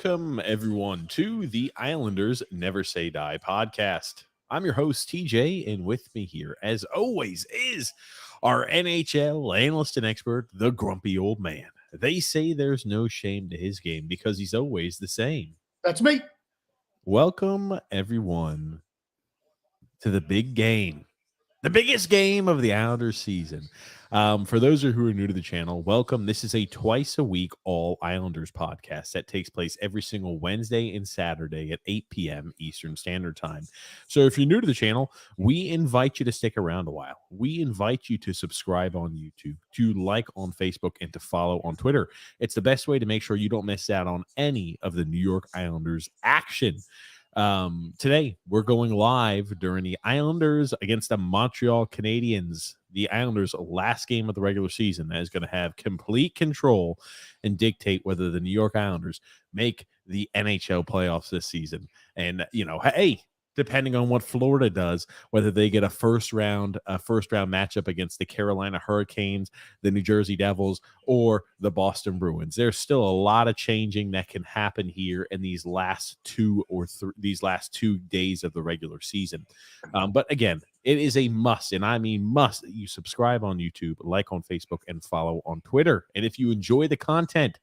Welcome, everyone, to the Islanders Never Say Die podcast. I'm your host, TJ, and with me here, as always, is our NHL analyst and expert, the grumpy old man. They say there's no shame to his game because he's always the same. That's me. Welcome, everyone, to the big game. The biggest game of the Islanders season. For those who are new to the channel, welcome. This is a twice a week all Islanders podcast that takes place every single Wednesday and Saturday at 8 p.m. Eastern Standard Time. So if you're new to the channel, we invite you to stick around a while. We invite you to subscribe on YouTube, to like on Facebook, and to follow on Twitter. It's the best way to make sure you don't miss out on any of the New York Islanders action. Today we're going live during the Islanders against the Montreal Canadiens, the Islanders' last game of the regular season. That is going to have complete control and dictate whether the New York Islanders make the NHL playoffs this season. And hey, depending on what Florida does, whether they get a first round matchup against the Carolina Hurricanes, the New Jersey Devils, or the Boston Bruins. There's still a lot of changing that can happen here in these last two days of the regular season. But again, it is a must, and I mean must, that you subscribe on YouTube, like on Facebook, and follow on Twitter. And if you enjoy the content,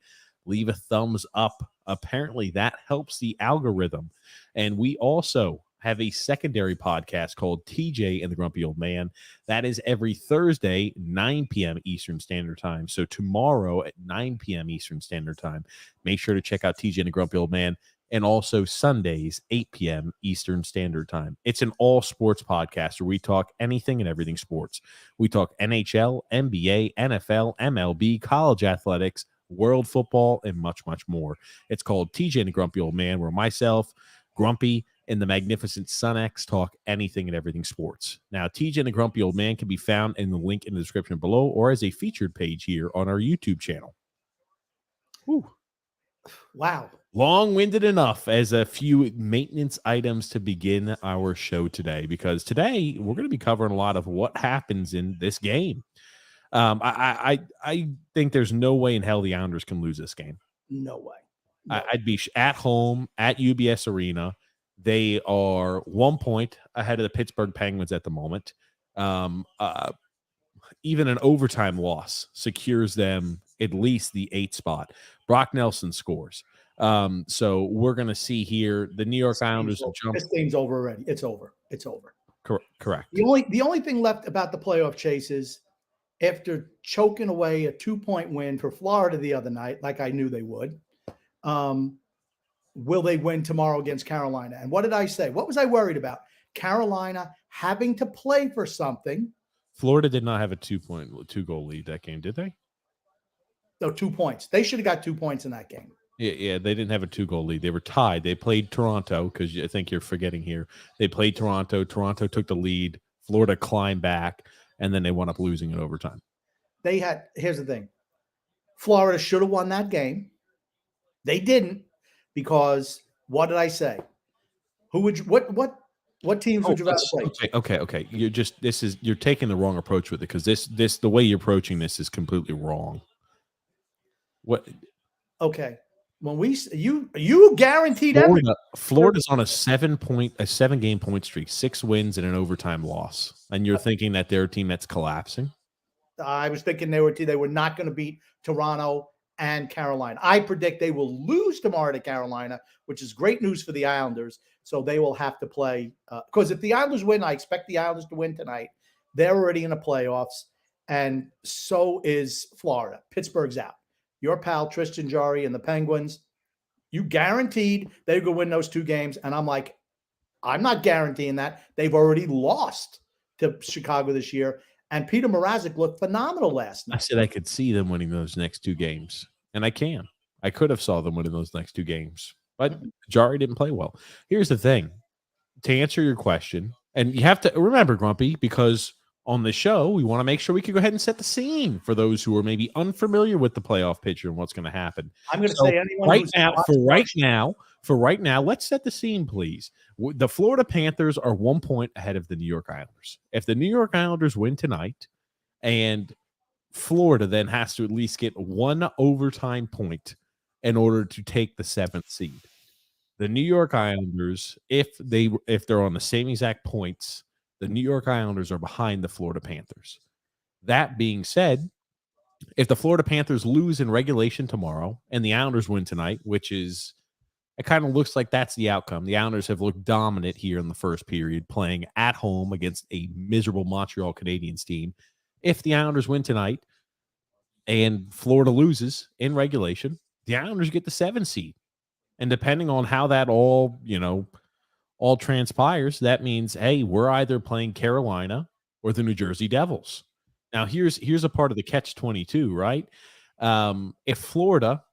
leave a thumbs up. Apparently that helps the algorithm. And we also have a secondary podcast called TJ and the Grumpy Old Man. That is every Thursday, 9 p.m. Eastern Standard Time. So tomorrow at 9 p.m. Eastern Standard Time, make sure to check out TJ and the Grumpy Old Man. And also Sundays, 8 p.m. Eastern Standard Time. It's an all sports podcast where we talk anything and everything sports. We talk NHL, NBA, NFL, MLB, college athletics, world football, and much, much more. It's called TJ and the Grumpy Old Man, where myself, Grumpy, and the magnificent Sun X talk anything and everything sports. Now, TJ and the Grumpy Old Man can be found in the link in the description below or as a featured page here on our YouTube channel. Whew. Wow. Long-winded enough as a few maintenance items to begin our show today, because today we're going to be covering a lot of what happens in this game. I think there's no way in hell the Islanders can lose this game. No way. No. I'd be at home at UBS Arena. They are 1 point ahead of the Pittsburgh Penguins at the moment. Even an overtime loss secures them at least the 8th spot. Brock Nelson scores. So we're going to see here the New York Islanders jump. This game's over already. It's over. It's over. Correct. The only thing left about the playoff chase is after choking away a 2-point win for Florida the other night, like I knew they would, will they win tomorrow against Carolina? And what did I say? What was I worried about? Carolina having to play for something. Florida did not have a 2-goal lead that game, did they? No, 2 points. They should have got 2 points in that game. Yeah, they didn't have a 2-goal lead. They were tied. They played Toronto, because I think you're forgetting here. They played Toronto. Toronto took the lead. Florida climbed back, and then they wound up losing in overtime. Here's the thing. Florida should have won that game. They didn't, because what did I say? What teams would you rather play? Okay. You're taking the wrong approach with it, because this the way you're approaching this is completely wrong. What? Okay. When you guaranteed everything. Florida's on a 7-game point streak, 6 wins and an overtime loss, and you're thinking that they're a team that's collapsing? I was thinking they were not going to beat Toronto and Carolina. I predict they will lose tomorrow to Carolina, which is great news for the Islanders. So they will have to play, because if the Islanders win, I expect the Islanders to win tonight. They're already in the playoffs, and so is Florida. Pittsburgh's out. Your pal Tristan Jarry and the Penguins, you guaranteed they're going to win those 2 games. And I'm like, I'm not guaranteeing that. They've already lost to Chicago this year. And Peter Mrazek looked phenomenal last night. I said I could see them winning those next 2 games, and I can. I could have saw them winning those next 2 games, but Jarry didn't play well. Here's the thing. To answer your question, and you have to remember, Grumpy, because on the show, we want to make sure we can go ahead and set the scene for those who are maybe unfamiliar with the playoff picture and what's going to happen. I'm going to say anyone for right now, let's set the scene, please. The Florida Panthers are 1 point ahead of the New York Islanders. If the New York Islanders win tonight, and Florida then has to at least get 1 overtime point in order to take the 7th seed. The New York Islanders, if they're on the same exact points, the New York Islanders are behind the Florida Panthers. That being said, if the Florida Panthers lose in regulation tomorrow and the Islanders win tonight, which is it kind of looks like that's the outcome. The Islanders have looked dominant here in the first period, playing at home against a miserable Montreal Canadiens team. If the Islanders win tonight and Florida loses in regulation, the Islanders get the 7 seed. And depending on how that all transpires, that means, hey, we're either playing Carolina or the New Jersey Devils. Now, here's a part of the catch-22, right? If Florida,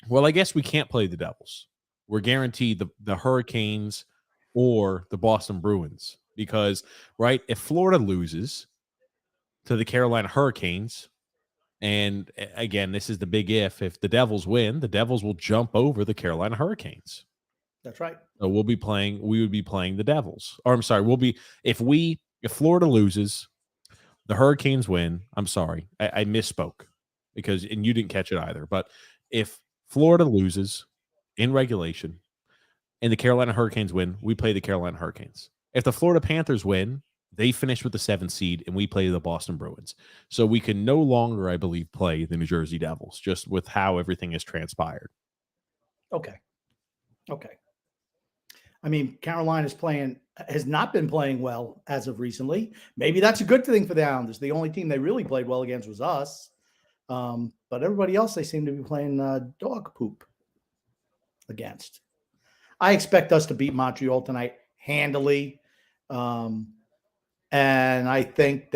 well, I guess we can't play the Devils. We're guaranteed the Hurricanes or the Boston Bruins because, right, if Florida loses to the Carolina Hurricanes, and again, this is the big if the Devils win, the Devils will jump over the Carolina Hurricanes. That's right. So we would be playing the Devils. Or I'm sorry, if Florida loses, the Hurricanes win. I'm sorry, I misspoke and you didn't catch it either. But if Florida loses in regulation and the Carolina Hurricanes win, we play the Carolina Hurricanes. If the Florida Panthers win, they finish with the 7th seed, and we play the Boston Bruins. So we can no longer, I believe, play the New Jersey Devils, just with how everything has transpired. Okay. I mean, Carolina's has not been playing well as of recently. Maybe that's a good thing for the Islanders. The only team they really played well against was us. But everybody else, they seem to be playing dog poop against. I expect us to beat Montreal tonight handily. And I think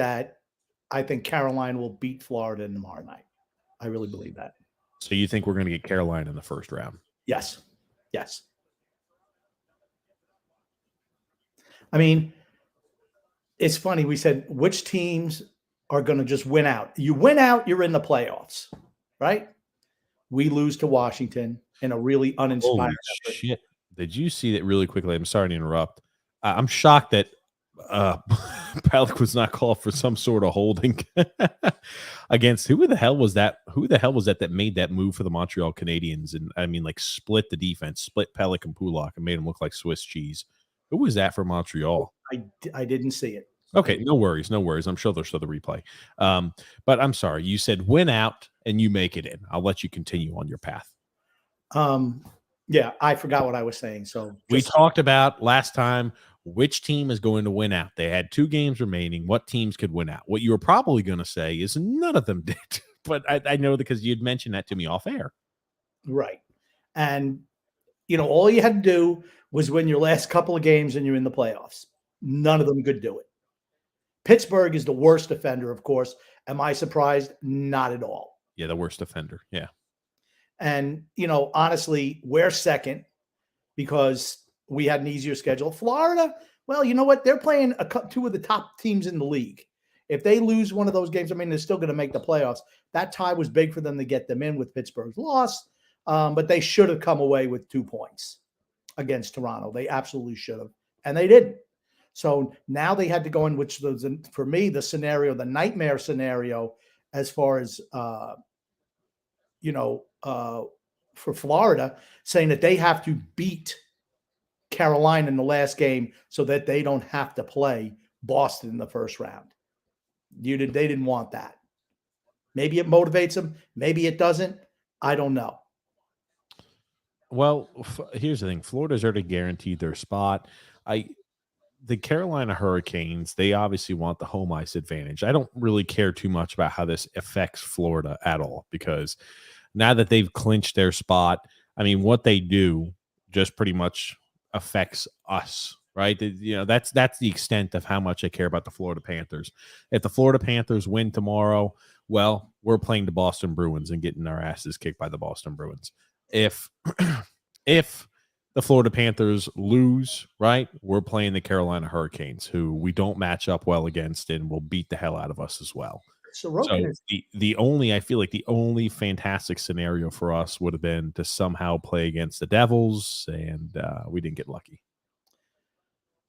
Carolina will beat Florida tomorrow night. I really believe that. So you think we're going to get Carolina in the first round? Yes. I mean, it's funny. We said which teams are going to just win out. You win out, you're in the playoffs, right? We lose to Washington in a really uninspired effort. Shit. Did you see that really quickly? I'm sorry to interrupt. I'm shocked that Pellick was not called for some sort of holding against who the hell was that? Who the hell was that made that move for the Montreal Canadiens? And I mean, like split the defense, split Pellick and Pulak and made them look like Swiss cheese. Who was that for Montreal? I didn't see it. Okay, no worries. I'm sure they'll show the replay. But I'm sorry. You said win out and you make it in. I'll let you continue on your path. Yeah, I forgot what I was saying. So we talked about last time which team is going to win out. They had 2 games remaining. What teams could win out? What you were probably going to say is none of them did. But I know because you'd mentioned that to me off air. Right. And, all you had to do was win your last couple of games and you're in the playoffs. None of them could do it. Pittsburgh is the worst offender, of course. Am I surprised? Not at all. Yeah, the worst offender. Yeah. And, honestly, we're second because we had an easier schedule. Florida, well, you know what? They're playing 2 of the top teams in the league. If they lose one of those games, I mean, they're still going to make the playoffs. That tie was big for them to get them in with Pittsburgh's loss, but they should have come away with 2 points against Toronto. They absolutely should have, and they didn't. So now they had to go in, which was, for me, the nightmare scenario as far as, for Florida, saying that they have to beat Carolina in the last game so that they don't have to play Boston in the first round. They didn't want that. Maybe it motivates them. Maybe it doesn't. I don't know. Well, here's the thing. Florida's already guaranteed their spot. The Carolina Hurricanes, they obviously want the home ice advantage. I don't really care too much about how this affects Florida at all because now that they've clinched their spot, I mean, what they do just pretty much affects us, right? That's the extent of how much I care about the Florida Panthers. If the Florida Panthers win tomorrow, well, we're playing the Boston Bruins and getting our asses kicked by the Boston Bruins. If the Florida Panthers lose, right, we're playing the Carolina Hurricanes, who we don't match up well against and will beat the hell out of us as well. So the only fantastic scenario for us would have been to somehow play against the Devils, and we didn't get lucky.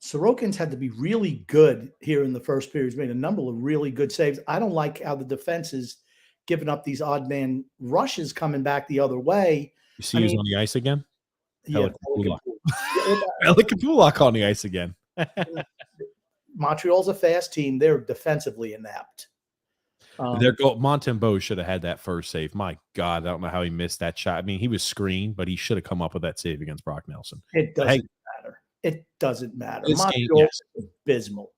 Sorokin's had to be really good here in the first period. He's made a number of really good saves. I don't like how the defenses giving up these odd man rushes coming back the other way. You see I who's mean, on the ice again? yeah, Pelican Pulak on the ice again. Montreal's a fast team. They're defensively inept. Their goal, Montembeault should have had that first save. My God, I don't know how he missed that shot. I mean, he was screened, but he should have come up with that save against Brock Nelson. It doesn't matter. It doesn't matter. This game, Montreal yes. is abysmal.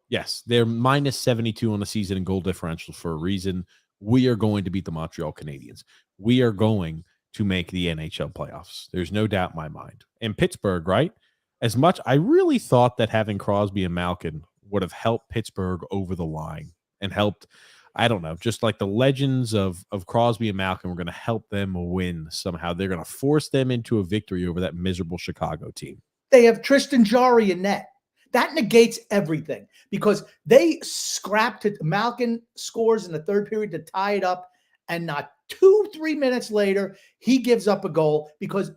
Yes, they're minus 72 on the season in goal differential for a reason. We are going to beat the Montreal Canadiens. We are going to make the NHL playoffs. There's no doubt in my mind. And Pittsburgh, right? As much, I really thought that having Crosby and Malkin would have helped Pittsburgh over the line and helped, I don't know, just like the legends of Crosby and Malkin were going to help them win somehow. They're going to force them into a victory over that miserable Chicago team. They have Tristan Jarry in net. That negates everything because they scrapped it. Malkin scores in the third period to tie it up, and not 2-3 minutes later, he gives up a goal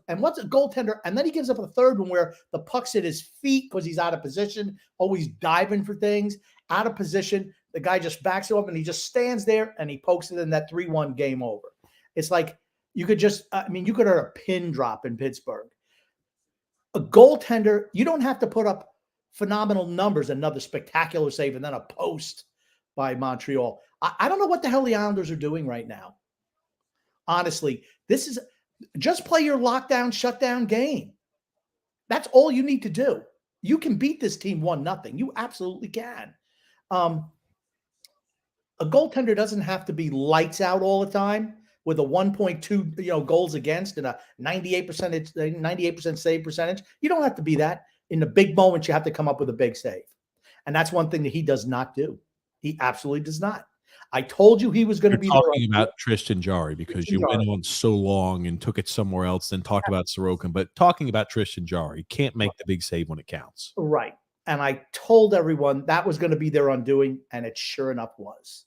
and what's a goaltender? And then he gives up a third one where the puck's at his feet because he's out of position, always diving for things, out of position. The guy just backs it up and he just stands there and he pokes it in. That 3-1 game over. It's like you could have a pin drop in Pittsburgh. A goaltender, you don't have to put up phenomenal numbers, another spectacular save, and then a post by Montreal. I don't know what the hell the Islanders are doing right now. Honestly, this is just play your lockdown, shutdown game. That's all you need to do. You can beat this team 1-0. You absolutely can. A goaltender doesn't have to be lights out all the time with a 1.2 goals against and a 98% save percentage. You don't have to be that. In the big moments, you have to come up with a big save. And that's one thing that he does not do. He absolutely does not. I told you he was going to be talking about Tristan Jarry because you went on so long and took it somewhere else, then talked about Sorokin. But talking about Tristan Jarry, can't make the big save when it counts. Right. And I told everyone that was going to be their undoing, and it sure enough was.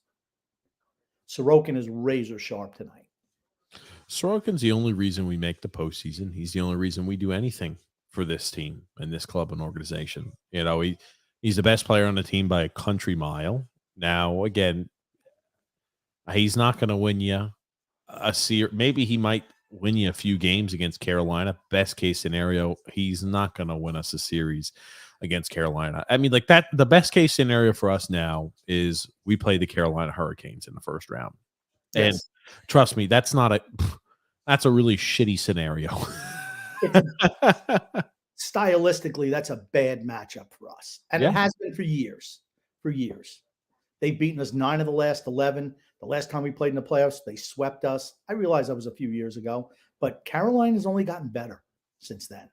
Sorokin is razor sharp tonight. Sorokin's the only reason we make the postseason. He's the only reason we do anything for this team and this club and organization. He's the best player on the team by a country mile. Now, again, he's not going to win you a series. Maybe he might win you a few games against Carolina. Best case scenario, he's not going to win us a series against Carolina. I mean, like that, the best case scenario for us now is we play the Carolina Hurricanes in the first round. Yes. And trust me, that's a really shitty scenario. Stylistically, that's a bad matchup for us. And it has been for years. They've beaten us 9 of the last 11. The last time we played in the playoffs, they swept us. I realize that was a few years ago, but Carolina's only gotten better since then.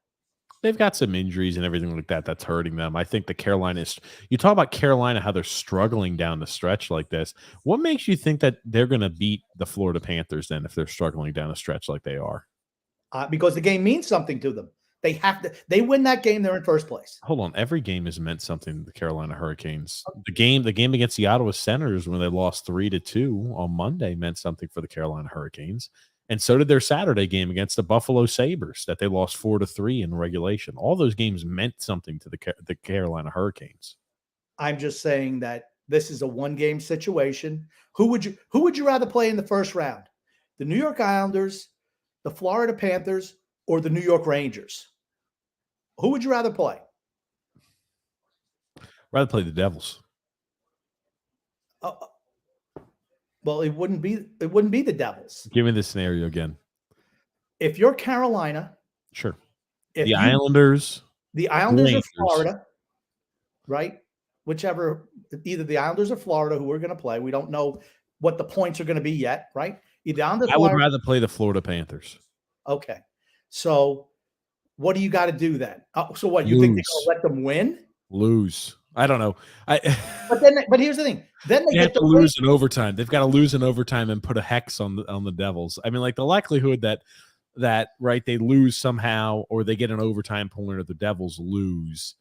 They've got some injuries and everything like that that's hurting them. I think you talk about Carolina, how they're struggling down the stretch like this. What makes you think that they're going to beat the Florida Panthers then if they're struggling down a stretch like they are? Because the game means something to them. They win that game, they're in first place. Hold on. Every game has meant something to the Carolina Hurricanes. The game against the Ottawa Senators when they lost 3-2 on Monday meant something for the Carolina Hurricanes. And so did their Saturday game against the Buffalo Sabres that they lost 4-3 in regulation. All those games meant something to the Carolina Hurricanes. I'm just saying that this is a one-game situation. Who would you rather play in the first round? The New York Islanders, the Florida Panthers, or the New York Rangers? Who would you rather play? Rather play the Devils. Well, it wouldn't be the Devils. Give me the scenario again. If you're Carolina, sure. The Islanders or Florida, right? Whichever, either the Islanders or Florida, who we're going to play. We don't know what the points are going to be yet, right? I would rather play the Florida Panthers. Okay, so what do you got to do then? So what, you think they're going to let them win? Lose. I don't know. But here's the thing. Then they have to lose in overtime. They've got to lose in overtime and put a hex on the Devils. I mean, like the likelihood that right they lose somehow or they get an overtime point or the Devils lose.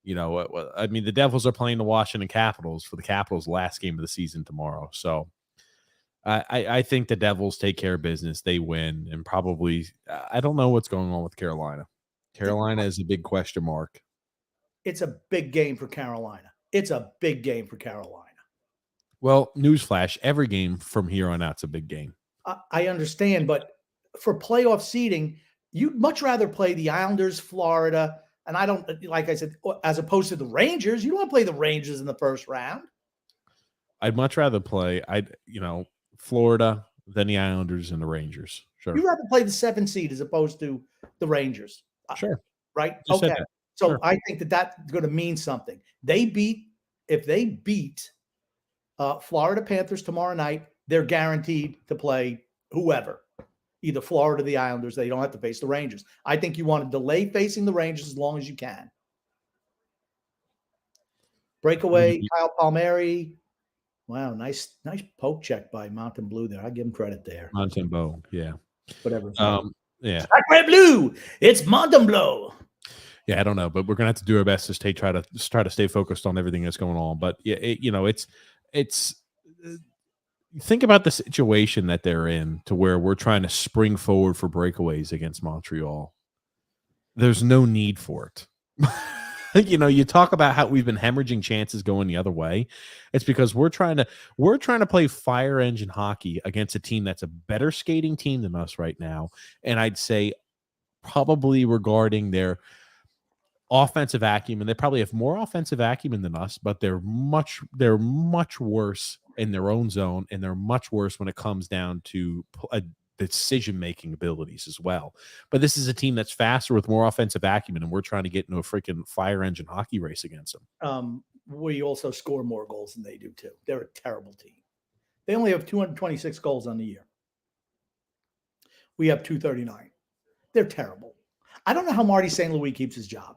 I mean, the Devils are playing the Washington Capitals for the Capitals' last game of the season tomorrow. So I think the Devils take care of business. They win, and probably I don't know what's going on with Carolina. Carolina is a big question mark. It's a big game for Carolina. Well, newsflash: every game from here on out's a big game. I understand, but for playoff seeding, you'd much rather play the Islanders, Florida, and I don't, like I said, as opposed to the Rangers. You don't want to play the Rangers in the first round. I'd much rather play, Florida than the Islanders and the Rangers. Sure. You'd rather play the 7 seed as opposed to the Rangers. Sure. Right? Just said Okay. that. So Sure. I think that's going to mean something. If they beat Florida Panthers tomorrow night, they're guaranteed to play whoever, either Florida or the Islanders. They don't have to face the Rangers. I think you want to delay facing the Rangers as long as you can. Breakaway, Kyle Palmieri. Wow, nice poke check by Mountain Blue there. I give him credit there. Mountain Bow, yeah. Whatever. Yeah. Sacre Bleu. It's Mountain Bleu. Yeah, I don't know, but we're gonna have to do our best to try to stay focused on everything that's going on. But yeah, it's think about the situation that they're in, to where we're trying to spring forward for breakaways against Montreal. There's no need for it. You talk about how we've been hemorrhaging chances going the other way. It's because we're trying to play fire engine hockey against a team that's a better skating team than us right now. And I'd say probably regarding their offensive acumen, they probably have more offensive acumen than us, but they're much worse in their own zone, and they're much worse when it comes down to decision-making abilities as well. But this is a team that's faster with more offensive acumen, and we're trying to get into a freaking fire engine hockey race against them. We also score more goals than they do too. They're a terrible team. They only have 226 goals on the year. We have 239. They're terrible. I don't know how Marty St. Louis keeps his job.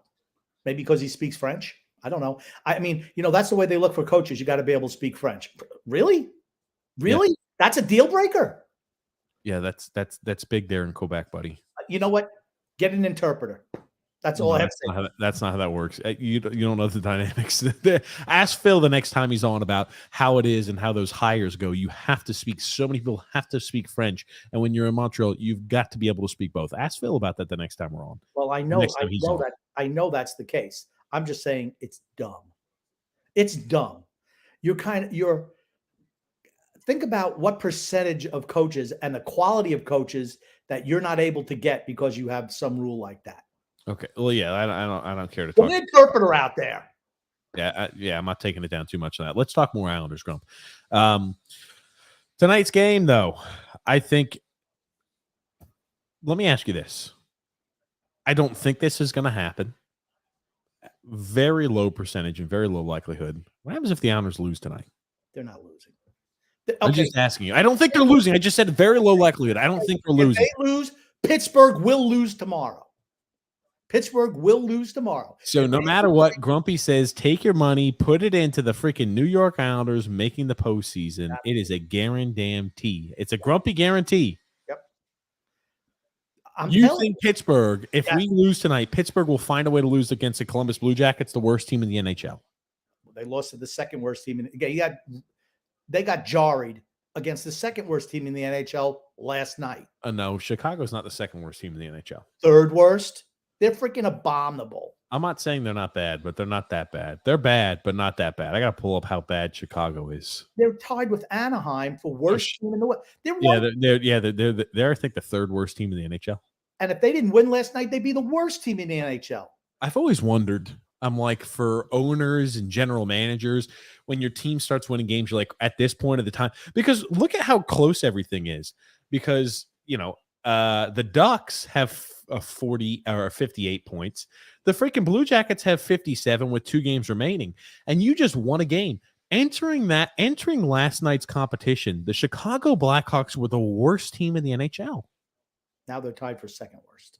Maybe because he speaks French. I don't know. I mean, that's the way they look for coaches. You got to be able to speak French. Really? Yeah. That's a deal breaker. Yeah, that's big there in Quebec, buddy. You know what? Get an interpreter. That's all I have to say. That's not how that works. You don't know the dynamics. Ask Phil the next time he's on about how it is and how those hires go. You have to speak. So many people have to speak French, and when you're in Montreal, you've got to be able to speak both. Ask Phil about that the next time we're on. Well, I know that's the case. I'm just saying it's dumb. It's dumb. Think about what percentage of coaches and the quality of coaches that you're not able to get because you have some rule like that. Okay. Well, yeah, I don't care to talk. Put an interpreter out there. Yeah, I'm not taking it down too much on that. Let's talk more Islanders, Grump. Tonight's game, though, I think. Let me ask you this. I don't think this is going to happen. Very low percentage and very low likelihood. What happens if the Islanders lose tonight? They're not losing. Okay. I'm just asking you. I don't think they're losing. I just said very low likelihood. I don't think they're losing. If they lose, Pittsburgh will lose tomorrow. Pittsburgh will lose tomorrow. So no matter what, Grumpy says, take your money, put it into the freaking New York Islanders making the postseason. It is a guarantee. It's a Grumpy guarantee. Yep. You think Pittsburgh, if we lose tonight, Pittsburgh will find a way to lose against the Columbus Blue Jackets, the worst team in the NHL? They lost to the second worst team. They got jarred against the second worst team in the NHL last night. No, Chicago's not the second worst team in the NHL. Third worst. They're freaking abominable. I'm not saying they're not bad, but they're not that bad. They're bad, but not that bad. I got to pull up how bad Chicago is. They're tied with Anaheim for worst team in the world. They're I think the third worst team in the NHL. And if they didn't win last night, they'd be the worst team in the NHL. I've always wondered. I'm like, for owners and general managers, when your team starts winning games, you're like, at this point of the time, because look at how close everything is. Because the Ducks have 40 or 58 points. The freaking Blue Jackets have 57 with 2 games remaining, and you just won a game. Entering last night's competition, the Chicago Blackhawks were the worst team in the NHL. Now they're tied for second worst.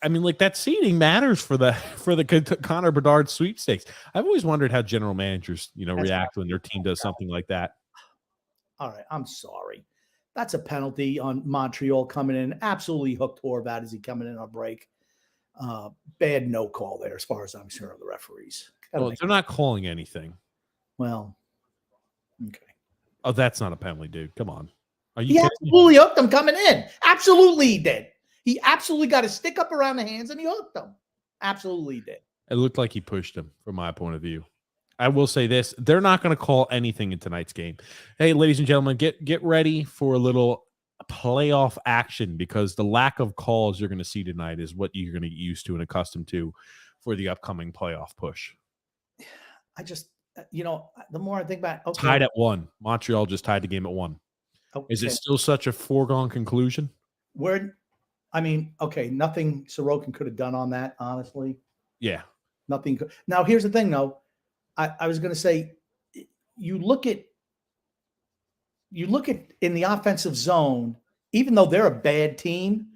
I mean, like, that seeding matters for the Connor Bedard sweepstakes. I've always wondered how general managers, react when their team does something like that. All right, I'm sorry. That's a penalty on Montreal coming in. Absolutely hooked Horvat as he coming in on break. Bad no call there, as far as I'm sure of the referees. Well, they're not calling anything. Well, okay. Oh, that's not a penalty, dude. Come on. Are you? He absolutely hooked him coming in. Absolutely, he did. He absolutely got his stick up around the hands and he hooked him. Absolutely did. It looked like he pushed him, from my point of view. I will say this: they're not going to call anything in tonight's game. Hey, ladies and gentlemen, get ready for a little playoff action because the lack of calls you're going to see tonight is what you're going to get used to and accustomed to for the upcoming playoff push. I just, the more I think about, okay, Tied at 1. Montreal just tied the game at 1. Is it still such a foregone conclusion? Okay, nothing Sorokin could have done on that, honestly. Yeah. Nothing. Now, here's the thing, though. I was going to say, you look at in the offensive zone, even though they're a bad team,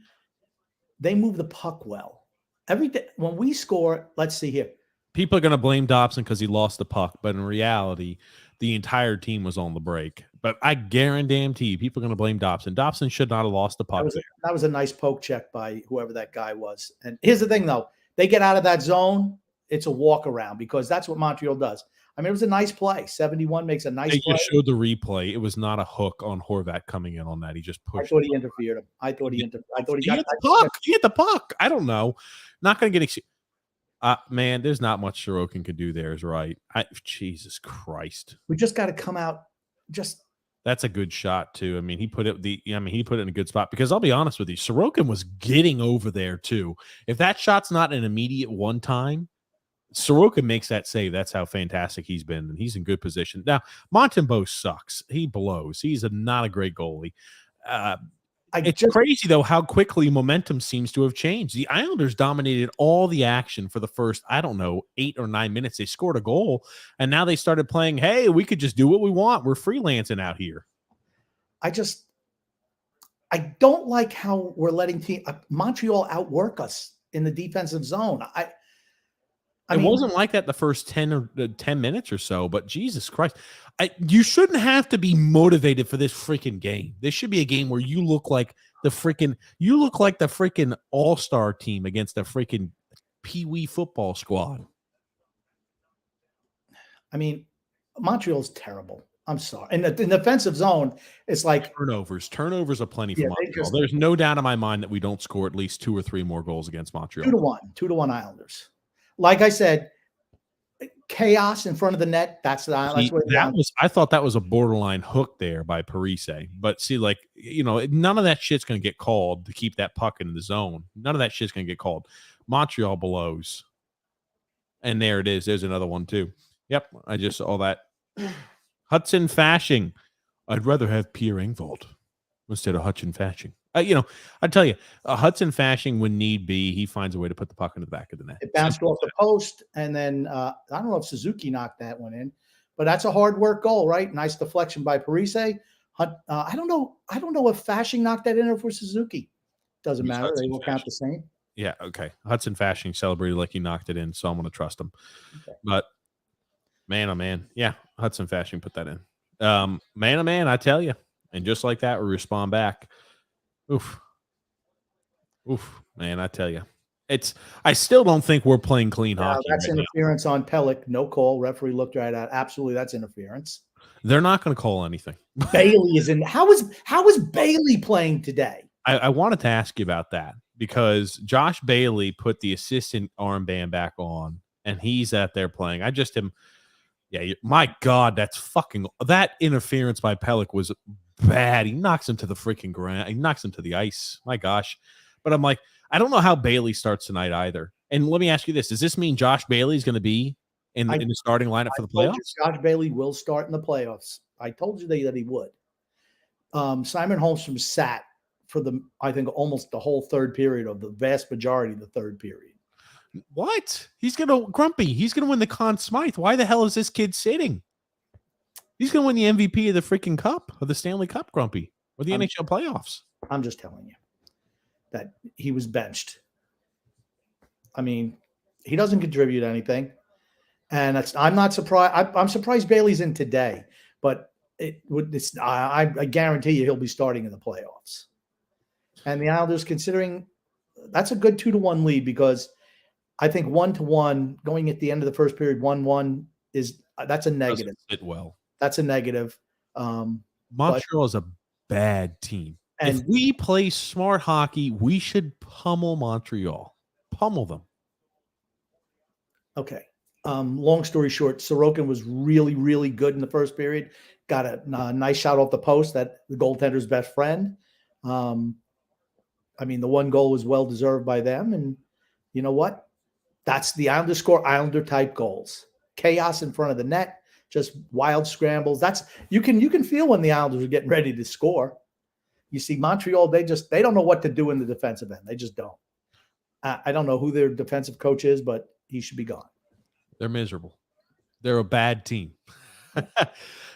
they move the puck well. Every day when we score, let's see here. People are going to blame Dobson because he lost the puck, but in reality, the entire team was on the break. But I guarantee you, people are going to blame Dobson. Dobson should not have lost the puck. That was a nice poke check by whoever that guy was. And here's the thing, though. They get out of that zone, it's a walk around because that's what Montreal does. I mean, it was a nice play. 71 makes a nice play. They just showed the replay. It was not a hook on Horvat coming in on that. He just pushed. I thought he interfered him. I thought he got the puck. He hit the puck. I don't know. Not going to get man, there's not much Sorokin can do there, is right. Jesus Christ. We just got to come out. That's a good shot too. I mean, he put it in a good spot because I'll be honest with you, Sorokin was getting over there too. If that shot's not an immediate one time, Sorokin makes that save. That's how fantastic he's been, and he's in good position. Now, Montembeault sucks. He blows. He's not a great goalie. It's crazy, though, how quickly momentum seems to have changed. The Islanders dominated all the action for the first, 8 or 9 minutes. They scored a goal, and now they started playing, hey, we could just do what we want. We're freelancing out here. I don't like how we're letting Montreal outwork us in the defensive zone. It wasn't like that the first 10 minutes or so, but Jesus Christ, you shouldn't have to be motivated for this freaking game. This should be a game where you look like the freaking all-star team against the freaking pee-wee football squad. I mean, Montreal's terrible. I'm sorry. In the defensive zone, it's like turnovers. Turnovers are plenty for Montreal. There's no doubt in my mind that we don't score at least 2 or 3 more goals against Montreal. 2-1 Islanders. Like I said, chaos in front of the net. I thought that was a borderline hook there by Parise. But see, none of that shit's going to get called to keep that puck in the zone. None of that shit's going to get called. Montreal blows. And there it is. There's another one too. Yep, I just saw that. Hudson Fasching. I'd rather have Pierre Engvald instead of Hudson Fasching. I tell you, Hudson Fasching, when need be, he finds a way to put the puck into the back of the net. It bounced off the post, and then I don't know if Suzuki knocked that one in, but that's a hard work goal, right? Nice deflection by Parise. I don't know if Fasching knocked that in or for Suzuki. Doesn't matter. They will count the same. Yeah, okay. Hudson Fasching celebrated like he knocked it in, so I'm going to trust him. Okay. But man, oh man, yeah, Hudson Fasching put that in. Man, oh man, I tell you, and just like that, we respond back. Oof, man, I tell you. I still don't think we're playing clean hockey. That's interference on Pelech. No call. Referee looked right at it. Absolutely, that's interference. They're not going to call anything. Bailey is in. How is Bailey playing today? I wanted to ask you about that because Josh Bailey put the assistant armband back on, and he's out there playing. My God, that interference by Pelech was bad. He knocks him to the freaking ground. He knocks him to the ice. My gosh. But I'm like, I don't know how Bailey starts tonight either. And let me ask you this. Does this mean Josh Bailey is going to be in the starting lineup for the playoffs? Josh Bailey will start in the playoffs. I told you that he would. Simon Holmstrom sat for I think almost the whole third period of the vast majority of the third period. What? He's going to win the Conn Smythe. Why the hell is this kid sitting? He's going to win the MVP of the freaking cup, of the Stanley Cup, Grumpy, or the NHL playoffs. I'm just telling you that he was benched. I mean, he doesn't contribute anything. And I'm not surprised. I'm surprised Bailey's in today, but I guarantee you he'll be starting in the playoffs. And the Islanders, considering that's a good 2-1 lead, because I think 1-1 going at the end of the first period, 1-1 that's a negative. Doesn't fit well. That's a negative. Montreal is a bad team. And if we play smart hockey, we should pummel Montreal. Pummel them. Okay. Long story short, Sorokin was really, really good in the first period. Got a nice shot off the post that the goaltender's best friend. I mean, the one goal was well deserved by them. And you know what? That's the Islander score, Islander type goals. Chaos in front of the net, just wild scrambles. That's you can feel when the Islanders are getting ready to score. You see Montreal, they don't know what to do in the defensive end. They just don't. I don't know who their defensive coach is, but he should be gone. They're miserable. They're a bad team.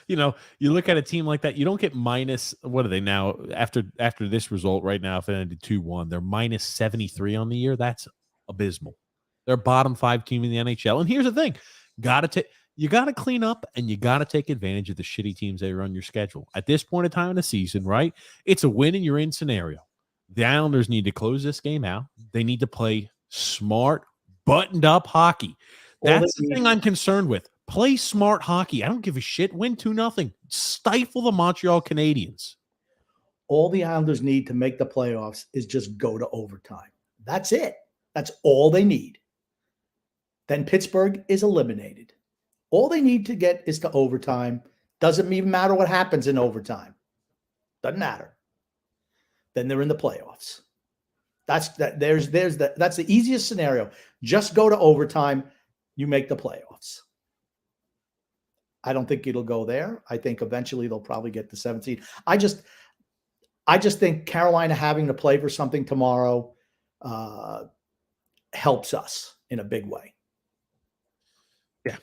You know, you look at a team like that, you don't get minus, what are they now? After this result right now, if it ended 2-1, they're minus 73 on the year. That's abysmal. They're a bottom 5 team in the NHL. And here's the thing. You got to clean up and you got to take advantage of the shitty teams that are on your schedule. At this point in time in the season, right? It's a win and you're in scenario. The Islanders need to close this game out. They need to play smart, buttoned up hockey. That's the thing I'm concerned with. Play smart hockey. I don't give a shit. Win 2-0. Stifle the Montreal Canadiens. All the Islanders need to make the playoffs is just go to overtime. That's it. That's all they need. Then Pittsburgh is eliminated. All they need to get is to overtime. Doesn't even matter what happens in overtime. Doesn't matter. Then they're in the playoffs. That's the easiest scenario. Just go to overtime. You make the playoffs. I don't think it'll go there. I think eventually they'll probably get the 17. I just think Carolina having to play for something tomorrow helps us in a big way. Yeah,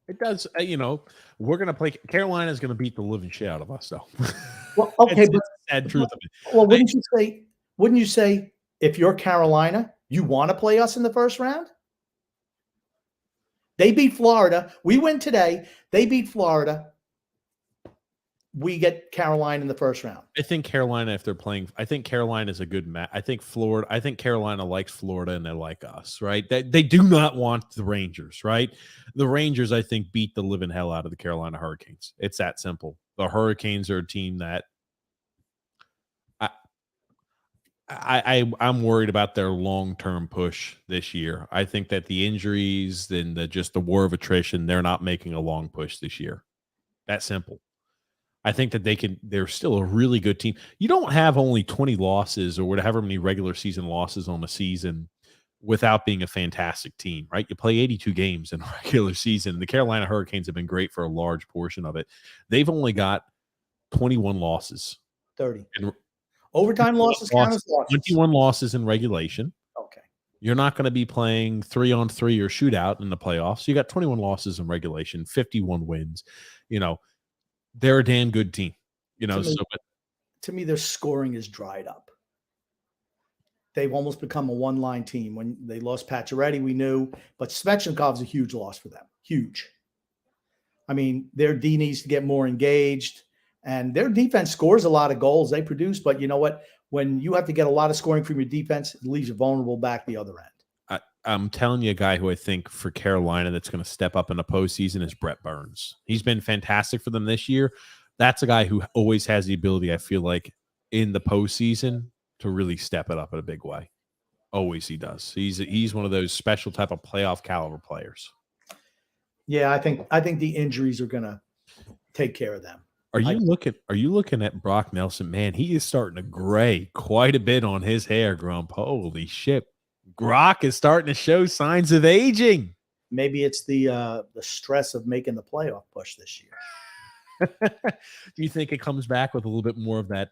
it does. We're going to play. Carolina's going to beat the living shit out of us, though. Well, okay, but sad truth of it. Well, wouldn't you say if you're Carolina, you want to play us in the first round? They beat Florida. We win today. They beat Florida. We get Carolina in the first round. I think Carolina, if they're playing, I think Carolina is a good match. I think Carolina likes Florida and they like us, right? They do not want the Rangers, right? The Rangers, I think, beat the living hell out of the Carolina Hurricanes. It's that simple. The Hurricanes are a team that I'm worried about their long-term push this year. I think that the injuries and the war of attrition, they're not making a long push this year. That simple. I think that they're still a really good team. You don't have only 20 losses or however many regular season losses on a season without being a fantastic team, right? You play 82 games in a regular season. The Carolina Hurricanes have been great for a large portion of it. They've only got 21 losses. 30. Overtime losses count as losses. 21 losses in regulation. Okay. You're not going to be playing 3-on-3 or shootout in the playoffs. You got 21 losses in regulation, 51 wins. They're a damn good team. To me, their scoring is dried up. They've almost become a one-line team. When they lost Pacioretty, we knew, but Svechnikov's a huge loss for them. Huge. I mean, their D needs to get more engaged. And their defense scores a lot of goals they produce, but you know what? When you have to get a lot of scoring from your defense, it leaves you vulnerable back the other end. I'm telling you, a guy who I think for Carolina that's going to step up in the postseason is Brett Burns. He's been fantastic for them this year. That's a guy who always has the ability, I feel like, in the postseason to really step it up in a big way. Always he does. He's one of those special type of playoff caliber players. Yeah, I think the injuries are going to take care of them. Are you looking at Brock Nelson? Man, he is starting to gray quite a bit on his hair, Grump. Holy shit. Brock is starting to show signs of aging. Maybe it's the stress of making the playoff push this year. Do you think it comes back with a little bit more of that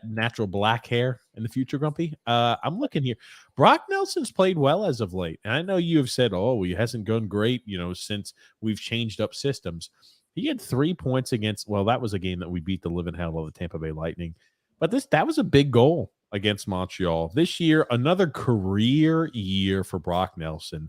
natural black hair in the future, Grumpy? I'm looking here. Brock Nelson's played well as of late. And I know you have said, he hasn't gone great, since we've changed up systems. He had 3 points against, that was a game that we beat the living hell of the Tampa Bay Lightning. But that was a big goal against Montreal. This year, another career year for Brock Nelson.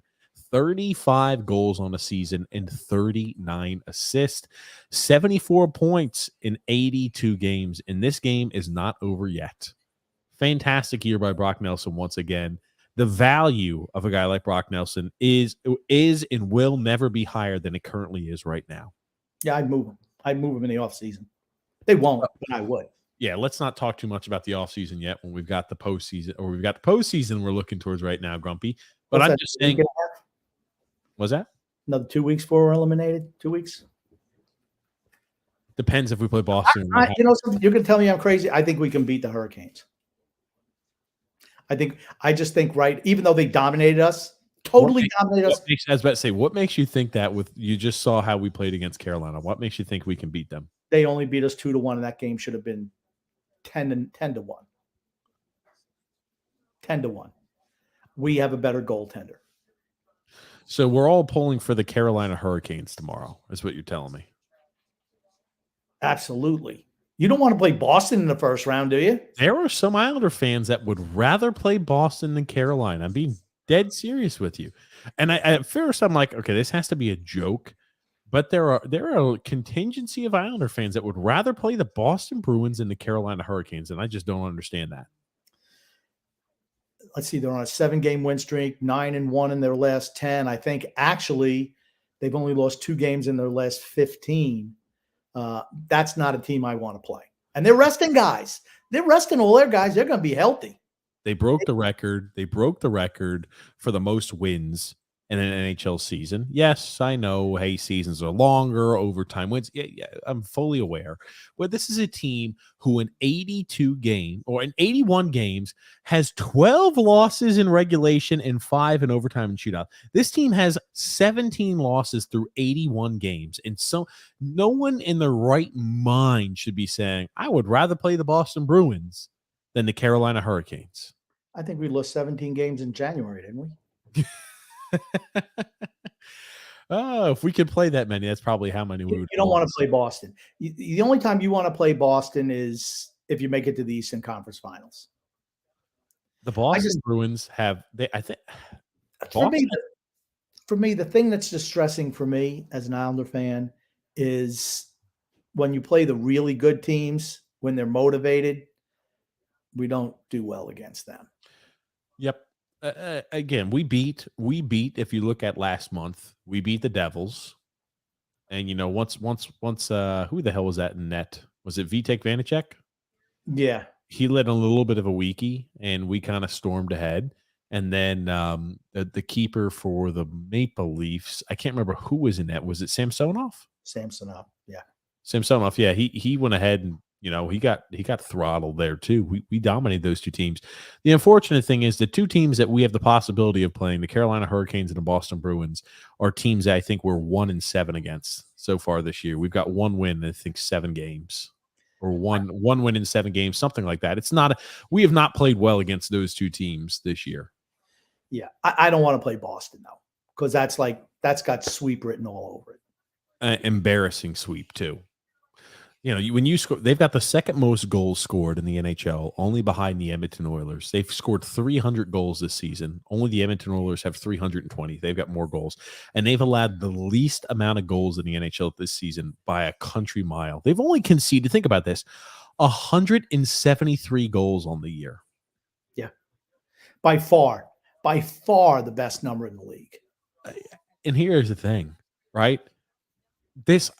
35 goals on a season and 39 assists. 74 points in 82 games. And this game is not over yet. Fantastic year by Brock Nelson once again. The value of a guy like Brock Nelson is and will never be higher than it currently is right now. Yeah, I'd move him. I'd move him in the offseason. They won't, but I would. Yeah, let's not talk too much about the offseason yet when we've got the postseason we're looking towards right now, Grumpy. But I'm just saying Was that? Another 2 weeks before we're eliminated. 2 weeks. Depends if we play Boston. You know something? You're going to tell me I'm crazy. I think we can beat the Hurricanes. I just think, right, even though they dominated us, totally dominated us. I was about to say, what makes you think that with you just saw how we played against Carolina? What makes you think we can beat them? They only beat us 2-1, and that game should have been 10-1. 10-1. We have a better goaltender. So we're all pulling for the Carolina Hurricanes tomorrow, is what you're telling me. Absolutely. You don't want to play Boston in the first round, do you? There are some Islander fans that would rather play Boston than Carolina. I'm being dead serious with you. And at first I'm like, okay, this has to be a joke. But there are a contingency of Islander fans that would rather play the Boston Bruins than the Carolina Hurricanes, and I just don't understand that. Let's see, they're on a 7-game win streak, 9-1 in their last 10. I think actually they've only lost 2 games in their last 15. That's not a team I want to play. And they're resting guys. They're resting all their guys. They're going to be healthy. They broke the record. They broke the record for the most wins in an NHL season. Yes, I know, hey, seasons are longer, overtime wins. Yeah, I'm fully aware. But this is a team who in 81 games has 12 losses in regulation and 5 in overtime and shootout. This team has 17 losses through 81 games. And so no one in their right mind should be saying, I would rather play the Boston Bruins than the Carolina Hurricanes. I think we lost 17 games in January, didn't we? Oh, if we could play that many, that's probably how many we would. You don't want to play Boston. The only time you want to play Boston is if you make it to the Eastern Conference Finals. The Boston Bruins have I think for me, the thing that's distressing for me as an Islander fan is when you play the really good teams, when they're motivated, we don't do well against them. Yep. Again, we beat, if you look at last month, we beat the Devils. And, you know, once, who the hell was that in net? Was it Vitek Vanacek? Yeah. He led a little bit of a weekie, and we kind of stormed ahead. And then the keeper for the Maple Leafs, I can't remember who was in net. Was it Samsonov? Samsonov, yeah. Samsonov, yeah. He went ahead and, you know, he got throttled there too. We dominated those 2 teams. The unfortunate thing is the 2 teams that we have the possibility of playing, the Carolina Hurricanes and the Boston Bruins, are teams that I think we're 1-7 against so far this year. We've got 1 win in, I think, 7 games, or one win in 7 games, something like that. We have not played well against those 2 teams this year. Yeah, I don't want to play Boston though, because that's got sweep written all over it. Embarrassing sweep too. You know, when you score, they've got the second most goals scored in the NHL, only behind the Edmonton Oilers. They've scored 300 goals this season. Only the Edmonton Oilers have 320. They've got more goals. And they've allowed the least amount of goals in the NHL this season by a country mile. They've only conceded, think about this, 173 goals on the year. Yeah. By far the best number in the league. And here's the thing, right? This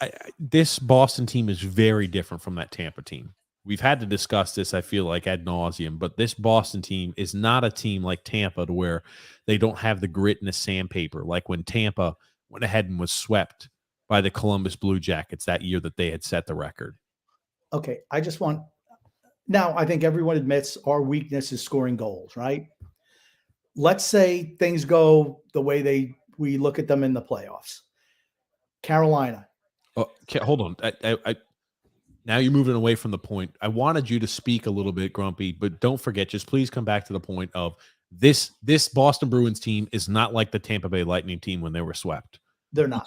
Boston team is very different from that Tampa team. We've had to discuss this, I feel like, ad nauseum, but this Boston team is not a team like Tampa to where they don't have the grit and the sandpaper, like when Tampa went ahead and was swept by the Columbus Blue Jackets that year that they had set the record. Okay, I think everyone admits our weakness is scoring goals, right? Let's say things go the way we look at them in the playoffs. Carolina. Oh, okay, hold on. Now you're moving away from the point. I wanted you to speak a little bit, Grumpy, but don't forget, just please come back to the point of this Boston Bruins team is not like the Tampa Bay Lightning team when they were swept. They're not.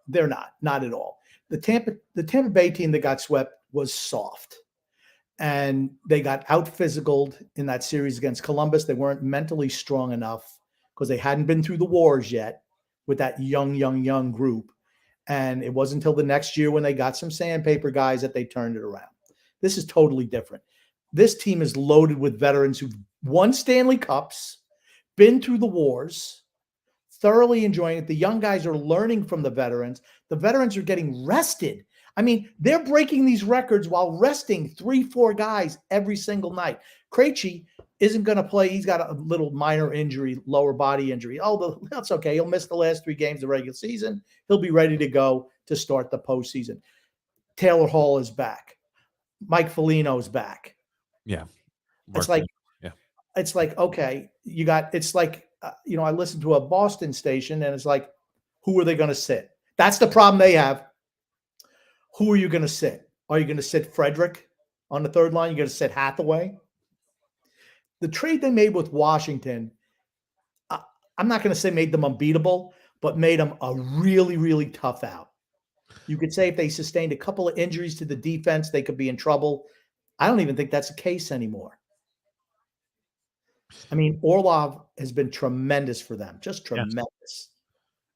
They're not at all. The Tampa Bay team that got swept was soft. And they got out-physicaled in that series against Columbus. They weren't mentally strong enough because they hadn't been through the wars yet with that young group. And it wasn't until the next year when they got some sandpaper guys that they turned it around. This is totally different. This team is loaded with veterans who've won Stanley Cups, been through the wars, thoroughly enjoying it. The young guys are learning from the veterans. The veterans are getting rested. I mean, they're breaking these records while resting 3-4 guys every single night. Krejci isn't going to play. He's got a little minor injury, lower body injury. Oh, that's okay. He'll miss the last 3 games of the regular season. He'll be ready to go to start the postseason. Taylor Hall is back. Mike Foligno's back. Yeah. It's like, yeah. It's like, okay, it's like, I listened to a Boston station and it's like, who are they going to sit? That's the problem they have. Who are you going to sit? Are you going to sit Frederick on the third line? You're going to sit Hathaway? The trade they made with Washington, I'm not going to say made them unbeatable, but made them a really, really tough out. You could say if they sustained a couple of injuries to the defense, they could be in trouble. I don't even think that's the case anymore. I mean, Orlov has been tremendous for them, just tremendous. Yes.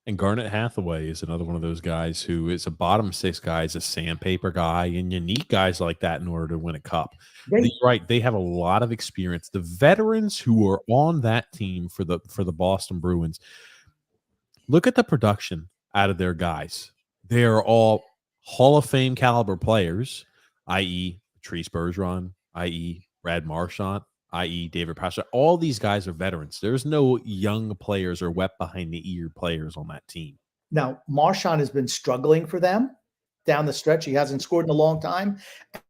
And Garnet Hathaway is another one of those guys who is a bottom 6 guy, is a sandpaper guy, and you need guys like that in order to win a cup. You're right. They have a lot of experience. The veterans who are on that team for the Boston Bruins, look at the production out of their guys. They are all Hall of Fame caliber players, i.e. Patrice Bergeron, i.e. Brad Marchand, i.e. David Pastrnak. All these guys are veterans. There's no young players or wet behind the ear players on that team. Now, Marchand has been struggling for them down the stretch. He hasn't scored in a long time,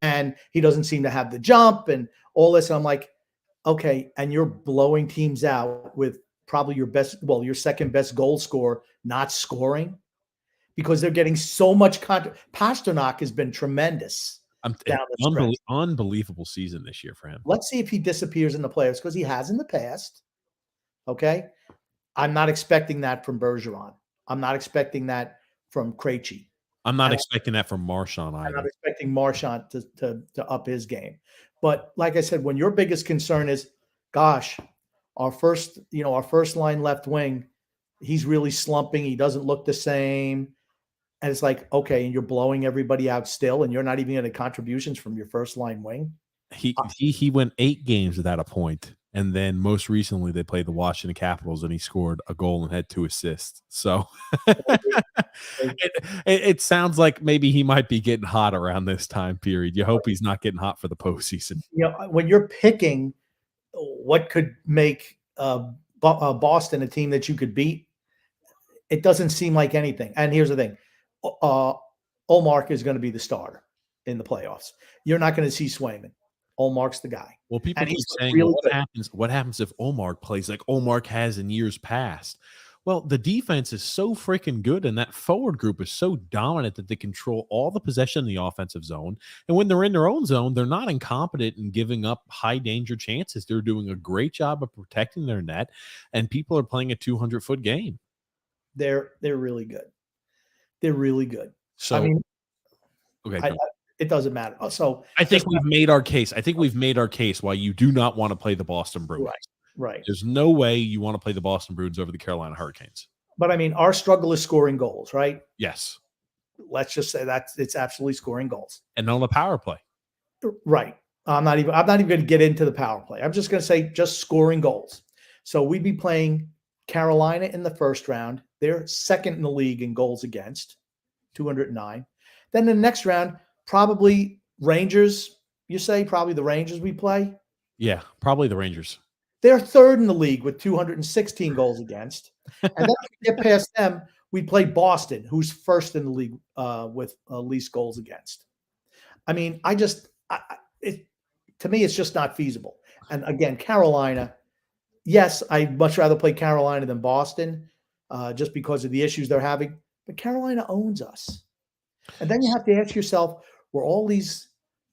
and he doesn't seem to have the jump and all this. And I'm like, okay, and you're blowing teams out with probably your second best goal scorer not scoring because they're getting so much contact. Pastrnak has been tremendous. Unbelievable season this year for him. Let's see if he disappears in the playoffs because he has in the past. Okay. I'm not expecting that from Bergeron. I'm not expecting that from Krejci. I'm not expecting that from Marchand either. I'm not expecting Marchand to up his game. But like I said, when your biggest concern is, gosh, our first line left wing, he's really slumping. He doesn't look the same. And it's like, okay, and you're blowing everybody out still, and you're not even getting contributions from your first line wing. He went 8 games without a point, and then most recently they played the Washington Capitals, and he scored a goal and had 2 assists. So it sounds like maybe he might be getting hot around this time period. You hope he's not getting hot for the postseason. When you're picking what could make Boston a team that you could beat, it doesn't seem like anything. And here's the thing. Ullmark is going to be the starter in the playoffs. You're not going to see Swayman. Ullmark's the guy. Well, people keep saying, what happens if Ullmark plays like Ullmark has in years past? Well, the defense is so freaking good, and that forward group is so dominant that they control all the possession in the offensive zone. And when they're in their own zone, they're not incompetent in giving up high danger chances. They're doing a great job of protecting their net, and people are playing a 200-foot game. They're really good. They're really good. So, I mean, okay, it doesn't matter. So I think we've made our case. I think we've made our case why you do not want to play the Boston Bruins. Right. There's no way you want to play the Boston Bruins over the Carolina Hurricanes. But I mean, our struggle is scoring goals, right? Yes. Let's just say it's absolutely scoring goals. And on the power play. Right. I'm not even going to get into the power play. I'm just going to say just scoring goals. So we'd be playing Carolina in the first round. They're second in the league in goals against, 209. Then the next round, probably Rangers. You say probably the Rangers we play? Yeah, probably the Rangers. They're third in the league with 216 goals against. And then if we get past them, we play Boston, who's first in the league with least goals against. I mean, to me, it's just not feasible. And again, Carolina, yes, I'd much rather play Carolina than Boston just because of the issues they're having. But Carolina owns us. And then you have to ask yourself, were all these,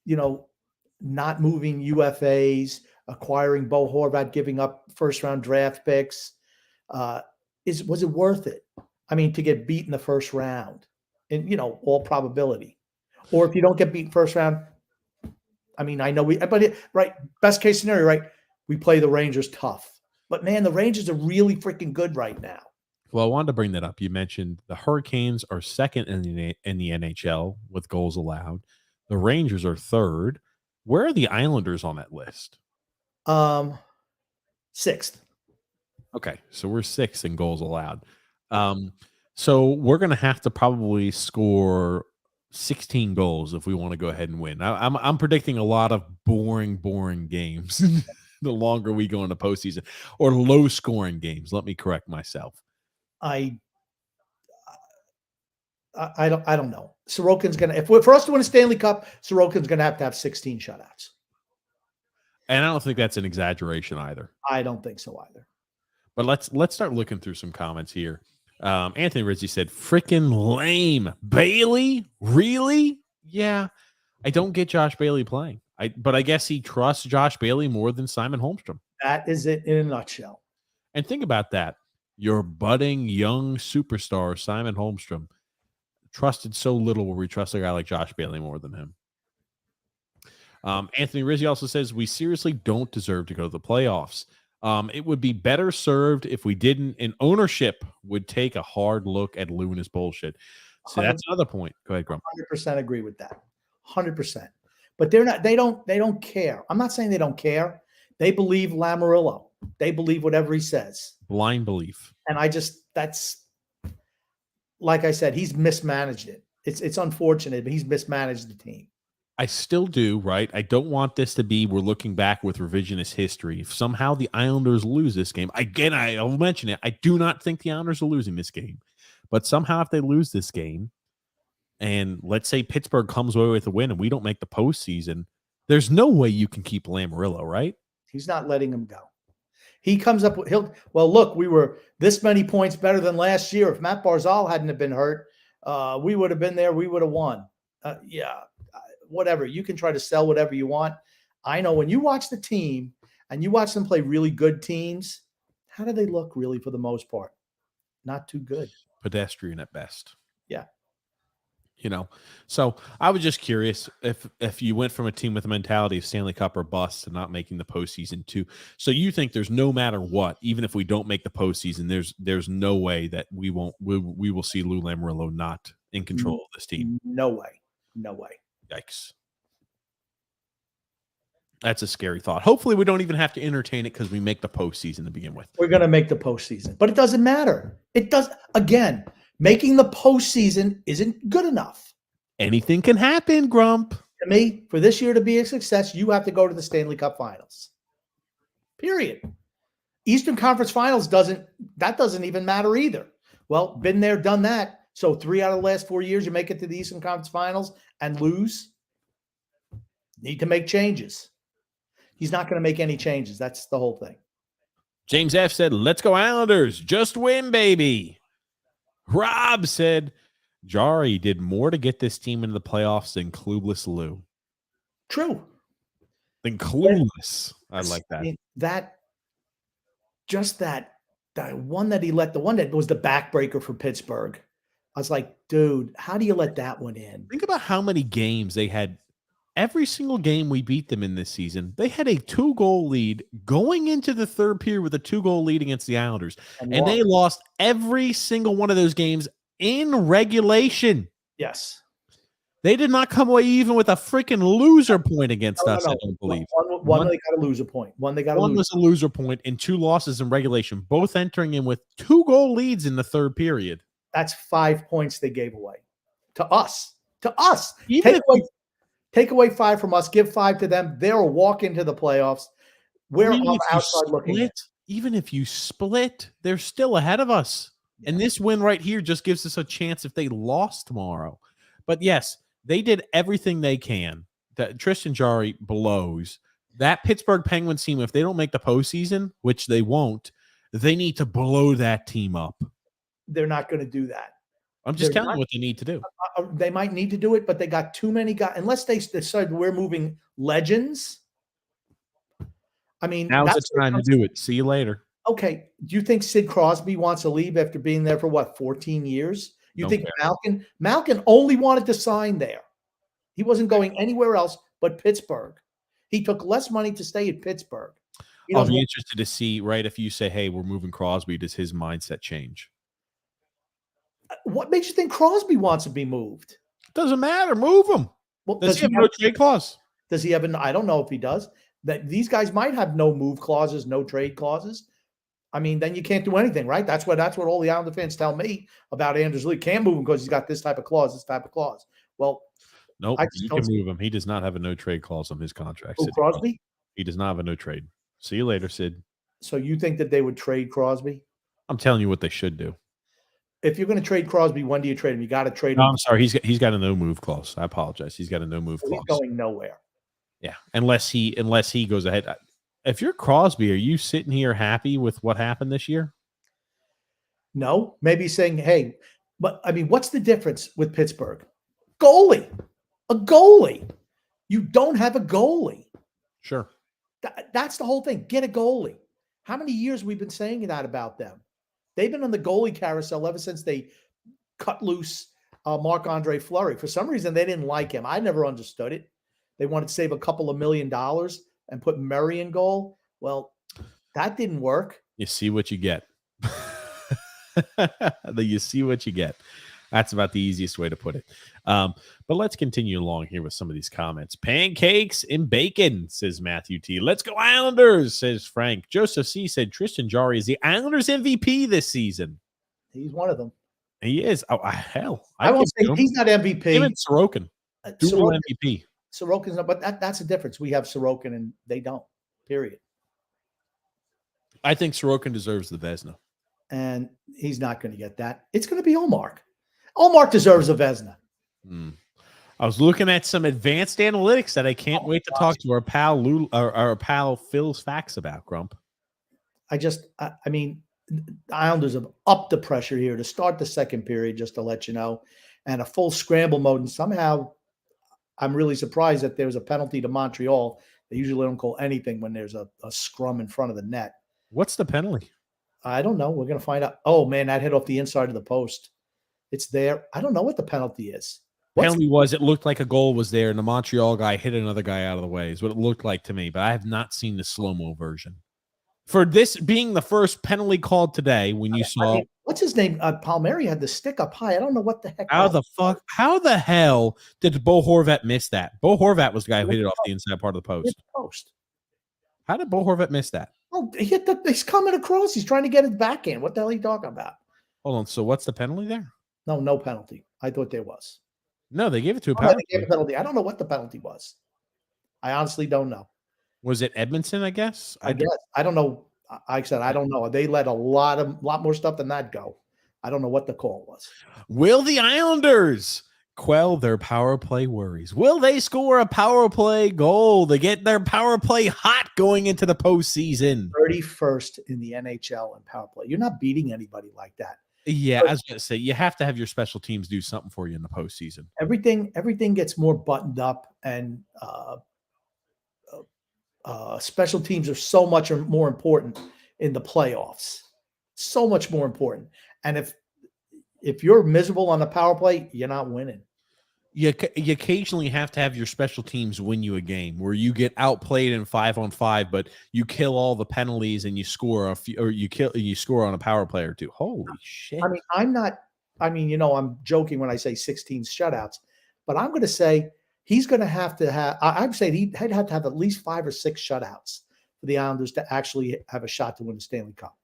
not moving UFAs, acquiring Bo Horvat, giving up first-round draft picks, was it worth it? I mean, to get beat in the first round, in all probability, or if you don't get beat first round, I mean, I know right, best case scenario, right? We play the Rangers tough, but man, the Rangers are really freaking good right now. Well, I wanted to bring that up. You mentioned the Hurricanes are second in the NHL with goals allowed. The Rangers are third. Where are the Islanders on that list? Sixth. Okay, so we're sixth in goals allowed. So we're going to have to probably score 16 goals if we want to go ahead and win. I'm predicting a lot of boring games. the longer we go into postseason or low scoring games. Let me correct myself. I don't know. Sorokin's gonna, if for us to win a Stanley Cup, Sorokin's gonna have to have 16 shutouts. And I don't think that's an exaggeration either. I don't think so either. But let's start looking through some comments here. Anthony Rizzi said, "Freaking lame, Bailey, really? Yeah, I don't get Josh Bailey playing. But I guess he trusts Josh Bailey more than Simon Holmstrom. That is it in a nutshell. And think about that: your budding young superstar Simon Holmstrom trusted so little where we trust a guy like Josh Bailey more than him." Anthony Rizzi also says, "We seriously don't deserve to go to the playoffs. It would be better served if we didn't, and ownership would take a hard look at Luna's bullshit." So that's another point. Go ahead, Grump. 100% agree with that. 100%. But they're not, they don't care. I'm not saying they don't care. They believe Lamoriello. They believe whatever he says. Blind belief. And that's, like I said, he's mismanaged it. It's unfortunate, but he's mismanaged the team. I still do, right? I don't want this to be we're looking back with revisionist history. If somehow the Islanders lose this game, again, I'll mention it. I do not think the Islanders are losing this game. But somehow if they lose this game, and let's say Pittsburgh comes away with a win and we don't make the postseason, there's no way you can keep Lamoriello, right? He's not letting him go. He comes up with, look, we were this many points better than last year. If Matt Barzal hadn't have been hurt, we would have been there. We would have won. Whatever. You can try to sell whatever you want. I know when you watch the team and you watch them play really good teams, how do they look really for the most part? Not too good. Pedestrian at best. Yeah. So I was just curious if you went from a team with a mentality of Stanley Cup or bust to not making the postseason too. So you think there's no matter what, even if we don't make the postseason, there's no way that we will see Lou Lamoriello not in control of this team. No way. No way. Yikes. That's a scary thought. Hopefully we don't even have to entertain it because we make the postseason to begin with. We're going to make the postseason, but it doesn't matter. It does. Again, making the postseason isn't good enough. Anything can happen, Grump. To me, for this year to be a success, you have to go to the Stanley Cup Finals. Period. Eastern Conference Finals doesn't even matter either. Well, been there, done that. So 3 out of the last 4 years, you make it to the Eastern Conference Finals and lose. Need to make changes. He's not going to make any changes. That's the whole thing. James F. said, "Let's go Islanders. Just win, baby." Rob said, "Jari did more to get this team into the playoffs than clueless Lou." True. Than clueless. I like that. That one that he let, the one that was the backbreaker for Pittsburgh. I was like, dude, how do you let that one in? Think about how many games they had. Every single game we beat them in this season, they had a 2-goal lead going into the third period with a 2-goal lead against the Islanders. And they lost every single one of those games in regulation. Yes. They did not come away even with a freaking loser point against us, I don't believe. One they got a loser point. One was a loser point and 2 losses in regulation, both entering in with 2-goal leads in the third period. That's 5 points they gave away to us. Take away 5 from us, give 5 to them. They'll walk into the playoffs. We're on the outside looking in. Even if you split, they're still ahead of us. Yeah. And this win right here just gives us a chance if they lost tomorrow. But yes, they did everything they can. That Tristan Jarry blows. That Pittsburgh Penguins team, if they don't make the postseason, which they won't, they need to blow that team up. They're not going to do that. I'm just telling you what they need to do. They might need to do it, but they got too many guys. Unless they decide we're moving legends. I mean, now's the time to do it. See you later. Okay. Do you think Sid Crosby wants to leave after being there for 14 years? You think Malkin only wanted to sign there? He wasn't going anywhere else but Pittsburgh. He took less money to stay at Pittsburgh. I'll be interested to see, right, if you say, hey, we're moving Crosby, does his mindset change? What makes you think Crosby wants to be moved? Doesn't matter. Move him. Well, does he have no trade clause? Does he have I don't know if he does. That these guys might have no move clauses, no trade clauses. I mean, then you can't do anything, right? That's what all the Islander fans tell me about Anders Lee. Can't move him because he's got this type of clause, this type of clause. Well, nope, you can move him. He does not have a no trade clause on his contract. Crosby? He does not have a no trade. See you later, Sid. So you think that they would trade Crosby? I'm telling you what they should do. If you're going to trade Crosby, when do you trade him? You got to trade No, him. I'm sorry. He's got a no move clause. I apologize. He's got a no move He's clause. going nowhere. Yeah, unless he goes ahead. If you're Crosby, are you sitting here happy with what happened this year? No, maybe saying, hey, but I mean, what's the difference with Pittsburgh? Goalie, a goalie. You don't have a goalie. Sure. That's the whole thing. Get a goalie. How many years we've been saying that about them? They've been on the goalie carousel ever since they cut loose Marc-Andre Fleury. For some reason, they didn't like him. I never understood it. They wanted to save a couple of $1 million and put Murray in goal. Well, that didn't work. You see what you get. You see what you get. That's about the easiest way to put it. But let's continue along here with some of these comments. Pancakes and bacon, says Matthew T. Let's go Islanders, says Frank. Joseph C. said Tristan Jarry is the Islanders MVP this season. He's one of them. He is. Oh, hell. I won't say he's not MVP. Him and Sorokin. Dual MVP. Sorokin's not, but that's the difference. We have Sorokin and they don't, period. I think Sorokin deserves the Vezina. And he's not going to get that. It's going to be Omar. Omar deserves a Vezina. I was looking at some advanced analytics that I can't wait to talk to our pal Phil's facts about, Grump. I mean, the Islanders have upped the pressure here to start the second period, just to let you know, and a full scramble mode. And somehow I'm really surprised that there was a penalty to Montreal. They usually don't call anything when there's a scrum in front of the net. What's the penalty? I don't know. We're going to find out. Oh, man, that hit off the inside of the post. It's there. I don't know what the penalty is. Penalty was, it looked like a goal was there, and the Montreal guy hit another guy out of the way, is what it looked like to me, but I have not seen the slow-mo version. For this being the first penalty called today, when you saw... what's his name? Palmieri had the stick up high. I don't know what the heck. How the hell did Bo Horvat miss that? Bo Horvat was the guy who hit it off the inside part of the post. How did Bo Horvat miss that? Oh, he's coming across. He's trying to get his backhand. What the hell are you talking about? Hold on. So what's the penalty there? No penalty. I thought there was. No, they gave it to a penalty. They gave a penalty. I don't know what the penalty was. I honestly don't know. Was it Edmondson, I guess? I guess. I don't know. Like I said, I don't know. They let a lot more stuff than that go. I don't know what the call was. Will the Islanders quell their power play worries? Will they score a power play goal to get their power play hot going into the postseason? 31st in the NHL in power play. You're not beating anybody like that. Yeah, I was going to say, you have to have your special teams do something for you in the postseason. Everything gets more buttoned up, and special teams are so much more important in the playoffs. So much more important. And if you're miserable on the power play, you're not winning. You occasionally have to have your special teams win you a game where you get outplayed in 5-on-5, but you kill all the penalties and you score you score on a power play or two. Holy shit! I mean, I'm joking when I say 16 shutouts, but I'm going to say he's going to have to have. I'd say he'd have to have at least 5 or 6 shutouts for the Islanders to actually have a shot to win the Stanley Cup.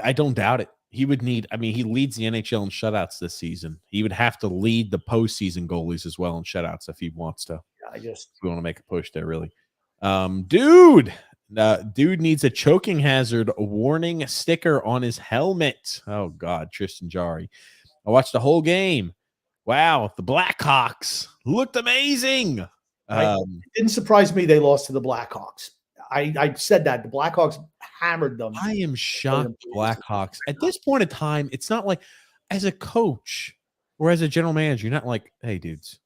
I don't doubt it. He would need, he leads the NHL in shutouts this season. He would have to lead the postseason goalies as well in shutouts if he wants to. Yeah, if we want to make a push there, really. Dude needs a choking hazard warning sticker on his helmet. Oh, God, Tristan Jarry. I watched the whole game. Wow, the Blackhawks looked amazing. It didn't surprise me they lost to the Blackhawks. I said that the Blackhawks hammered them. I am shocked. The Blackhawks at this point in time, it's not like as a coach or as a general manager, you're not like, hey, dudes,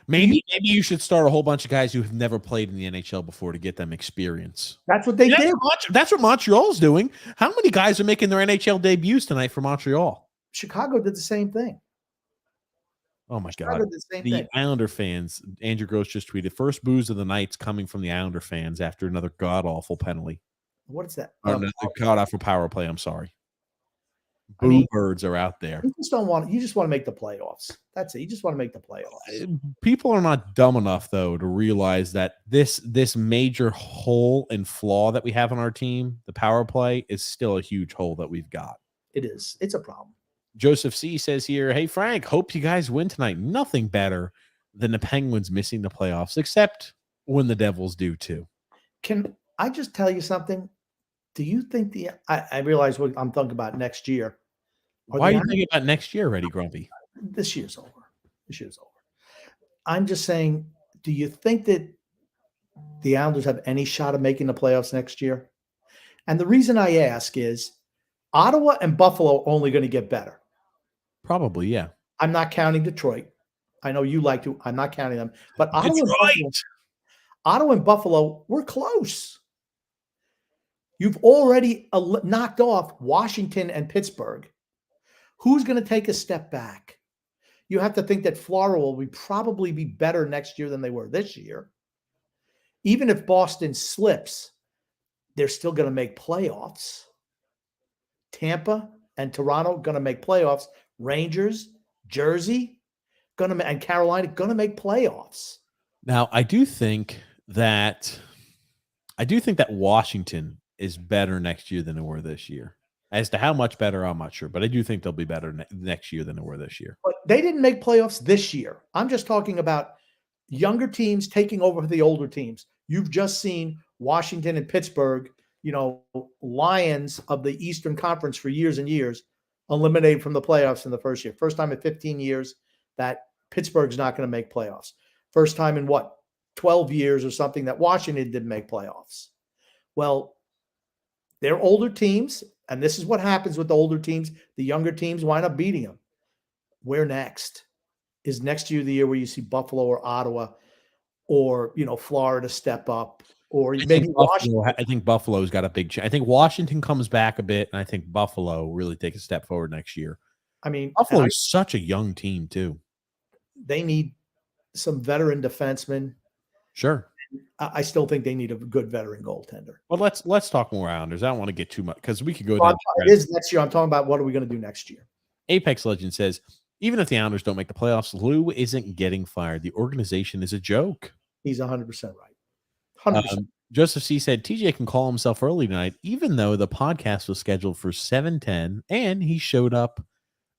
maybe you should start a whole bunch of guys who have never played in the NHL before to get them experience. That's what they did. That's what Montreal's doing. How many guys are making their NHL debuts tonight for Montreal? Chicago did the same thing. Oh, my God. The Islander fans, Andrew Gross just tweeted, first booze of the night's coming from the Islander fans after another god-awful penalty. What is that? Another god-awful power play, I'm sorry. Birds are out there. You just want to make the playoffs. That's it. You just want to make the playoffs. People are not dumb enough, though, to realize that this major hole and flaw that we have on our team, the power play, is still a huge hole that we've got. It is. It's a problem. Joseph C. says here, hey, Frank, hope you guys win tonight. Nothing better than the Penguins missing the playoffs, except when the Devils do, too. Can I just tell you something? Do you think I realize what I'm talking about next year. Why are you thinking about next year already, Grumpy? This year's over. This year's over. I'm just saying, do you think that the Islanders have any shot of making the playoffs next year? And the reason I ask is Ottawa and Buffalo are only going to get better. Probably, yeah. I'm not counting Detroit. I know you like to. I'm not counting them. But Ottawa and Buffalo were close. You've already knocked off Washington and Pittsburgh. Who's going to take a step back? You have to think that Florida will probably be better next year than they were this year. Even if Boston slips, they're still going to make playoffs. Tampa and Toronto going to make playoffs. Rangers, Jersey, and Carolina going to make playoffs. Now, I do think that Washington is better next year than they were this year. As to how much better, I'm not sure, but I do think they'll be better next year than they were this year. But they didn't make playoffs this year. I'm just talking about younger teams taking over the older teams. You've just seen Washington and Pittsburgh, Lions of the Eastern Conference for years and years, eliminated from the playoffs in the first year. First time in 15 years that Pittsburgh's not going to make playoffs. First time in 12 years or something that Washington didn't make playoffs. Well, they're older teams, and this is what happens with the older teams. The younger teams wind up beating them. Where next? Is next year the year where you see Buffalo or Ottawa or, Florida step up? Or maybe Washington. I think Buffalo's got a big chance. I think Washington comes back a bit, and I think Buffalo really take a step forward next year. I mean, Buffalo is such a young team, too. They need some veteran defensemen. Sure. I still think they need a good veteran goaltender. Well, let's talk more Islanders. I don't want to get too much because we could go down. It is next year. I'm talking about what are we going to do next year. Apex Legend says, even if the Islanders don't make the playoffs, Lou isn't getting fired. The organization is a joke. He's 100% right. 100%. Joseph C. said, TJ can call himself early tonight, even though the podcast was scheduled for 7:10, and he showed up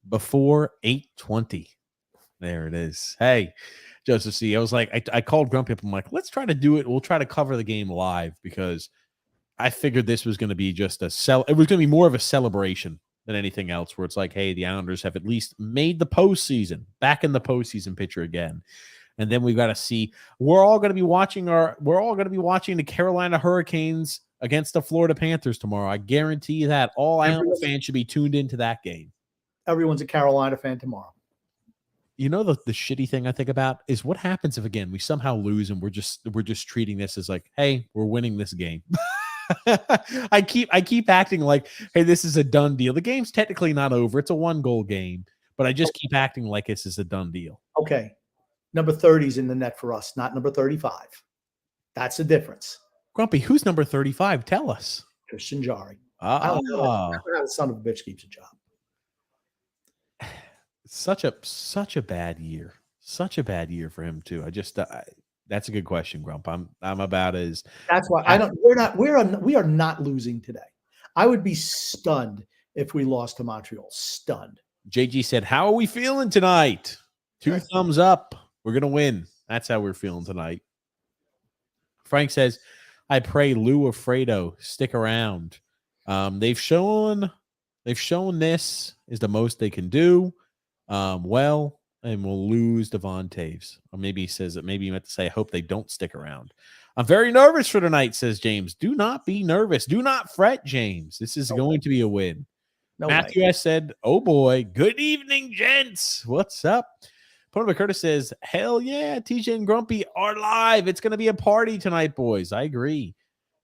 before 8:20. There it is. Hey, Joseph C. I was like, I called Grumpy up. I'm like, let's try to do it. We'll try to cover the game live because I figured this was going to be just it was going to be more of a celebration than anything else, where it's like, hey, the Islanders have at least made the postseason, back in the postseason picture again. And then we've got to see, we're all going to be watching the Carolina Hurricanes against the Florida Panthers tomorrow. I guarantee you that all Islander fans should be tuned into that game. Everyone's a Carolina fan tomorrow. You know, the shitty thing I think about is what happens if, again, we somehow lose and we're just treating this as like, hey, we're winning this game. I keep acting like, hey, this is a done deal. The game's technically not over. It's a 1-goal game, but I just keep acting like this is a done deal. Okay. Number 30 is in the net for us, not number 35. That's the difference. Grumpy, who's number 35? Tell us. Christian Jarry. I don't know how the son of a bitch keeps a job. Such a bad year. Such a bad year for him too. I just that's a good question, Grump. I'm about as. That's why we are not losing today. I would be stunned if we lost to Montreal. Stunned. JG said, "How are we feeling tonight?" 2 thumbs up. We're gonna win. That's how we're feeling tonight. Frank says, "I pray Lou Alfredo stick around. They've shown this is the most they can do. Well, and we'll lose Devon Taves." Or maybe he says that. Maybe he meant to say, "I hope they don't stick around." I'm very nervous for tonight, says James. Do not be nervous. Do not fret, James. This is going to be a win. No Matthew S. said, "Oh boy, good evening, gents. What's up?" Pony Curtis says, "Hell yeah, TJ and Grumpy are live. It's going to be a party tonight, boys." I agree.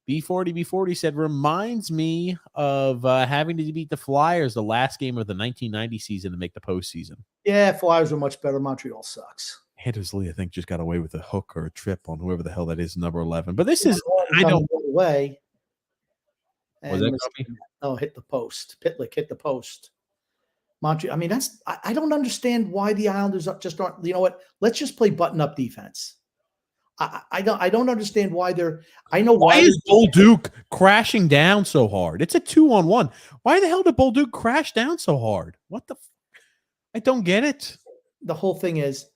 B40 said, "Reminds me of having to beat the Flyers the last game of the 1990 season to make the postseason." Yeah, Flyers were much better. Montreal sucks. Anders Lee, I think, just got away with a hook or a trip on whoever the hell that is, number 11. But this is, I don't know. Away. Was that Grumpy? Oh, hit the post. Pitlick hit the post. Montreal. I mean, I don't understand why the Islanders just aren't. You know what? Let's just play button-up defense. I don't understand why they're. I know why is Bolduc crashing down so hard? It's a 2-on-1. Why the hell did Bolduc crash down so hard? What the? I don't get it. The whole thing is,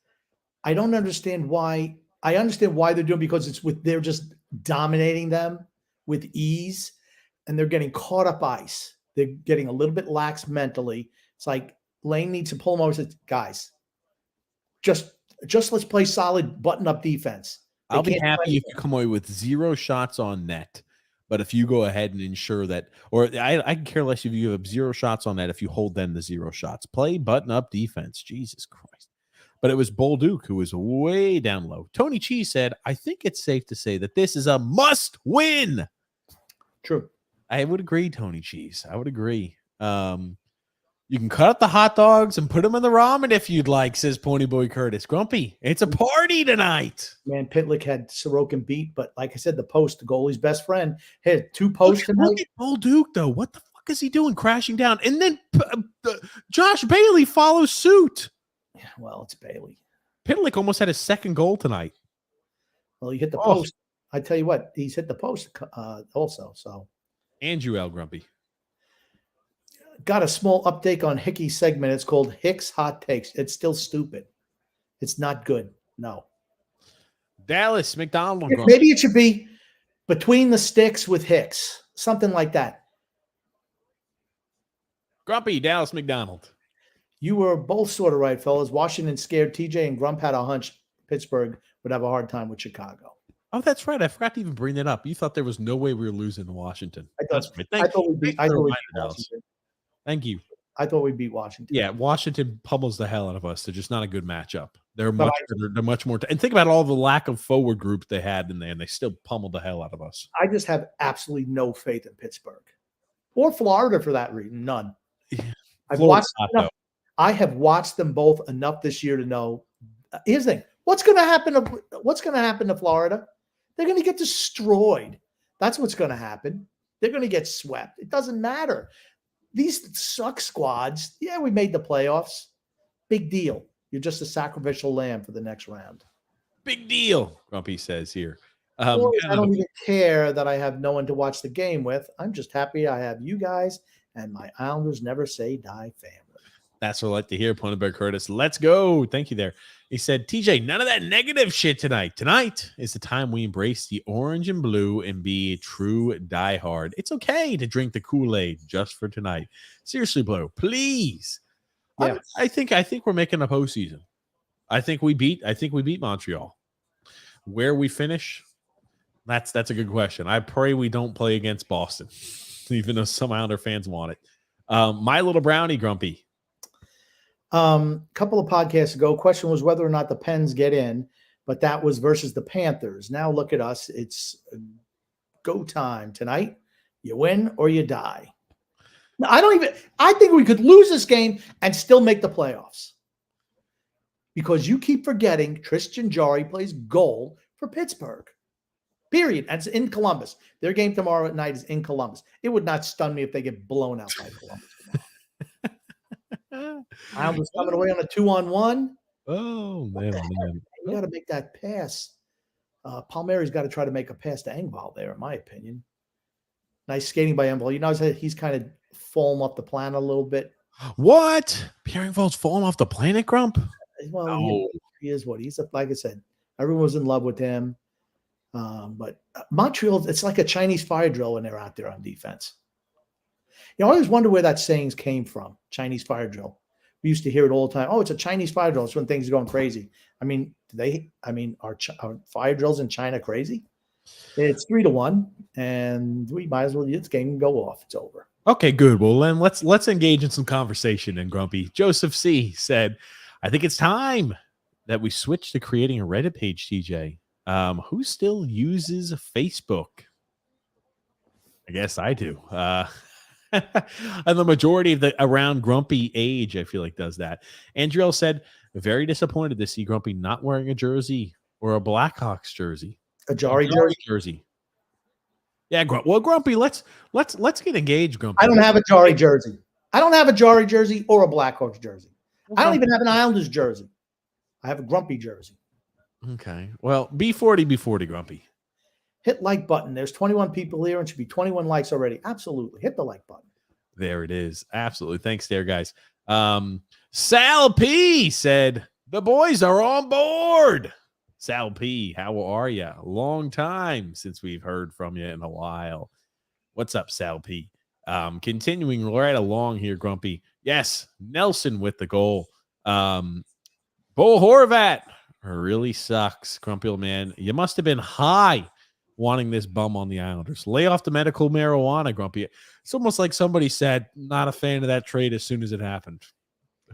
I don't understand why. I understand why they're doing because it's with they're just dominating them with ease, and they're getting caught up ice. They're getting a little bit lax mentally. It's like Lane needs to pull them over and say, guys, just let's play solid button-up defense. I'll be happy if you come away with 0 shots on net. But if you go ahead and ensure that, or I can care less if you have 0 shots on net if you hold them to 0 shots. Play button-up defense. Jesus Christ. But it was Bolduc who was way down low. Tony Cheese said, I think it's safe to say that this is a must-win. True. I would agree, Tony Cheese. I would agree. You can cut up the hot dogs and put them in the ramen if you'd like, says Pony Boy Curtis. Grumpy, it's a party tonight. Man, Pitlick had Sorokin beat, but like I said, the goalie's best friend, had 2 posts tonight. Look at Bolduc, though. What the fuck is he doing crashing down? And then Josh Bailey follows suit. Yeah, well, it's Bailey. Pitlick almost had his 2nd goal tonight. Well, he hit the post. I tell you what, he's hit the post also. So, Andrew L. Grumpy. Got a small update on Hickey's segment. It's called Hicks Hot Takes. It's still stupid. It's not good. No. Dallas McDonald. Maybe it should be Between the Sticks with Hicks. Something like that. Grumpy, Dallas McDonald. You were both sort of right, fellas. Washington scared TJ, and Grump had a hunch Pittsburgh would have a hard time with Chicago. Oh, that's right. I forgot to even bring that up. You thought there was no way we were losing to Washington. I thought we'd beat Washington. Thank you. I thought we'd beat Washington. Yeah, Washington pummels the hell out of us. They're just not a good matchup. They're much more. And think about all the lack of forward group they had in there, and they still pummeled the hell out of us. I just have absolutely no faith in Pittsburgh or Florida for that reason. None. Yeah. I have watched them both enough this year to know. Here's the thing: what's going to happen to Florida? They're going to get destroyed. That's what's going to happen. They're going to get swept. It doesn't matter. These suck squads. Yeah, we made the playoffs. Big deal. You're just a sacrificial lamb for the next round. Big deal, Grumpy says here. I don't even care that I have no one to watch the game with. I'm just happy I have you guys and my Islanders never say die family. That's what I like to hear, Ponybear Curtis. Let's go. Thank you there. He said, TJ, none of that negative shit tonight. Tonight is the time we embrace the orange and blue and be true diehard. It's okay to drink the Kool-Aid just for tonight. Seriously, Blue, please. Yeah. I think we're making a postseason. I think we beat Montreal. Where we finish, that's a good question. I pray we don't play against Boston, even though some Islander fans want it. My little brownie, Grumpy. Couple of podcasts ago, question was whether or not the Pens get in, but that was versus the Panthers. Now look at us. It's go time tonight. You win or you die. I think we could lose this game and still make the playoffs because you keep forgetting Tristan Jarry plays goal for Pittsburgh. Period. And it's in Columbus. Their game tomorrow at night is in Columbus. It would not stun me if they get blown out by Columbus tomorrow. Islanders coming away on a 2-on-1. Oh, man. You got to make that pass. Palmieri's got to try to make a pass to Engvall there, in my opinion. Nice skating by Engvall. You know, he's kind of fallen off the planet a little bit. What? Pierre Engvall's fallen off the planet, Grump? Well, no. He is what he's. Like I said, everyone was in love with him. But Montreal, it's like a Chinese fire drill when they're out there on defense. You know, I always wonder where that saying came from, Chinese fire drill. We used to hear it all the time. Oh, it's a Chinese fire drill. It's when things are going crazy. I mean, are fire drills in China crazy? It's 3-1, and we might as well this game can go off. It's over. Okay, good. Well, then let's engage in some conversation. And Grumpy Joseph C said, "I think it's time that we switch to creating a Reddit page." TJ, who still uses Facebook? I guess I do. And the majority of the around Grumpy age, I feel like, does that. Andriel said, very disappointed to see Grumpy not wearing a jersey or a Blackhawks jersey. A Jarry jersey. Yeah, well, Grumpy, let's get engaged, Grumpy. I don't have a Jarry jersey. I don't have a Jarry jersey or a Blackhawks jersey. I don't even have an Islanders jersey. I have a Grumpy jersey. Okay. Well, B40, Grumpy. Hit like button. There's 21 people here and should be 21 likes already. Absolutely. Hit the like button. There it is. Absolutely. Thanks there, guys. Sal P said, the boys are on board. Sal P, how are you? Long time since we've heard from you in a while. What's up, Sal P? Continuing right along here, Grumpy. Yes, Nelson with the goal. Bo Horvat really sucks, Grumpy old man. You must have been high wanting this bum on the Islanders. Lay off the medical marijuana, Grumpy. It's almost like somebody said, not a fan of that trade as soon as it happened.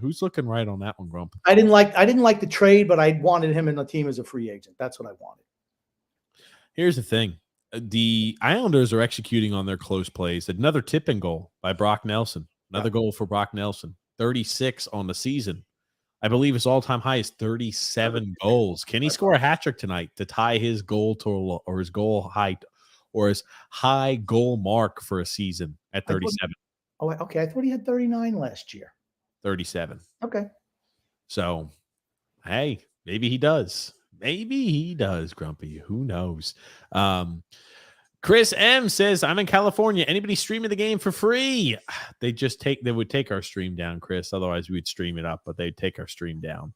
Who's looking right on that one, Grump? I didn't like the trade, but I wanted him in the team as a free agent. That's what I wanted. Here's the thing. The Islanders are executing on their close plays. Another tipping goal by Brock Nelson. Another goal for Brock Nelson. 36 on the season. I believe his all-time high is 37 goals. Can he score a hat trick tonight to tie his goal total or his goal height or his high goal mark for a season at 37? Okay. I thought he had 39 last year. 37. Okay. So, hey, maybe he does. Maybe he does, Grumpy. Who knows? Chris M says, I'm in California. Anybody streaming the game for free? They would take our stream down, Chris. Otherwise, we'd stream it up, but they'd take our stream down.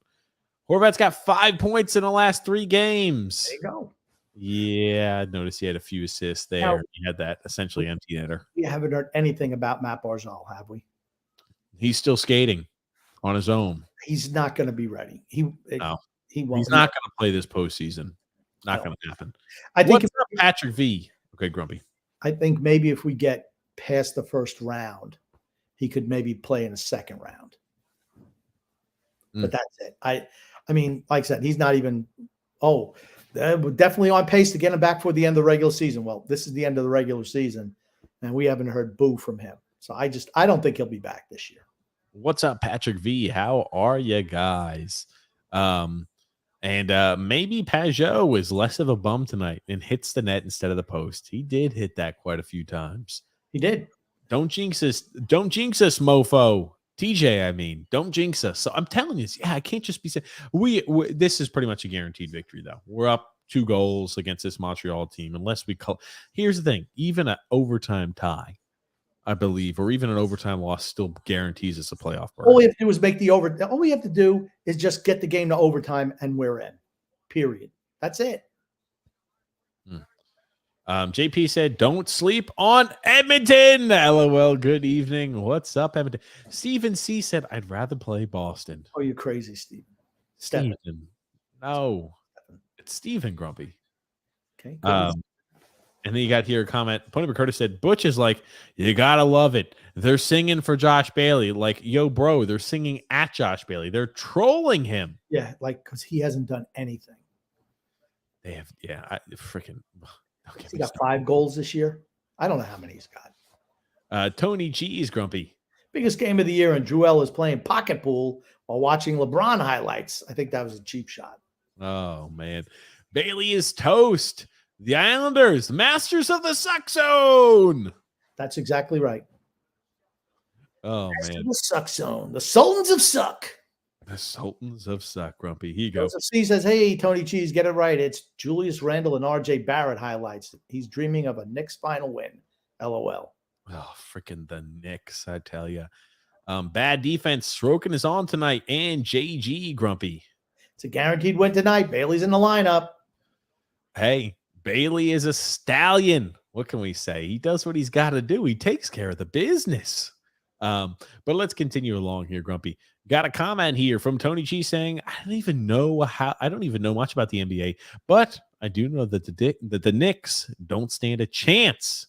Horvat's got 5 points in the last 3 games. There you go. Yeah, I noticed he had a few assists there. Now, he had that essentially empty netter. We haven't heard anything about Matt Barzal, have we? He's still skating on his own. He's not going to be ready. He won't. He's not going to play this postseason. Not going to happen. I think What's up, Patrick V? Okay, Grumpy. I think maybe if we get past the first round, he could maybe play in the second round. But that's it. I mean, like I said, he's not even. We're definitely on pace to get him back for the end of the regular season. Well, this is the end of the regular season, and we haven't heard boo from him. So I don't think he'll be back this year. What's up, Patrick V? How are you guys? And maybe Pajot is less of a bum tonight and hits the net instead of the post. He did hit that quite a few times. He did. Don't jinx us. Don't jinx us, mofo. TJ, I mean, don't jinx us. So I'm telling you, I can't just be saying this is pretty much a guaranteed victory, though. We're up 2 goals against this Montreal team, unless we call. Here's the thing: even an overtime tie, I believe, or even an overtime loss, still guarantees us a playoff berth. All we have to do is make the overtime. All we have to do is just get the game to overtime, and we're in. Period. That's it. JP said, don't sleep on Edmonton. LOL. Good evening. What's up, Edmonton? Stephen C said, I'd rather play Boston. Oh, you're crazy, Stephen. Stephen. No. It's Stephen, Grumpy. Okay. And then you got here a comment. Pony Curtis said, Butch is like, you got to love it. They're singing for Josh Bailey. Like, yo, bro, they're singing at Josh Bailey. They're trolling him. Yeah, like, because he hasn't done anything. They have, freaking. He got 5 goals this year. I don't know how many he's got. Tony G is Grumpy. Biggest game of the year, and Drewell is playing pocket pool while watching LeBron highlights. I think that was a cheap shot. Oh, man. Bailey is toast. The Islanders, masters of the suck zone. That's exactly right. Oh, man. The suck zone. The Sultans of Suck. The Sultans of Suck, Grumpy. Here you go. Joseph C says, hey, Tony Cheese, get it right. It's Julius Randle and RJ Barrett highlights. He's dreaming of a Knicks final win. LOL. Oh, freaking the Knicks, I tell you. Bad defense. Sorokin is on tonight. And JG, Grumpy. It's a guaranteed win tonight. Bailey's in the lineup. Hey, Bailey is a stallion. What can we say? He does what he's got to do. He takes care of the business. But let's continue along here, Grumpy. Got a comment here from Tony G saying, I don't even know much about the NBA, but I do know that the Knicks don't stand a chance,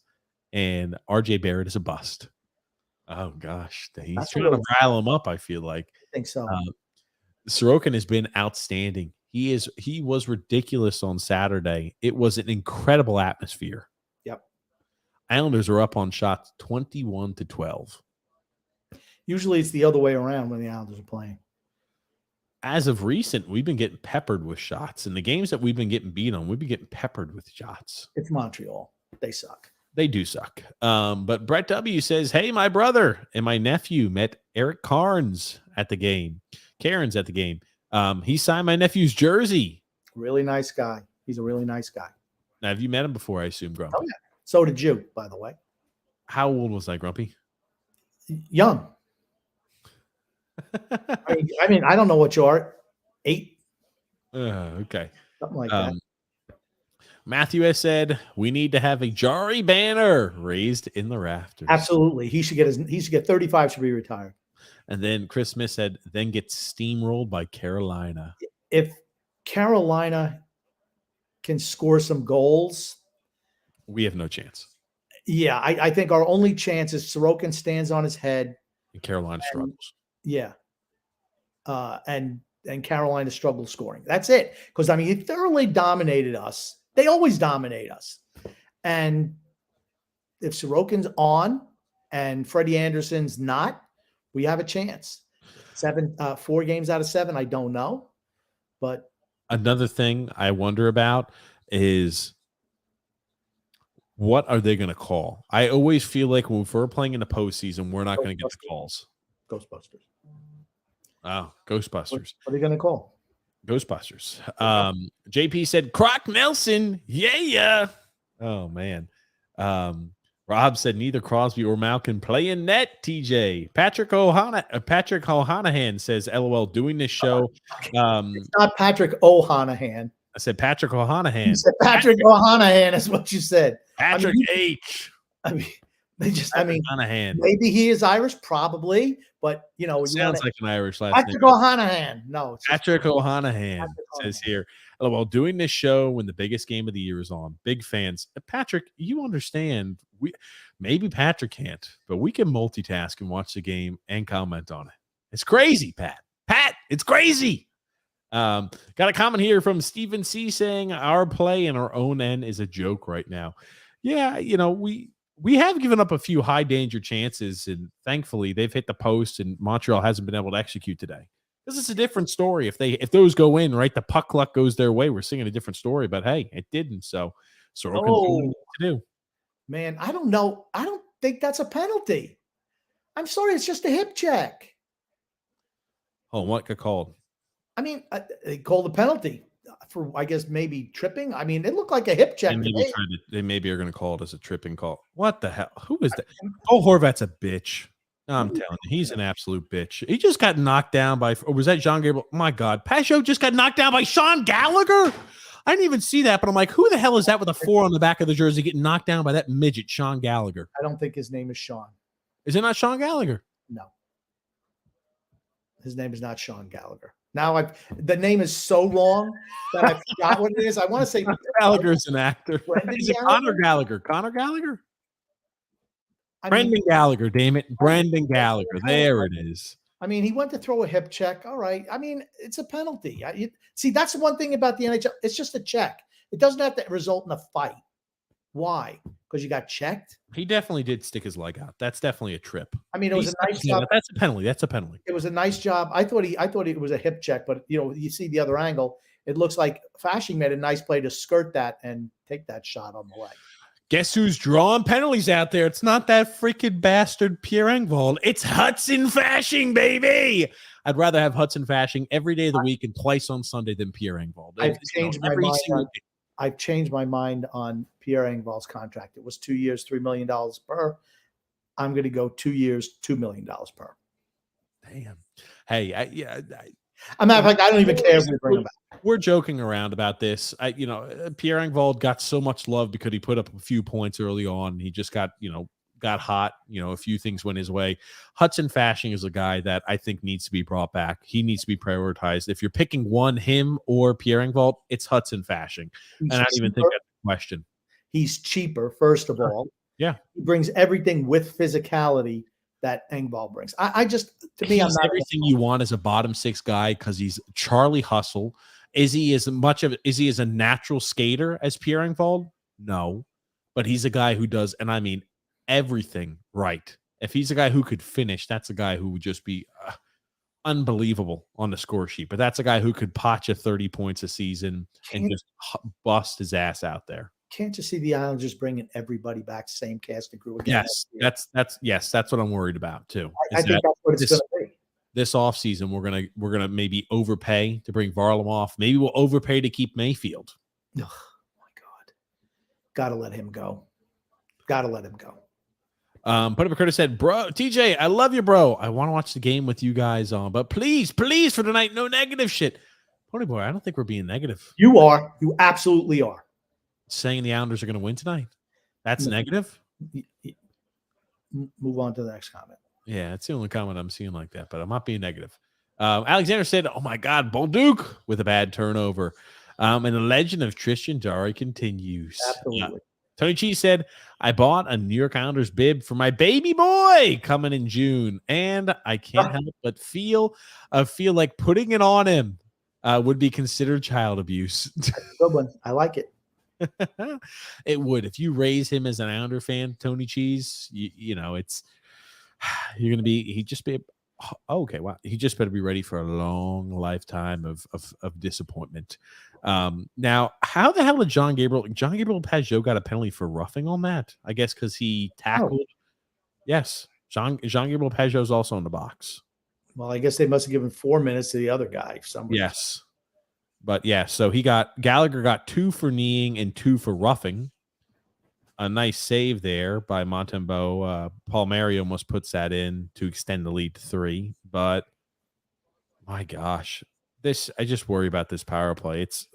and RJ Barrett is a bust. Oh gosh, he's trying to rile him up. I feel like. I think so. Sorokin has been outstanding. He was ridiculous on Saturday. It was an incredible atmosphere. Yep. Islanders are up on shots 21-12. Usually it's the other way around when the Islanders are playing. As of recent, we've been getting peppered with shots. In the games that we've been getting beat on, we've been getting peppered with shots. It's Montreal. They suck. They do suck. But Brett W says, hey, my brother and my nephew met Eric Cairns at the game. He signed my nephew's jersey. Really nice guy. He's a really nice guy. Now, have you met him before, I assume, Grumpy? Oh, yeah. So did you, by the way. How old was I, Grumpy? Young. I mean, I don't know what you are. 8. Okay. Something like that. Matthew has said we need to have a Jari banner raised in the rafters. Absolutely. He should get 35 should be retired. And then Chris Smith said, then get steamrolled by Carolina. If Carolina can score some goals, we have no chance. Yeah, I think our only chance is Sorokin stands on his head. And Carolina struggles. Yeah. And Carolina struggles scoring. That's it. Because, I mean, he thoroughly dominated us. They always dominate us. And if Sorokin's on and Freddie Anderson's not, we have a chance. 4 games out of 7, I don't know. But another thing I wonder about is what are they going to call? I always feel like when we're playing in the postseason, we're not going to get the calls. Ghostbusters. Oh, Ghostbusters. What are they going to call? Ghostbusters. JP said, Croc Nelson. Yeah. Oh, man. Rob said neither Crosby or Malkin play in net, TJ. Patrick O'Hanahan says, LOL, doing this show. It's not Patrick O'Hanahan. I said Patrick O'Hanahan. You said Patrick O'Hanahan is what you said. Patrick H. I mean, O'Hanahan. Maybe he is Irish, probably, but sounds like an Irish last Patrick name. O'Hanahan. No, Patrick O'Hanahan says here. Well, doing this show when the biggest game of the year is on. Big fans. Patrick, you understand. Maybe Patrick can't, but we can multitask and watch the game and comment on it. It's crazy, Pat. It's crazy. Got a comment here from Stephen C saying our play in our own end is a joke right now. Yeah, we have given up a few high danger chances, and thankfully they've hit the post, and Montreal hasn't been able to execute today. This is a different story. If those go in, right, the puck luck goes their way. We're singing a different story, but hey, it didn't. So Sorokin to do. Man, I don't know. I don't think that's a penalty. I'm sorry, it's just a hip check. Oh, what got called? I mean, they called the penalty for, I guess, maybe tripping. I mean, it looked like a hip check. They maybe are going to call it as a tripping call. What the hell? Who is that? Oh, Horvat's a bitch. I'm telling you, he's an absolute bitch. He just got knocked down by, or was that Jean Gabriel? My God, Pashot just got knocked down by Sean Gallagher. I didn't even see that, but I'm like, who the hell is that with a 4 on the back of the jersey getting knocked down by that midget, Sean Gallagher? I don't think his name is Sean. Is it not Sean Gallagher? No. His name is not Sean Gallagher. Now the name is so wrong that I forgot what it is. I want to say Gallagher is an actor. Is it Connor Gallagher? Connor Gallagher? Brendan Gallagher, damn it. Brendan Gallagher. There it is. I mean, he went to throw a hip check. All right. I mean, it's a penalty. See, that's the one thing about the NHL. It's just a check. It doesn't have to result in a fight. Why? Because you got checked? He definitely did stick his leg out. That's definitely a trip. I mean, it was a nice job. That's a penalty. That's a penalty. It was a nice job. I thought it was a hip check, but you see the other angle. It looks like Fasching made a nice play to skirt that and take that shot on the leg. Guess who's drawing penalties out there? It's not that freaking bastard Pierre Engvall. It's Hudson Fasching, baby. I'd rather have Hudson Fasching every day of the week and twice on Sunday than Pierre Engvall. I've changed my mind on Pierre Engvall's contract. It was 2 years, $3 million per. I'm going to go 2 years, $2 million per. Damn. Hey, I don't even care if we bring him back. We're joking around about this. Pierre Engvall got so much love because he put up a few points early on. He just got hot. A few things went his way. Hudson Fasching is a guy that I think needs to be brought back. He needs to be prioritized. If you're picking one, him or Pierre Engvall, it's Hudson Fasching. And I don't even think that's a question. He's cheaper, first of all. Yeah. He brings everything with physicality that Engvall brings. He's everything you want as a bottom 6 guy because he's Charlie Hustle. Is he as a natural skater as Pierre Engvall? No. But he's a guy who does, and I mean, everything right. If he's a guy who could finish, that's a guy who would just be unbelievable on the score sheet. But that's a guy who could potch 30 points a season and just bust his ass out there. Can't you see the Islanders bringing everybody back, same cast and crew again? Yes, that's what I'm worried about too. I think that's what it's going to be. This offseason, we're gonna maybe overpay to bring Varlam off. Maybe we'll overpay to keep Mayfield. Oh my God, gotta let him go. Put up a Curtis said, bro, TJ, I love you, bro. I want to watch the game with you guys on, but please, for tonight, no negative shit. Pony Boy, I don't think we're being negative. You are. You absolutely are. Saying the Islanders are going to win tonight. That's No. negative. Move on to the next comment. Yeah, it's the only comment I'm seeing like that, but I'm not being negative. Alexander said, "Oh my God, Bolduc with a bad turnover." And the legend of Tristan Jarry continues. Absolutely. Tony Cheese said, "I bought a New York Islanders bib for my baby boy coming in June, and I can't help but feel like putting it on him would be considered child abuse." That's a good one. I like it. It would. If you raise him as an Islander fan, Tony Cheese, you know, it's you're gonna be. He just be okay. Wow, he just better be ready for a long lifetime of disappointment. Now, how the hell did John Gabriel Pajot got a penalty for roughing on that? I guess because he tackled. Oh. Yes, Jean Gabriel Pajot is also in the box. Well, I guess they must have given 4 minutes to the other guy. Yes. But yeah, so Gallagher got 2 for kneeing and 2 for roughing. A nice save there by Montembeault. Palmieri almost puts that in to extend the lead to 3. But my gosh, I just worry about this power play. It's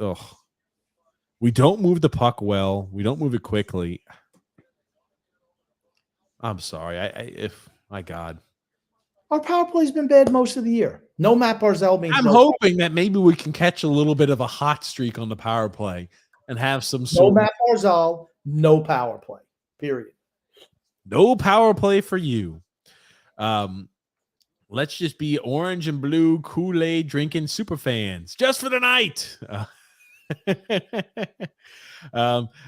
we don't move the puck well. We don't move it quickly. I'm sorry. If my God. Our power play's been bad most of the year. No Matt Barzal means I'm hoping that maybe we can catch a little bit of a hot streak on the power play and have some sort Matt Barzal, no power play. Period. No power play for you. Let's just be orange and blue Kool-Aid drinking super fans just for the night.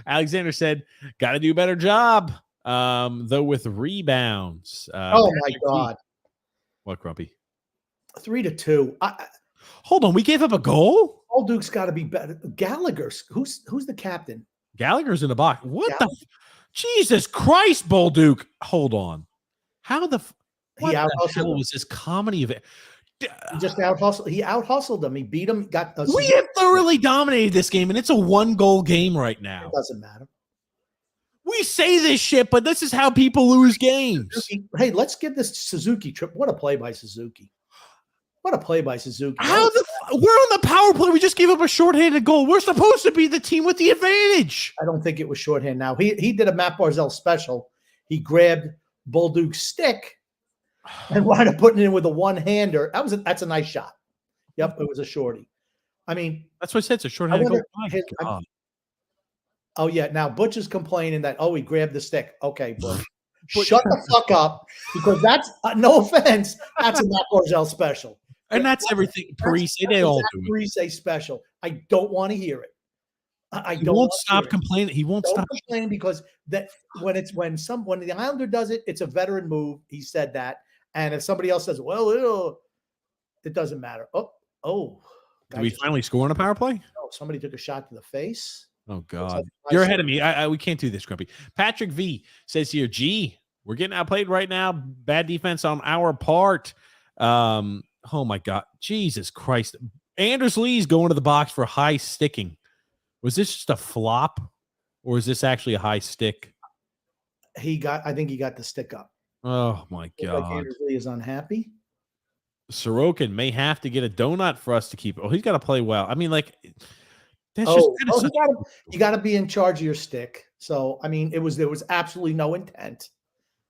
Alexander said, "Got to do a better job." Though with rebounds. Oh my God. What, Grumpy? 3-2. Hold on, we gave up a goal? Bolduc's got to be better. Gallagher's who's the captain? Gallagher's in the box. What the Jesus Christ, Bolduc. Hold on. How the hell was this comedy of it? He just out-hustled. He out-hustled him. He beat him. We have thoroughly dominated this game, and it's a 1-goal game right now. It doesn't matter. We say this shit, but this is how people lose games. Hey, let's give this Suzuki trip. What a play by Suzuki. What a play by Suzuki. We're on the power play. We just gave up a shorthanded goal. We're supposed to be the team with the advantage. I don't think it was shorthand now. He did a Matt Barzal special. He grabbed Bolduc's stick and wound up putting it in with a one-hander. That's a nice shot. Yep, it was a shorty. I mean, that's what I said. It's a shorthanded goal. Oh, yeah. Now, Butch is complaining that, he grabbed the stick. Okay, Butch. Shut the fuck up, because that's, no offense, that's a Matt Barzal special. And that's everything. Parise, they all do it. Parise special. I don't want to hear it. He won't stop complaining. He won't stop complaining, because that when the Islander does it, it's a veteran move. He said that. And if somebody else says, well, it doesn't matter. Did we finally score on a power play? No, somebody took a shot to the face. Oh, God. You're ahead of me. We can't do this, Grumpy. Patrick V says here, we're getting outplayed right now. Bad defense on our part. Oh, my God. Jesus Christ. Anders Lee's going to the box for high sticking. Was this just a flop, or is this actually a high stick? I think he got the stick up. Oh, my God. Like Anders Lee is unhappy. Sorokin may have to get a donut for us to keep. He's got to play well. I mean, like... you got to be in charge of your stick. So, I mean, there was absolutely no intent.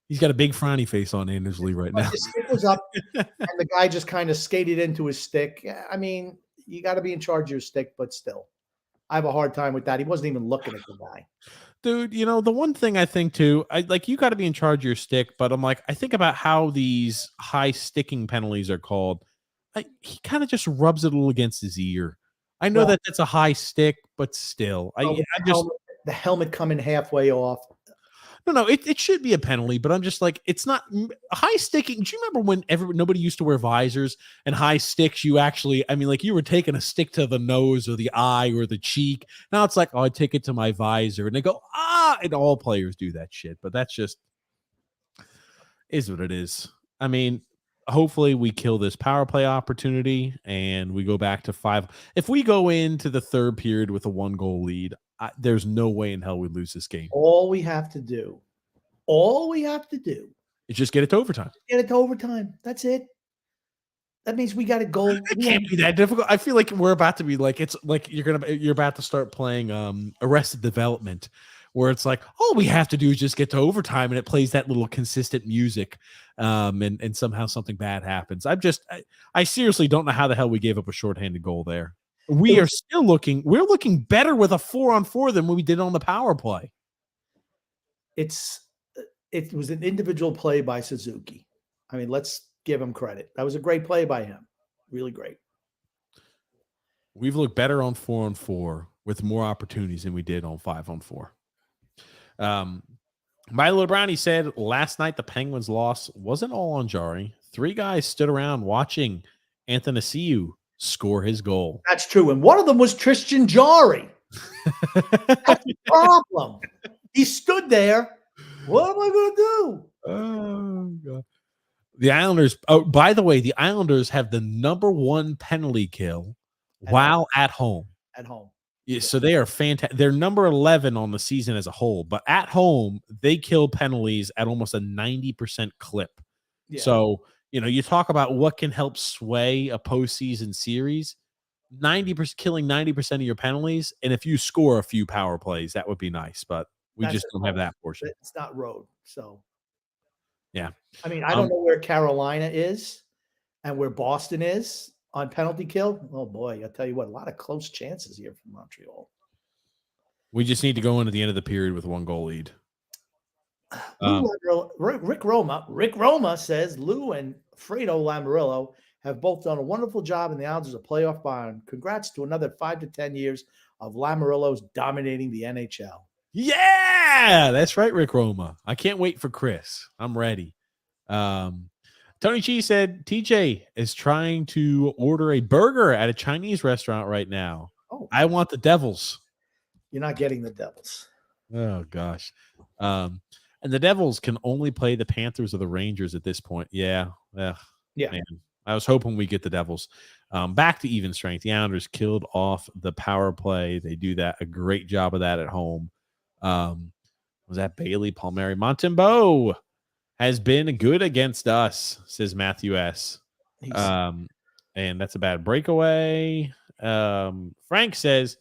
He's got a big frowny face on Anders Lee right now. His stick was up, and the guy just kind of skated into his stick. I mean, you got to be in charge of your stick, but still, I have a hard time with that. He wasn't even looking at the guy. Dude, the one thing I think too, you got to be in charge of your stick, but I think about how these high sticking penalties are called. He kind of just rubs it a little against his ear. I know that that's a high stick, but still, the helmet coming halfway off. No, it should be a penalty, but I'm just like, it's not high sticking. Do you remember when nobody used to wear visors, and high sticks? You actually, you were taking a stick to the nose or the eye or the cheek. Now it's like, I take it to my visor, and they go, and all players do that shit. But that's just is what it is. Hopefully we kill this power play opportunity and we go back to 5. If we go into the third period with a 1-goal lead, there's no way in hell we lose this game. All we have to do is just get it to overtime. Get it to overtime. That's it. That means we got to go. It can't be that difficult. I feel like we're about to be like, it's like you're about to start playing Arrested Development, where it's like all we have to do is just get to overtime and it plays that little consistent music, and somehow something bad happens. I seriously don't know how the hell we gave up a shorthanded goal there. We're looking better with a 4-on-4 than what we did on the power play. It was an individual play by Suzuki. I mean, let's give him credit. That was a great play by him. Really great. We've looked better on 4-on-4 with more opportunities than we did on 5-on-4. My little brownie said last night the Penguins' loss wasn't all on Jari. 3 guys stood around watching Athanasiou score his goal. That's true. And one of them was Tristan Jari. That's the problem. He stood there. What am I going to do? Oh, God. The Islanders, oh, by the way, the Islanders have the #1 penalty kill while at home. At home. Yeah, so they are fantastic. They're number 11 on the season as a whole, but at home, they kill penalties at almost a 90% clip. Yeah. So, you talk about what can help sway a postseason series. 90% killing 90% of your penalties, and if you score a few power plays, that would be nice. But we just don't have that portion. It's not road, so yeah. I mean, I don't know where Carolina is and where Boston is on penalty kill. Oh boy, I'll tell you what, a lot of close chances here from Montreal. We just need to go into the end of the period with 1 goal lead. Rick Roma says Lou and Fredo Lamoriello have both done a wonderful job in the Islanders of playoff bound. Congrats to another 5 to 10 years of Lamoriello's dominating the NHL. Yeah, that's right, Rick Roma. I can't wait for Chris. I'm ready. Tony Chi said TJ is trying to order a burger at a Chinese restaurant right now. Oh, I want the Devils. You're not getting the Devils. Oh gosh. And the Devils can only play the Panthers or the Rangers at this point. Yeah. Man. I was hoping we get the Devils back to even strength. The Islanders killed off the power play. They do a great job of that at home. Was that Bailey Palmieri? Montembeault has been good against us, says Matthew S. And that's a bad breakaway. Frank says,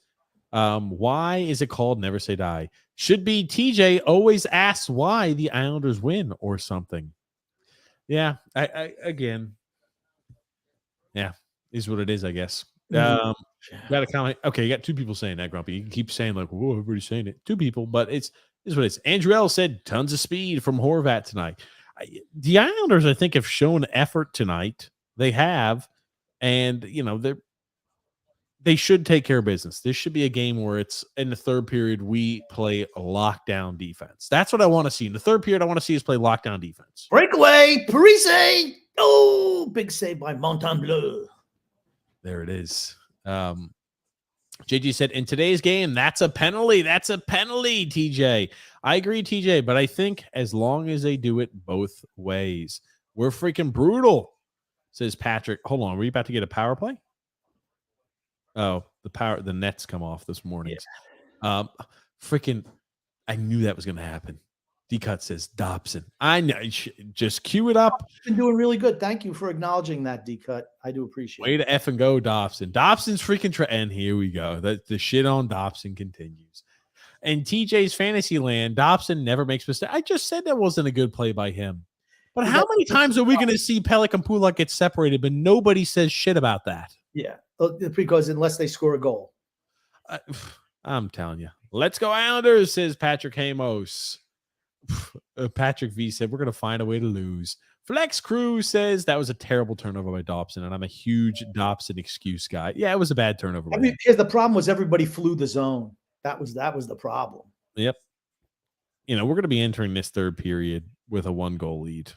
why is it called Never Say Die? Should be TJ always asks why the Islanders win or something. Yeah, I again. Yeah, is what it is, I guess. Got a comment. Okay, you got 2 people saying that, Grumpy. You can keep saying like, "Whoa, everybody's saying it." 2 people, but it's what it is. Andrew L said tons of speed from Horvat tonight. The Islanders, I think, have shown effort tonight. They have, and they should take care of business. This should be a game where it's in the third period we play a lockdown defense. That's what I want to see in the third period. I want to see us play lockdown defense. Breakaway, Parise. Oh, big save by Montembeault. There it is. JG said, in today's game, that's a penalty. That's a penalty, TJ. I agree, TJ, but I think as long as they do it both ways, we're freaking brutal, says Patrick. Hold on. Were you about to get a power play? Oh, the nets come off this morning. Yeah. I knew that was going to happen. D-Cut says Dobson. I know. Just cue it up. Been doing really good. Thank you for acknowledging that, D-Cut. I do appreciate it. Way to F and go, Dobson. Dobson's freaking and here we go. The shit on Dobson continues. And TJ's fantasy land, Dobson never makes mistakes. I just said that wasn't a good play by him. But how many times are we going to see Pelech and Pulak get separated, but nobody says shit about that? Yeah, because unless they score a goal. I'm telling you. Let's go Islanders, says Patrick Hamos. Patrick V said, we're going to find a way to lose. Flex Crew says that was a terrible turnover by Dobson, and I'm a huge Dobson excuse guy. Yeah, it was a bad turnover. The problem was everybody flew the zone. That was the problem. Yep. We're going to be entering this third period with a 1-goal lead.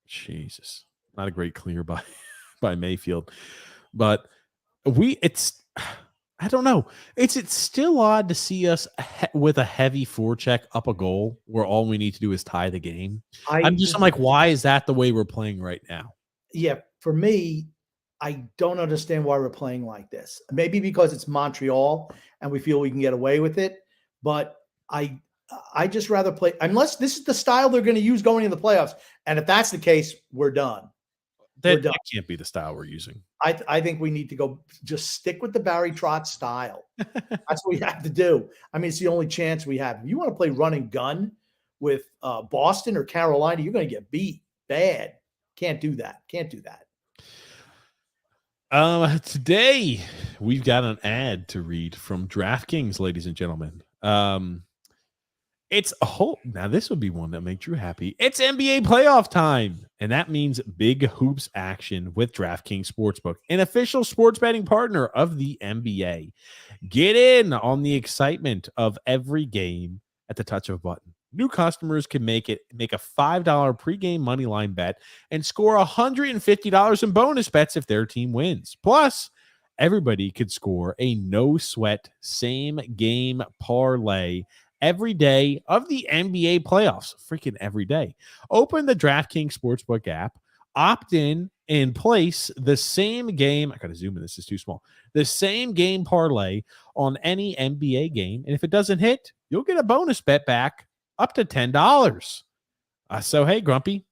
Jesus. Not a great clear by Mayfield. But I don't know. It's still odd to see us with a heavy forecheck up a goal where all we need to do is tie the game. I'm like, why is that the way we're playing right now? Yeah, for me, I don't understand why we're playing like this. Maybe because it's Montreal and we feel we can get away with it. But I just rather play, unless this is the style they're going to use going in the playoffs. And if that's the case, we're done. We're That done. can't be the style we're using. I think we need to go just stick with the Barry Trotz style. That's what we have to do. I mean, it's the only chance we have. If you want to play run and gun with Boston or Carolina, you're going to get beat bad. Can't do that. Can't do that. Today we've got an ad to read from DraftKings, ladies and gentlemen. It's a whole now. This would be one that makes Drew happy. It's NBA playoff time, and that means big hoops action with DraftKings Sportsbook, an official sports betting partner of the NBA. Get in on the excitement of every game at the touch of a button. New customers can make a $5 pregame money line bet and score $150 in bonus bets if their team wins. Plus, everybody could score a no sweat same game parlay every day of the NBA playoffs. Freaking every day. Open the DraftKings Sportsbook app, opt in, and place the same game. I got to zoom in. This is too small. The same game parlay on any NBA game. And if it doesn't hit, you'll get a bonus bet back up to $10. So, hey, Grumpy,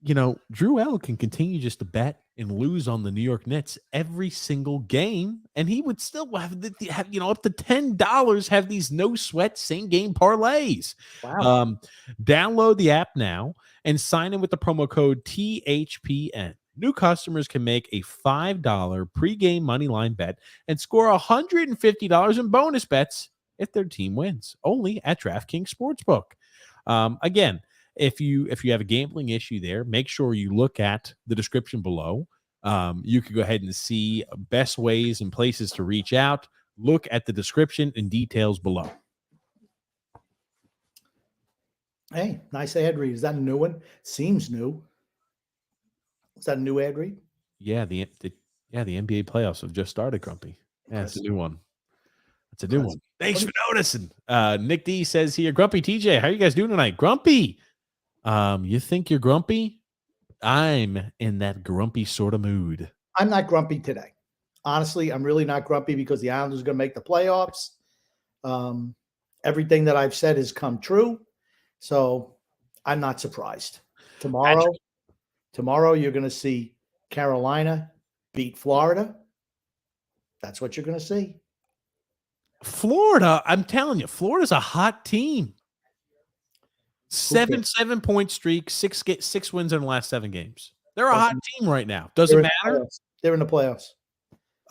Drew L can continue just to bet and lose on the New York Knicks every single game, and he would still have up to $10 have these no sweat same game parlays. Wow. Download the app now and sign in with the promo code THPN. New customers can make a $5 pregame money line bet and score $150 in bonus bets if their team wins. Only at DraftKings Sportsbook. Again, if you have a gambling issue there, make sure you look at the description below. You can go ahead and see best ways and places to reach out. Look at the description and details below. Hey, nice ad read. Is that a new one? Seems new. Is that a new ad read? Yeah, the NBA playoffs have just started, Grumpy. Yeah, it's a new one. It's a new one. Thanks for noticing. Nick D says here, Grumpy TJ, how are you guys doing tonight? Grumpy. You think you're grumpy? I'm in that grumpy sort of mood. I'm not grumpy today. Honestly, I'm really not grumpy because the Islanders are going to make the playoffs. Everything that I've said has come true. So I'm not surprised. Tomorrow you're going to see Carolina beat Florida. That's what you're going to see. Florida, I'm telling you, Florida's a hot team. 7-point streak, six wins in the last 7 games. They're a hot team right now. Doesn't matter. They're in the playoffs.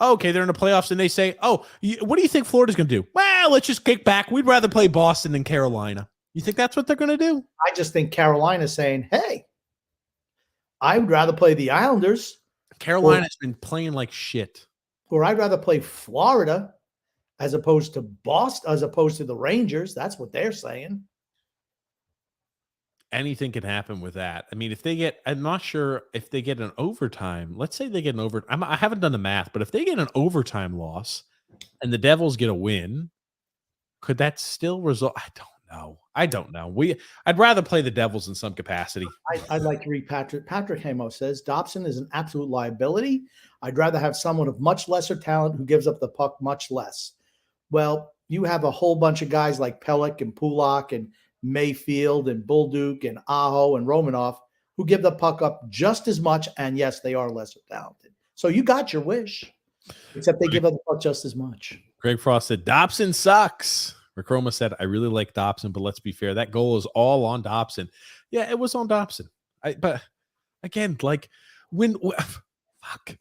Okay, they're in the playoffs, and they say, "Oh, what do you think Florida's going to do?" Well, let's just kick back. We'd rather play Boston than Carolina. You think that's what they're going to do? I just think Carolina's saying, "Hey, I would rather play the Islanders." Carolina's been playing like shit. Or I'd rather play Florida as opposed to Boston, as opposed to the Rangers. That's what they're saying. Anything can happen with that. I mean, if they get, I'm not sure if they get an overtime. Let's say they get an overtime. I haven't done the math, but if they get an overtime loss and the Devils get a win, could that still result? I don't know. I'd rather play the Devils in some capacity. I'd like to read Patrick. Patrick Hamo says, Dobson is an absolute liability. I'd rather have someone of much lesser talent who gives up the puck much less. Well, you have a whole bunch of guys like Pelech and Pulak and Mayfield and Bolduc and Aho and Romanoff who give the puck up just as much. And yes, they are lesser talented. So you got your wish, except they give up the puck just as much. Greg Frost said, Dobson sucks. Rick Roma said, I really like Dobson, but let's be fair. That goal is all on Dobson. Yeah, it was on Dobson. But again, like fuck.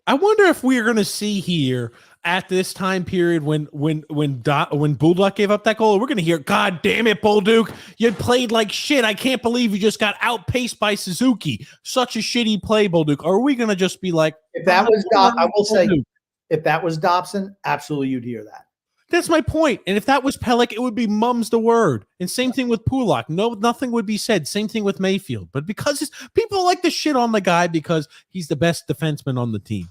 I wonder if we are going to see here at this time period when Bolduc gave up that goal, we're going to hear, God damn it, Bolduc, you played like shit. I can't believe you just got outpaced by Suzuki. Such a shitty play, Bolduc. Or are we going to just be like, if that was I will say, if that was Dobson, absolutely you'd hear that. That's my point. And if that was Pelech, it would be mum's the word. And same thing with Pulak. No, nothing would be said. Same thing with Mayfield. But because people like to shit on the guy because he's the best defenseman on the team.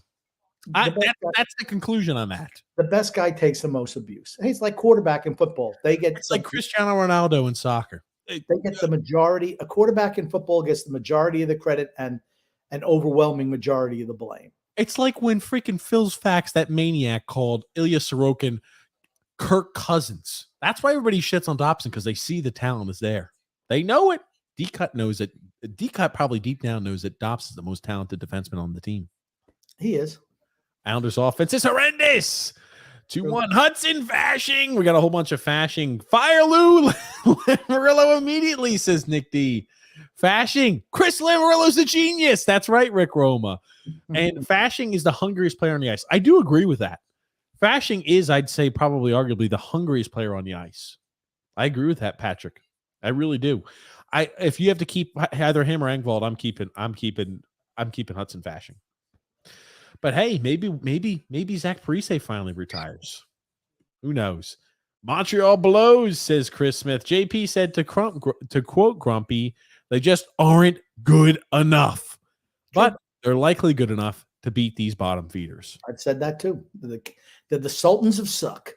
That's the conclusion I'm at. The best guy takes the most abuse. He's like quarterback in football. It's like Cristiano Ronaldo in soccer. They get the majority. A quarterback in football gets the majority of the credit and an overwhelming majority of the blame. It's like when freaking Phil's Facts, that maniac, called Ilya Sorokin Kirk Cousins. That's why everybody shits on Dobson, because they see the talent is there. They know it. D-Cut knows it. D-Cut probably deep down knows that Dobbs is the most talented defenseman on the team. He is. Islanders offense is horrendous. 2-1 Hudson Fashing. We got a whole bunch of Fashing. Fire Lou Lamoriello immediately, says Nick D. Fashing. Chris Lamoriello's a genius. That's right, Rick Roma. And Fashing is the hungriest player on the ice. I do agree with that. Fashing is, I'd say, probably arguably the hungriest player on the ice. I agree with that, Patrick. I really do. If you have to keep either him or Engvald, I'm keeping Hudson Fashing. But hey, maybe Zach Parise finally retires. Who knows? Montreal blows, says Chris Smith. JP said to quote Grumpy, they just aren't good enough. But they're likely good enough to beat these bottom feeders. I've said that too. They're the Sultans of Suck.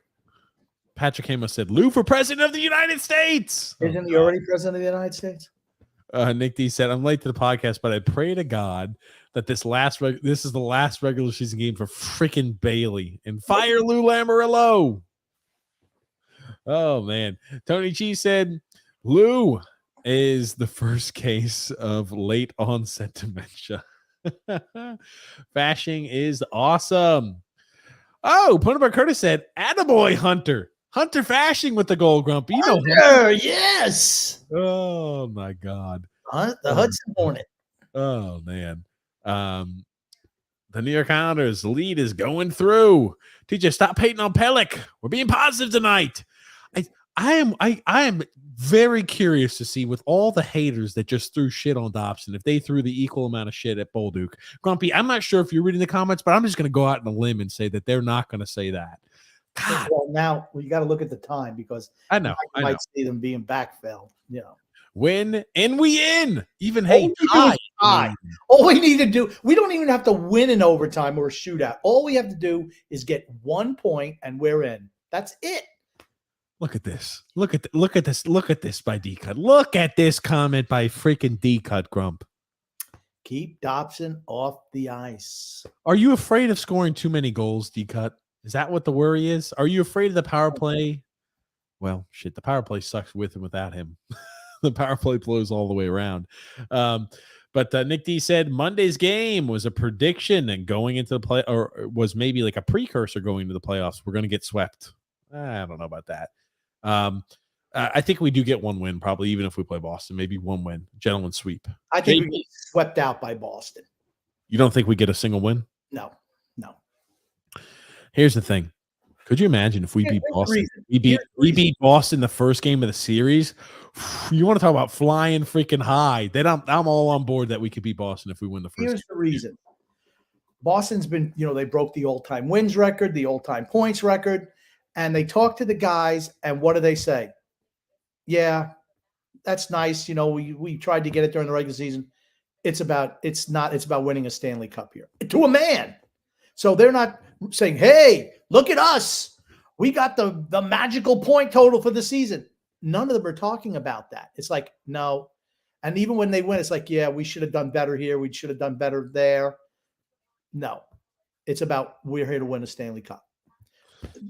Patrick Hamos said, Lou for president of the United States. Isn't he already president of the United States? Nick D said, I'm late to the podcast, but I pray to God that this is the last regular season game for freaking Bailey. And fire Lou Lamoriello. Oh, man. Tony G said, Lou is the first case of late onset dementia. Fashing is awesome. Oh, Punabar Curtis said, attaboy, Hunter. Hunter Fashing with the goal, Grumpy. You know Hunter, yes. Oh, my God. The Hudson Hornet. Oh, man. The New York Islanders, the lead is going through. TJ, stop hating on Pelech. We're being positive tonight. I am very curious to see with all the haters that just threw shit on Dobson, if they threw the equal amount of shit at Bolduc. Grumpy, I'm not sure if you're reading the comments, but I'm just going to go out on a limb and say that they're not going to say that. God. Well, now you got to look at the time because I know you might see them being backfilled. You know, win and we in. Even hey, tie. All we need to do, we don't even have to win in overtime or a shootout. All we have to do is get 1 point and we're in. That's it. Look at this. Look at this. Look at this by D-Cut. Look at this comment by freaking D-Cut, Grump. Keep Dobson off the ice. Are you afraid of scoring too many goals, D-Cut? Is that what the worry is? Are you afraid of the power play? Well, shit, the power play sucks with and without him. The power play blows all the way around. But Nick D said Monday's game was a prediction and going into the play, or was maybe like a precursor going to the playoffs. We're going to get swept. I don't know about that. I think we do get one win, probably, even if we play Boston. Maybe one win. Gentleman sweep. I think we get swept out by Boston. You don't think we get a single win? No. Here's the thing. Could you imagine if we beat Boston? We beat Boston the first game of the series. You want to talk about flying freaking high? I'm all on board that we could beat Boston if we win the first. Here's the reason. Boston's been, they broke the all-time wins record, the all-time points record, and they talk to the guys, and what do they say? Yeah, that's nice. We tried to get it during the regular season. It's about winning a Stanley Cup here to a man. So they're not saying, hey, look at us. We got the magical point total for the season. None of them are talking about that. It's like, no. And even when they win, it's like, yeah, we should have done better here. We should have done better there. No. It's about we're here to win a Stanley Cup.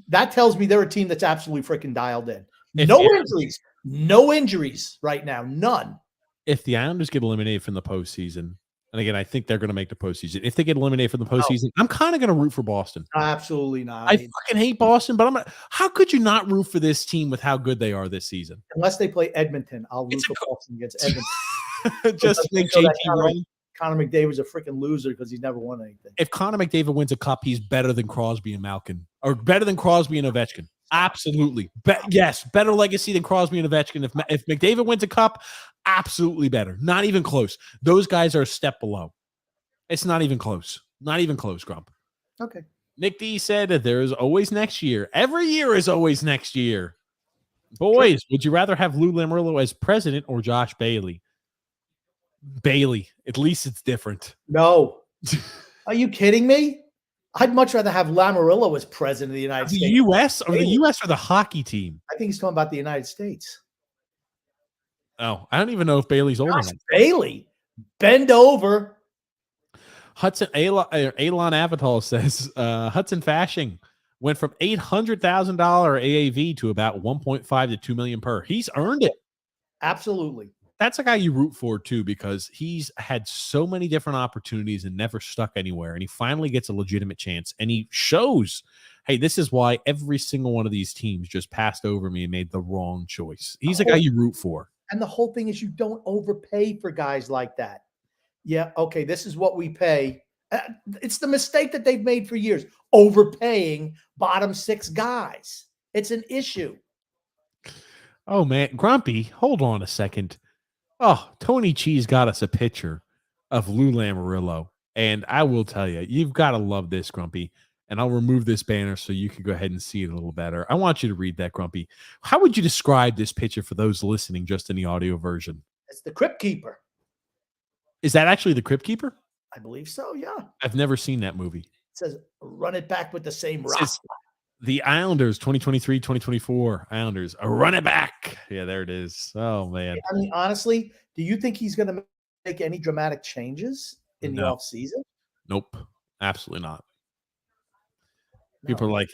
That tells me they're a team that's absolutely freaking dialed in. No injuries right now. None. If the Islanders get eliminated from the postseason, and again, I think they're going to make the postseason. If they get eliminated from the postseason, I'm kind of going to root for Boston. Absolutely not. I fucking hate Boston, but how could you not root for this team with how good they are this season? Unless they play Edmonton, I'll root for Boston against Edmonton. Just to make JT run. Connor McDavid's a freaking loser because he's never won anything. If Connor McDavid wins a cup, he's better than Crosby and Malkin, or better than Crosby and Ovechkin. Absolutely. Yes, better legacy than Crosby and Ovechkin. If McDavid wins a cup, absolutely better. Not even close. Those guys are a step below. It's not even close. Not even close, Grump. Okay. Nick D said there is always next year. Every year is always next year. Boys, would you rather have Lou Lamoriello as president or Josh Bailey? Bailey. At least it's different. No. Are you kidding me? I'd much rather have Lamoriello as president of the United States. The U.S. or the U.S. or the hockey team? I think he's talking about the United States. Oh, I don't even know if Bailey's old enough. Bailey, bend over. Hudson Alon Avatal says Hudson Fashing went from $800,000 AAV to about 1.5 to 2 million per. He's earned it. Absolutely. that's a guy you root for too, because he's had so many different opportunities and never stuck anywhere. And he finally gets a legitimate chance, and he shows, hey, this is why every single one of these teams just passed over me and made the wrong choice. He's a guy you root for. And the whole thing is you don't overpay for guys like that. Yeah, okay, this is what we pay. It's the mistake that they've made for years, overpaying bottom six guys. It's an issue. Oh, man. Grumpy, hold on a second. Oh, Tony Cheese got us a picture of Lou Lamoriello. And I will tell you, you've got to love this, Grumpy. And I'll remove this banner so you can go ahead and see it a little better. I want you to read that, Grumpy. How would you describe this picture for those listening just in the audio version? It's the Crypt Keeper. Is that actually the Crypt Keeper? I believe so, yeah. I've never seen that movie. It says, run it back with the same rock. The Islanders, 2023, 2024 Islanders, run it back. Yeah, there it is. Oh, man. I mean, honestly, do you think he's going to make any dramatic changes in the offseason? Nope, absolutely not. People are like,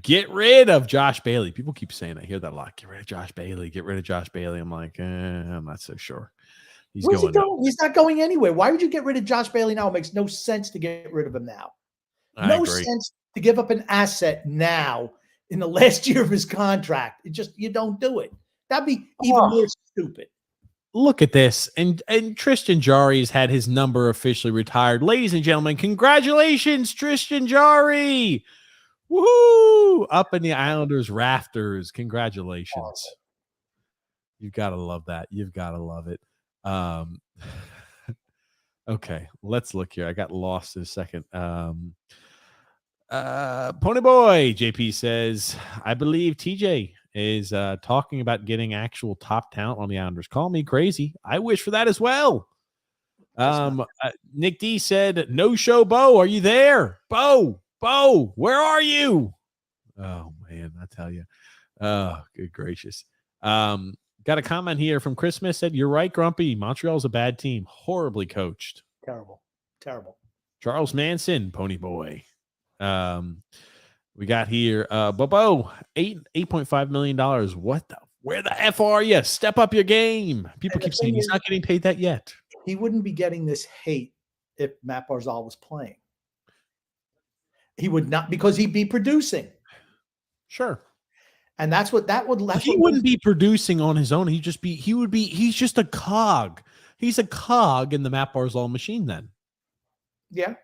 get rid of Josh Bailey. People keep saying that. I hear that a lot. Get rid of Josh Bailey. Get rid of Josh Bailey. I'm like, I'm not so sure. Where's he going? He's not going anywhere. Why would you get rid of Josh Bailey now? It makes no sense to get rid of him now. No sense to give up an asset now in the last year of his contract. You don't do it. That'd be even more stupid. Look at this. And Tristan Jarry has had his number officially retired. Ladies and gentlemen, congratulations, Tristan Jarry. Woohoo! Up in the Islanders' rafters. Congratulations. You've got to love that. You've got to love it. Okay, let's look here. I got lost in a second. Pony Boy JP says, I believe TJ is talking about getting actual top talent on the Islanders. Call me crazy. I wish for that as well. Nick D said, no show Bo. Are you there? Bo, where are you? Oh man, I tell you. Oh, good gracious. Got a comment here from Christmas, said, you're right, Grumpy. Montreal's a bad team. Horribly coached. Terrible. Charles Manson, Pony Boy. We got here Bobo, $8.5 million. Where the F are you? Step up your game. People keep saying he's not getting paid that yet. He wouldn't be getting this hate if Matt Barzal was playing. He would not, because he'd be producing. Sure. And that's what he wouldn't be producing on his own. He's just a cog. He's a cog in the Matt Barzal machine then. Yeah.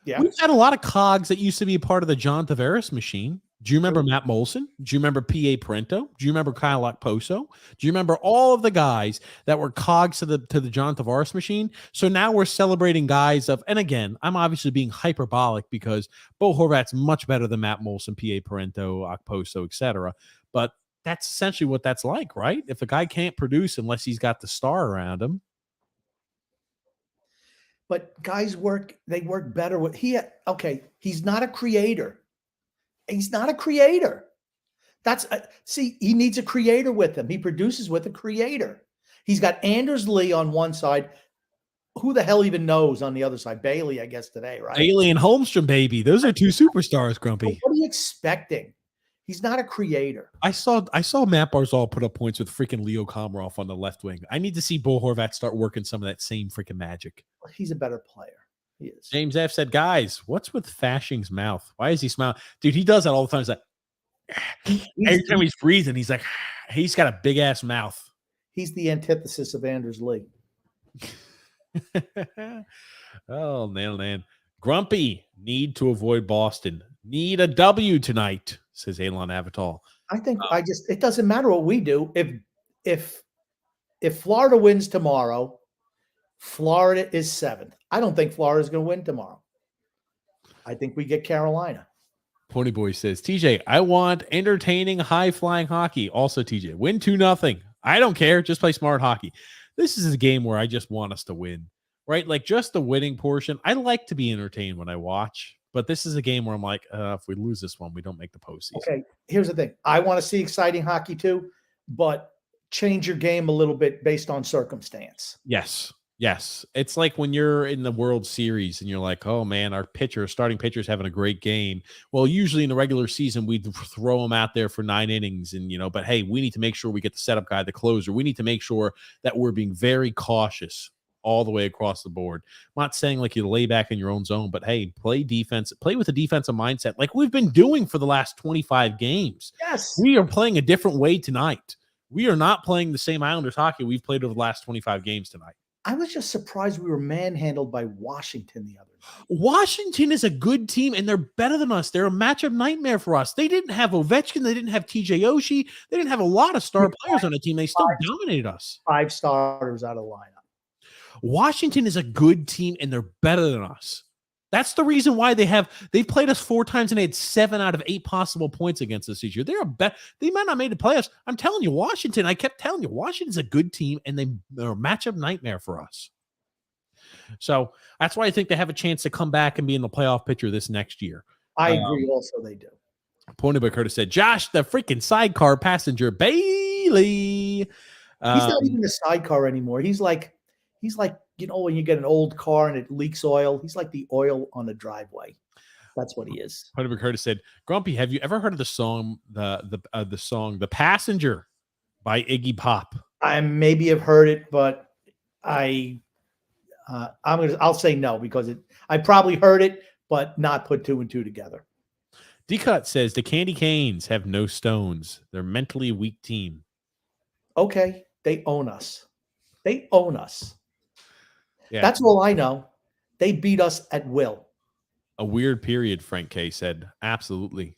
We've had a lot of cogs that used to be a part of the John Tavares machine. Do you remember Matt Molson? Do you remember P.A. Parento? Do you remember Kyle Okposo? Do you remember all of the guys that were cogs to the John Tavares machine? So now we're celebrating guys and again, I'm obviously being hyperbolic because Bo Horvat's much better than Matt Molson, P.A. Parento, Okposo, etc. But that's essentially what that's like, right? If a guy can't produce unless he's got the star around him. But guys work better with he's not a creator. He's not a creator. He needs a creator with him. He produces with a creator. He's got Anders Lee on one side. Who the hell even knows on the other side? Bailey, I guess, today, right? Bailey and Holmstrom, baby. Those are two superstars, Grumpy. What are you expecting? He's not a creator. I saw Matt Barzal put up points with freaking Leo Komarov on the left wing. I need to see Bo Horvat start working some of that same freaking magic. He's a better player. He is. James F said, guys, what's with Fashing's mouth? Why is he smiling? Dude, he does that all the time. He's like, every time he's breathing, he's like, he's got a big ass mouth. He's the antithesis of Anders Lee. Oh, man. Grumpy, need to avoid Boston. Need a W tonight, says Elon Avatal. I think it doesn't matter what we do. If Florida wins tomorrow, Florida is 7th. I don't think Florida is going to win tomorrow. I think we get Carolina. Pony Boy says, TJ, I want entertaining, high-flying hockey. Also, TJ, win 2-0. I don't care. Just play smart hockey. This is a game where I just want us to win, right? Like just the winning portion. I like to be entertained when I watch, but this is a game where I'm like, if we lose this one, we don't make the postseason. Okay, here's the thing. I want to see exciting hockey too, but change your game a little bit based on circumstance. Yes. Yes. It's like when you're in the World Series and you're like, oh man, our starting pitcher's having a great game. Well, usually in the regular season, we throw them out there for 9 innings but hey, we need to make sure we get the setup guy, the closer. We need to make sure that we're being very cautious all the way across the board. I'm not saying like you lay back in your own zone, but hey, play defense, play with a defensive mindset like we've been doing for the last 25 games. Yes. We are playing a different way tonight. We are not playing the same Islanders hockey we've played over the last 25 games tonight. I was just surprised we were manhandled by Washington the other night. Washington is a good team, and they're better than us. They're a matchup nightmare for us. They didn't have Ovechkin. They didn't have TJ Oshie. They didn't have a lot of star players on the team. They still dominated us. 5 starters out of the lineup. Washington is a good team, and they're better than us. That's the reason why they've played us 4 times and they had 7 out of 8 possible points against us this year. They might not made the playoffs. I'm telling you, Washington, I kept telling you, Washington's a good team and they're a matchup nightmare for us. So that's why I think they have a chance to come back and be in the playoff picture this next year. I agree also they do. Pointed by Curtis said, Josh, the freaking sidecar passenger, Bailey. He's not even a sidecar anymore. He's like, when you get an old car and it leaks oil, he's like the oil on the driveway. That's what he is. Pointed by Curtis said, Grumpy, have you ever heard of the song, the song, The Passenger by Iggy Pop? I maybe have heard it, but I'll say no because I probably heard it, but not put 2 and 2 together. D-Cut says the Candy Canes have no stones. They're a mentally weak team. Okay. They own us. They own us. Yeah. That's all I know. They beat us at will. A weird period, Frank K said. Absolutely.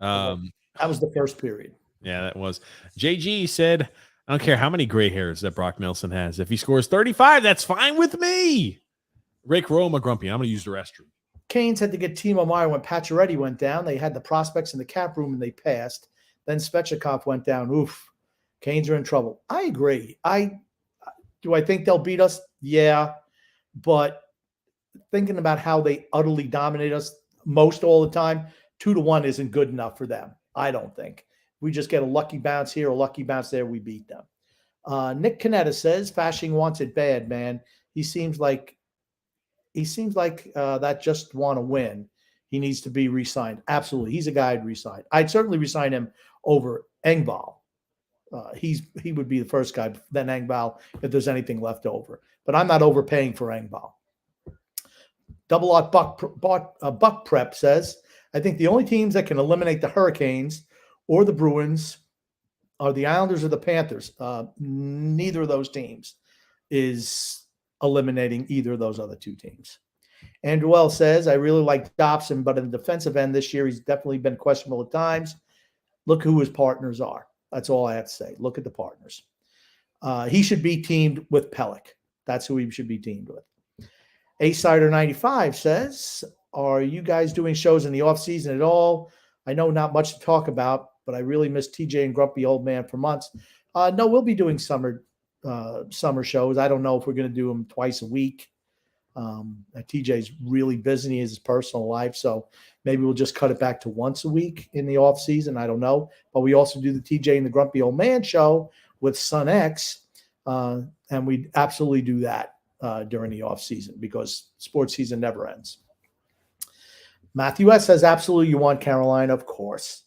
That was the first period. Yeah, that was. JG said, I don't care how many gray hairs that Brock Nelson has. If he scores 35, that's fine with me. Rick Roma, Grumpy, I'm going to use the restroom. Canes had to get Timo Meyer when Pacioretty went down. They had the prospects in the cap room and they passed. Then Svechnikov went down. Oof. Canes are in trouble. I agree. Do I think they'll beat us? Yeah. But thinking about how they utterly dominate us most all the time, 2-1 isn't good enough for them. I don't think. We just get a lucky bounce here, a lucky bounce there, we beat them. Nick Canetta says, Fashing wants it bad, man. He seems like that just want to win. He needs to be re-signed. Absolutely. He's a guy I'd re-sign. I'd certainly re-sign him over Engvall. He would be the first guy, then Engvall, if there's anything left over. But I'm not overpaying for Engvall. Double Out Buck Prep says, I think the only teams that can eliminate the Hurricanes or the Bruins are the Islanders or the Panthers. Neither of those teams is eliminating either of those other 2 teams. Andrew L says, I really like Dobson, but in the defensive end this year, he's definitely been questionable at times. Look who his partners are. That's all I have to say. Look at the partners. He should be teamed with Pelech. That's who he should be teamed with. A-Sider95 says, are you guys doing shows in the offseason at all? I know not much to talk about, but I really miss TJ and Grumpy Old Man for months. No, we'll be doing summer shows. I don't know if we're going to do them twice a week. TJ's really busy in his personal life, so maybe we'll just cut it back to once a week in the off season. I don't know, but we also do the TJ and the Grumpy Old Man show with Son X, and we absolutely do that during the off season because sports season never ends. Matthew S says, absolutely, you want Carolina, of course.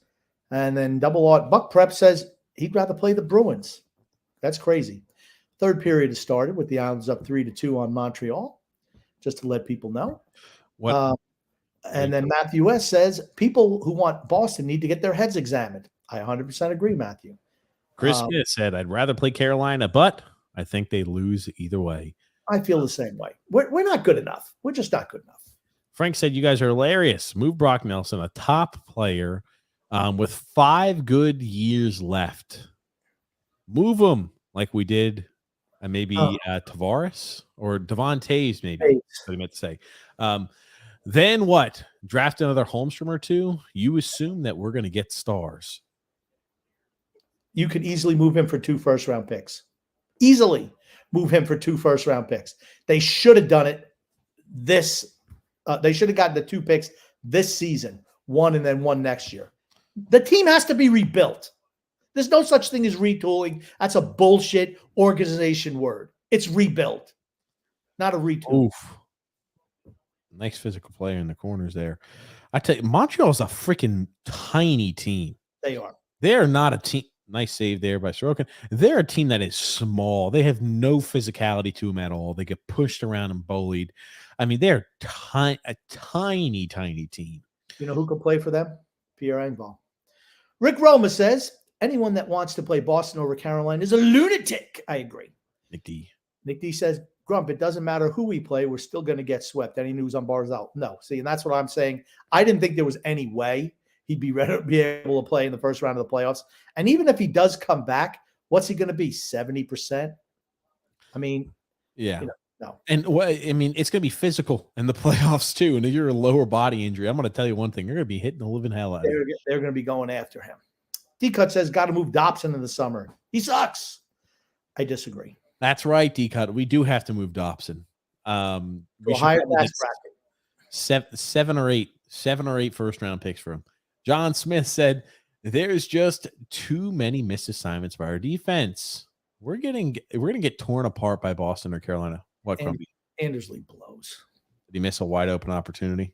And then Double Art Buck Prep says he'd rather play the Bruins. That's crazy. Third period has started with the Islanders up 3-2 on Montreal, just to let people know. And then Matthew S says people who want Boston need to get their heads examined. I 100% agree, Matthew. Chris Smith said, I'd rather play Carolina, but I think they lose either way. I feel the same way. We're not good enough. We're just not good enough. Frank said, you guys are hilarious. Move Brock Nelson, a top player with 5 good years left. Move him like we did maybe Tavares or Devon Taves, maybe. That's what I meant to say. Then what? Draft another Holmstrom or 2? You assume that we're going to get stars. You could easily move him for 2 first-round picks. Easily move him for 2 first-round picks. They should have done it this. They should have gotten the 2 picks this season, 1 and then 1 next year. The team has to be rebuilt. There's no such thing as retooling. That's a bullshit organization word. It's rebuild, not a retool. Oof. Nice physical player in the corners there. I tell you, Montreal's a freaking tiny team. They are. They're not a team. Nice save there by Sorokin. They're a team that is small. They have no physicality to them at all. They get pushed around and bullied. I mean, they're a tiny, tiny team. You know who could play for them? Pierre Engvall. Rick Roma says, anyone that wants to play Boston over Carolina is a lunatic. I agree. Nick D. Nick D says, Grump, it doesn't matter who we play. We're still going to get swept. Any news on Barzal? No. See, and that's what I'm saying. I didn't think there was any way he'd be able to play in the first round of the playoffs. And even if he does come back, what's he going to be? 70%? I mean, yeah. No. And I mean, it's going to be physical in the playoffs too. And if you're a lower body injury, I'm going to tell you one thing: you're going to be hitting the living hell out of it. They're going to be going after him. D-Cut says, got to move Dobson in the summer. He sucks. I disagree. That's right, D-Cut. We do have to move Dobson. We should higher probably bracket. seven or eight first round picks for him. John Smith said, "There's just too many missed assignments by our defense. We're gonna get torn apart by Boston or Carolina." What, Crumpy? Andersley blows. Did he miss a wide open opportunity?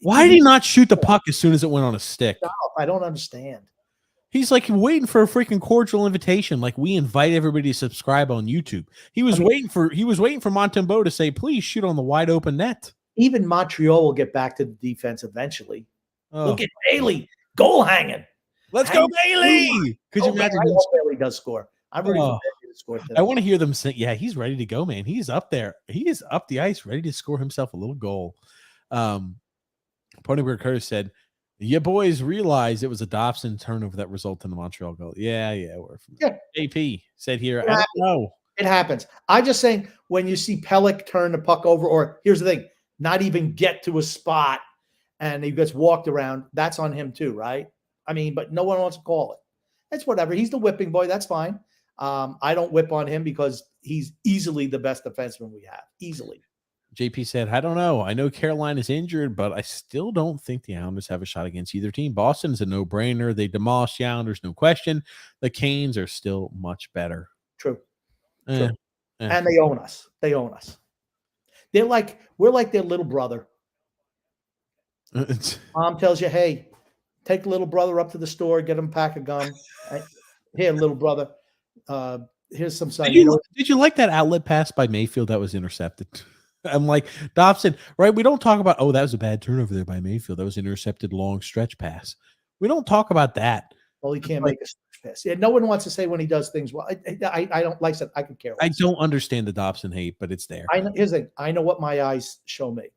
Why did he not shoot the puck as soon as it went on a stick? I don't understand. He's like waiting for a freaking cordial invitation, like we invite everybody to subscribe on YouTube. He was waiting for Montembeault to say, "Please shoot on the wide open net." Even Montreal will get back to the defense eventually. Oh. Look at Bailey, goal hanging. Let's go, Bailey! Could you imagine? I hope Bailey does score. I'm ready for Bailey to score today. I want to hear them say, "Yeah, he's ready to go, man. He's up there. He is up the ice, ready to score himself a little goal." Ponyberg Curtis said, "You boys realize it was a Dobson turnover that resulted in the Montreal goal." Yeah. JP said here, I don't know. It happens. I'm just saying, when you see Pellick turn the puck over, or here's the thing, not even get to a spot and he gets walked around, that's on him too, right? I mean, but no one wants to call it. It's whatever. He's the whipping boy. That's fine. I don't whip on him because he's easily the best defenseman we have. Easily. JP said, "I don't know. I know Carolina's injured, but I still don't think the Islanders have a shot against either team. Boston's a no-brainer. They demolished the Islanders, no question. The Canes are still much better." True. And they own us. We're like their little brother. Mom tells you, "Hey, take little brother up to the store, get him a pack of gum. Here, little brother, here's some cider." Did you like that outlet pass by Mayfield that was intercepted? I'm like, Dobson, right? We don't talk about, that was a bad turnover there by Mayfield. That was an intercepted long stretch pass. We don't talk about that. Well, he can't make a stretch pass. Yeah, no one wants to say when he does things well. I don't like that. I could care less. I don't understand the Dobson hate, but it's there. Here's the thing. I know what my eyes show me.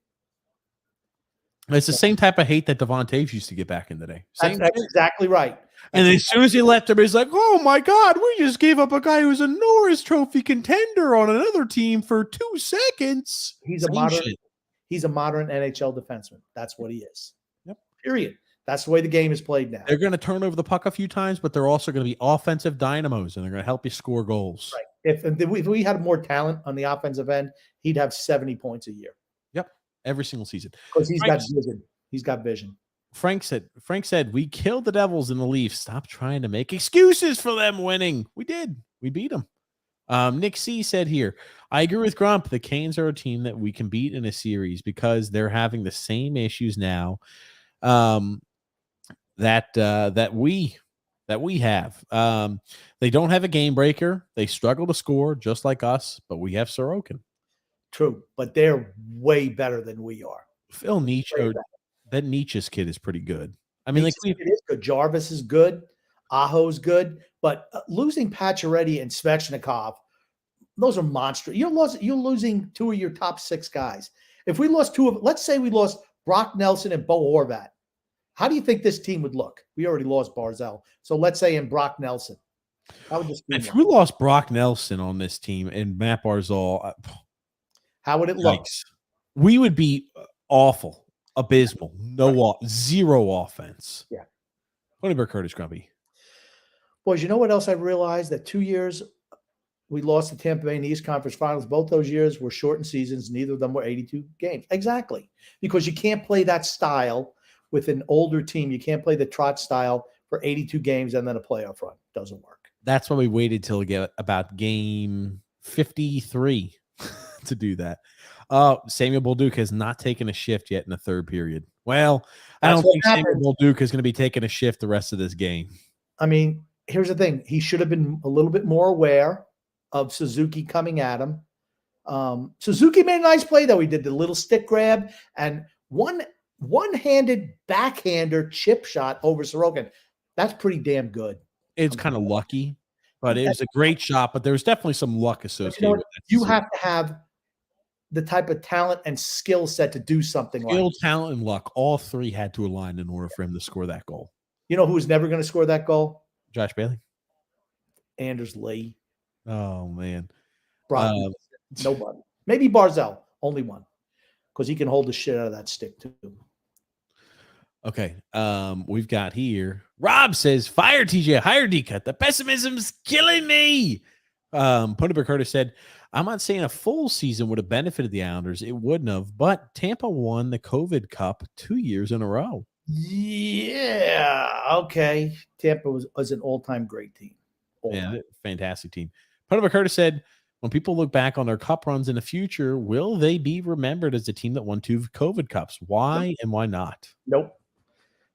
It's the same type of hate that Devon Taves used to get back in the day. That's exactly right. And as soon as he left him, he's like, "Oh my God, we just gave up a guy who's a Norris Trophy contender on another team for 2 seconds." He's a modern NHL defenseman. That's what he is. Yep. Period. That's the way the game is played now. They're going to turn over the puck a few times, but they're also going to be offensive dynamos, and they're going to help you score goals. Right. If we had more talent on the offensive end, he'd have 70 points a year. Yep. Every single season. Because he's got vision. He's got vision. Frank said, "We killed the Devils in the Leafs. Stop trying to make excuses for them winning." We did. We beat them. Nick C said here, "I agree with Grump. The Canes are a team that we can beat in a series because they're having the same issues now that we have. They don't have a game breaker. They struggle to score just like us, but we have Sorokin." True, but they're way better than we are. Phil Nietzsche, that Nietzsche's kid is pretty good. I mean, it is good. Jarvis is good. Aho's good, but losing Pacioretty and Svechnikov, those are monsters. You're losing 2 of your top 6 guys. If we lost 2 of, let's say we lost Brock Nelson and Bo Horvat, how do you think this team would look? We already lost Barzal, so let's say in Brock Nelson. How would this be? If we lost Brock Nelson on this team and Matt Barzal, how would it look? We would be awful. Abysmal. Zero offense. Yeah. Ponyberg Curtis Grumpy. Boys, you know what else I realized? That 2 years we lost the Tampa Bay in the East Conference Finals. Both those years were shortened seasons. Neither of them were 82 games. Exactly. Because you can't play that style with an older team. You can't play the Trot style for 82 games and then a playoff run. Doesn't work. That's why we waited till we get about game 53 to do that. Samuel Bolduc has not taken a shift yet in the third period. Well, I That's don't what think happens. Samuel Bolduc is going to be taking a shift the rest of this game. I mean, here's the thing. He should have been a little bit more aware of Suzuki coming at him. Suzuki made a nice play, though. He did the little stick grab and one-handed backhander chip shot over Sorokin. That's pretty damn good. It's kind of lucky, but it was a great shot. But there was definitely some luck associated with that. You have to have the type of talent and skill set to do something like that. Talent, and luck. All three had to align in order for him to score that goal. You know who's never going to score that goal? Josh Bailey. Anders Lee. Oh, man. Nobody. Maybe Barzell. Only one. Because he can hold the shit out of that stick, too. Okay. We've got here. Rob says, fire TJ, hire D-cut. The pessimism's killing me. Punterberg Curtis said, I'm not saying a full season would have benefited the Islanders. It wouldn't have, but Tampa won the COVID Cup 2 years in a row. Yeah. Okay. Tampa was an all-time great team. Fantastic team. Punterberg Curtis said, when people look back on their cup runs in the future, will they be remembered as the team that won 2 COVID Cups? Why and why not? Nope.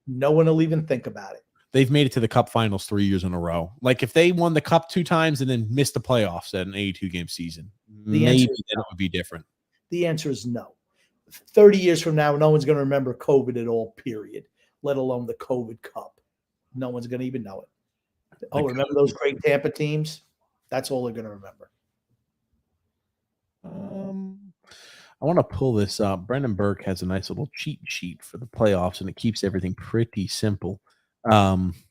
No one will even think about it. They've made it to the Cup finals 3 years in a row. Like if they won the Cup 2 times and then missed the playoffs at an 82-game season, maybe then it would be different. The answer is no. 30 years from now, no one's going to remember COVID at all, period, let alone the COVID Cup. No one's going to even know it. Remember those great Tampa teams? That's all they're going to remember. I want to pull this up. Brendan Burke has a nice little cheat sheet for the playoffs, and it keeps everything pretty simple. Guys,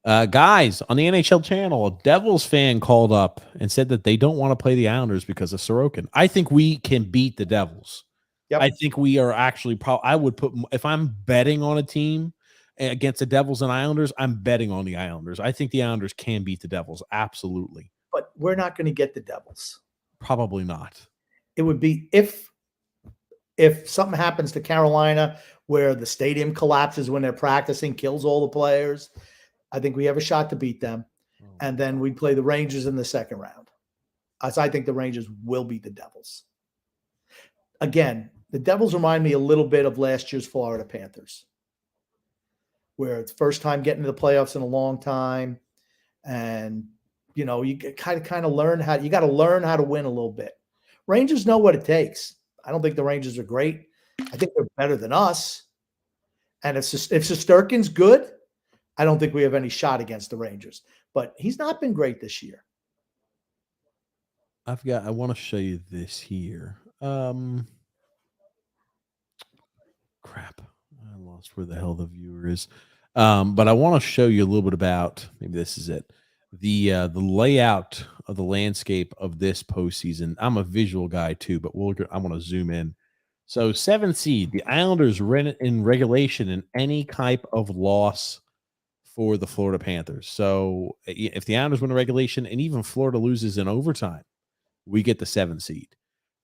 on the NHL channel, a Devils fan called up and said that they don't want to play the Islanders because of Sorokin. I think we can beat the Devils. Yep. I think we are actually I would put, if I'm betting on a team against the Devils and Islanders, I'm betting on the Islanders. I think the Islanders can beat the Devils. Absolutely. But we're not going to get the Devils. Probably not. It would be if something happens to Carolina where the stadium collapses when they're practicing, kills all the players, I think we have a shot to beat them. And then we play the Rangers in the second round. As I think the Rangers will beat the Devils. Again, the Devils remind me a little bit of last year's Florida Panthers, where it's first time getting to the playoffs in a long time. And, you know, you kind of learn you got to learn how to win a little bit. Rangers know what it takes. I don't think the Rangers are great. I think they're better than us. And if Shesterkin's good, I don't think we have any shot against the Rangers. But he's not been great this year. I want to show you this here. Crap. I lost where the hell the viewer is. But I want to show you a little bit about, maybe this is it, the layout of the landscape of this postseason. I'm a visual guy too, but I want to zoom in. So 7th seed, the Islanders ran in regulation in any type of loss for the Florida Panthers. So if the Islanders win a regulation and even Florida loses in overtime, we get the 7th seed.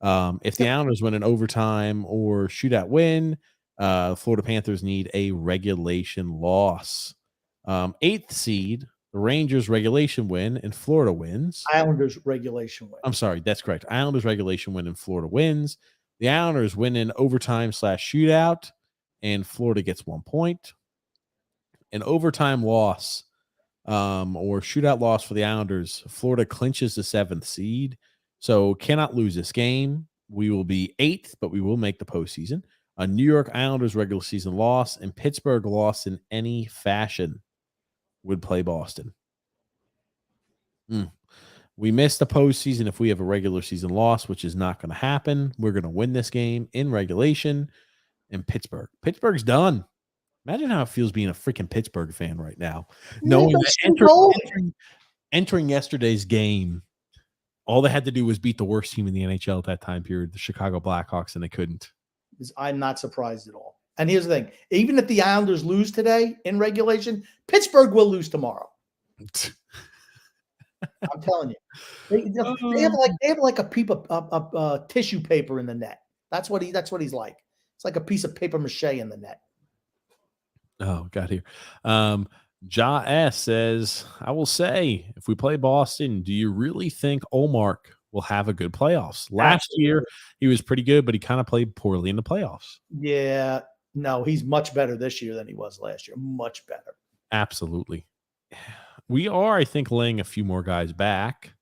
If the Islanders win an overtime or shootout win, Florida Panthers need a regulation loss. 8th seed, the Rangers regulation win and Florida wins. Islanders regulation win. I'm sorry, that's correct. Islanders regulation win and Florida wins. The Islanders win in overtime / shootout, and Florida gets 1 point. An overtime loss or shootout loss for the Islanders, Florida clinches the 7th seed, so cannot lose this game. We will be 8th, but we will make the postseason. A New York Islanders regular season loss and Pittsburgh loss in any fashion would play Boston. We missed the postseason if we have a regular season loss, which is not going to happen. We're going to win this game in regulation in Pittsburgh. Pittsburgh's done. Imagine how it feels being a freaking Pittsburgh fan right now. Knowing that entering yesterday's game, all they had to do was beat the worst team in the NHL at that time period, the Chicago Blackhawks, and they couldn't. I'm not surprised at all. And here's the thing. Even if the Islanders lose today in regulation, Pittsburgh will lose tomorrow. I'm telling you. They have like a piece of tissue paper in the net. That's what he's like. It's like a piece of paper mache in the net. Oh, got here. Ja S says, I will say, if we play Boston, do you really think Olmark will have a good playoffs? Last year, Absolutely. he was pretty good, but he kind of played poorly in the playoffs. Yeah. No, he's much better this year than he was last year. Much better. Absolutely. We are, I think, laying a few more guys back,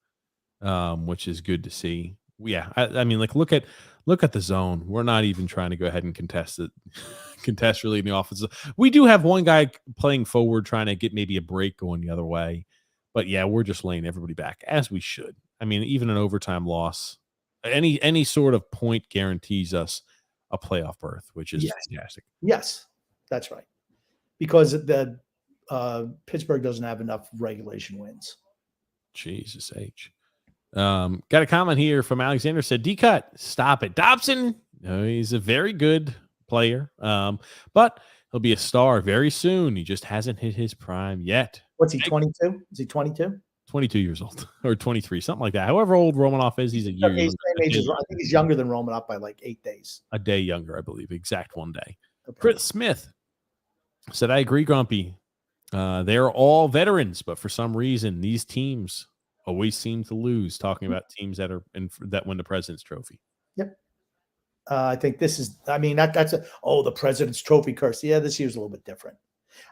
which is good to see. Yeah, I mean, like look at the zone. We're not even trying to go ahead and contest it, contest really in the offense. We do have one guy playing forward, trying to get maybe a break going the other way, but yeah, we're just laying everybody back as we should. I mean, even an overtime loss, any sort of point guarantees us a playoff berth, which is Yes. fantastic. Yes. That's right. Because the Pittsburgh doesn't have enough regulation wins. Jesus H. Got a comment here from Alexander said, D-cut, stop it. Dobson, no, he's a very good player, but he'll be a star very soon. He just hasn't hit his prime yet. What's he, 22? Is he 22? 22 years old or 23, something like that. However old Romanoff is, he's a year He's same age as, I think he's younger than Romanov by like 8 days. a day younger, I believe. Exact one day. Okay. Chris Smith said, I agree, Grumpy. They're all veterans, but for some reason, these teams always seem to lose. Talking about teams that are that win the President's Trophy. Yep. I think this is, I mean, that's the President's Trophy curse. Yeah, this year's a little bit different.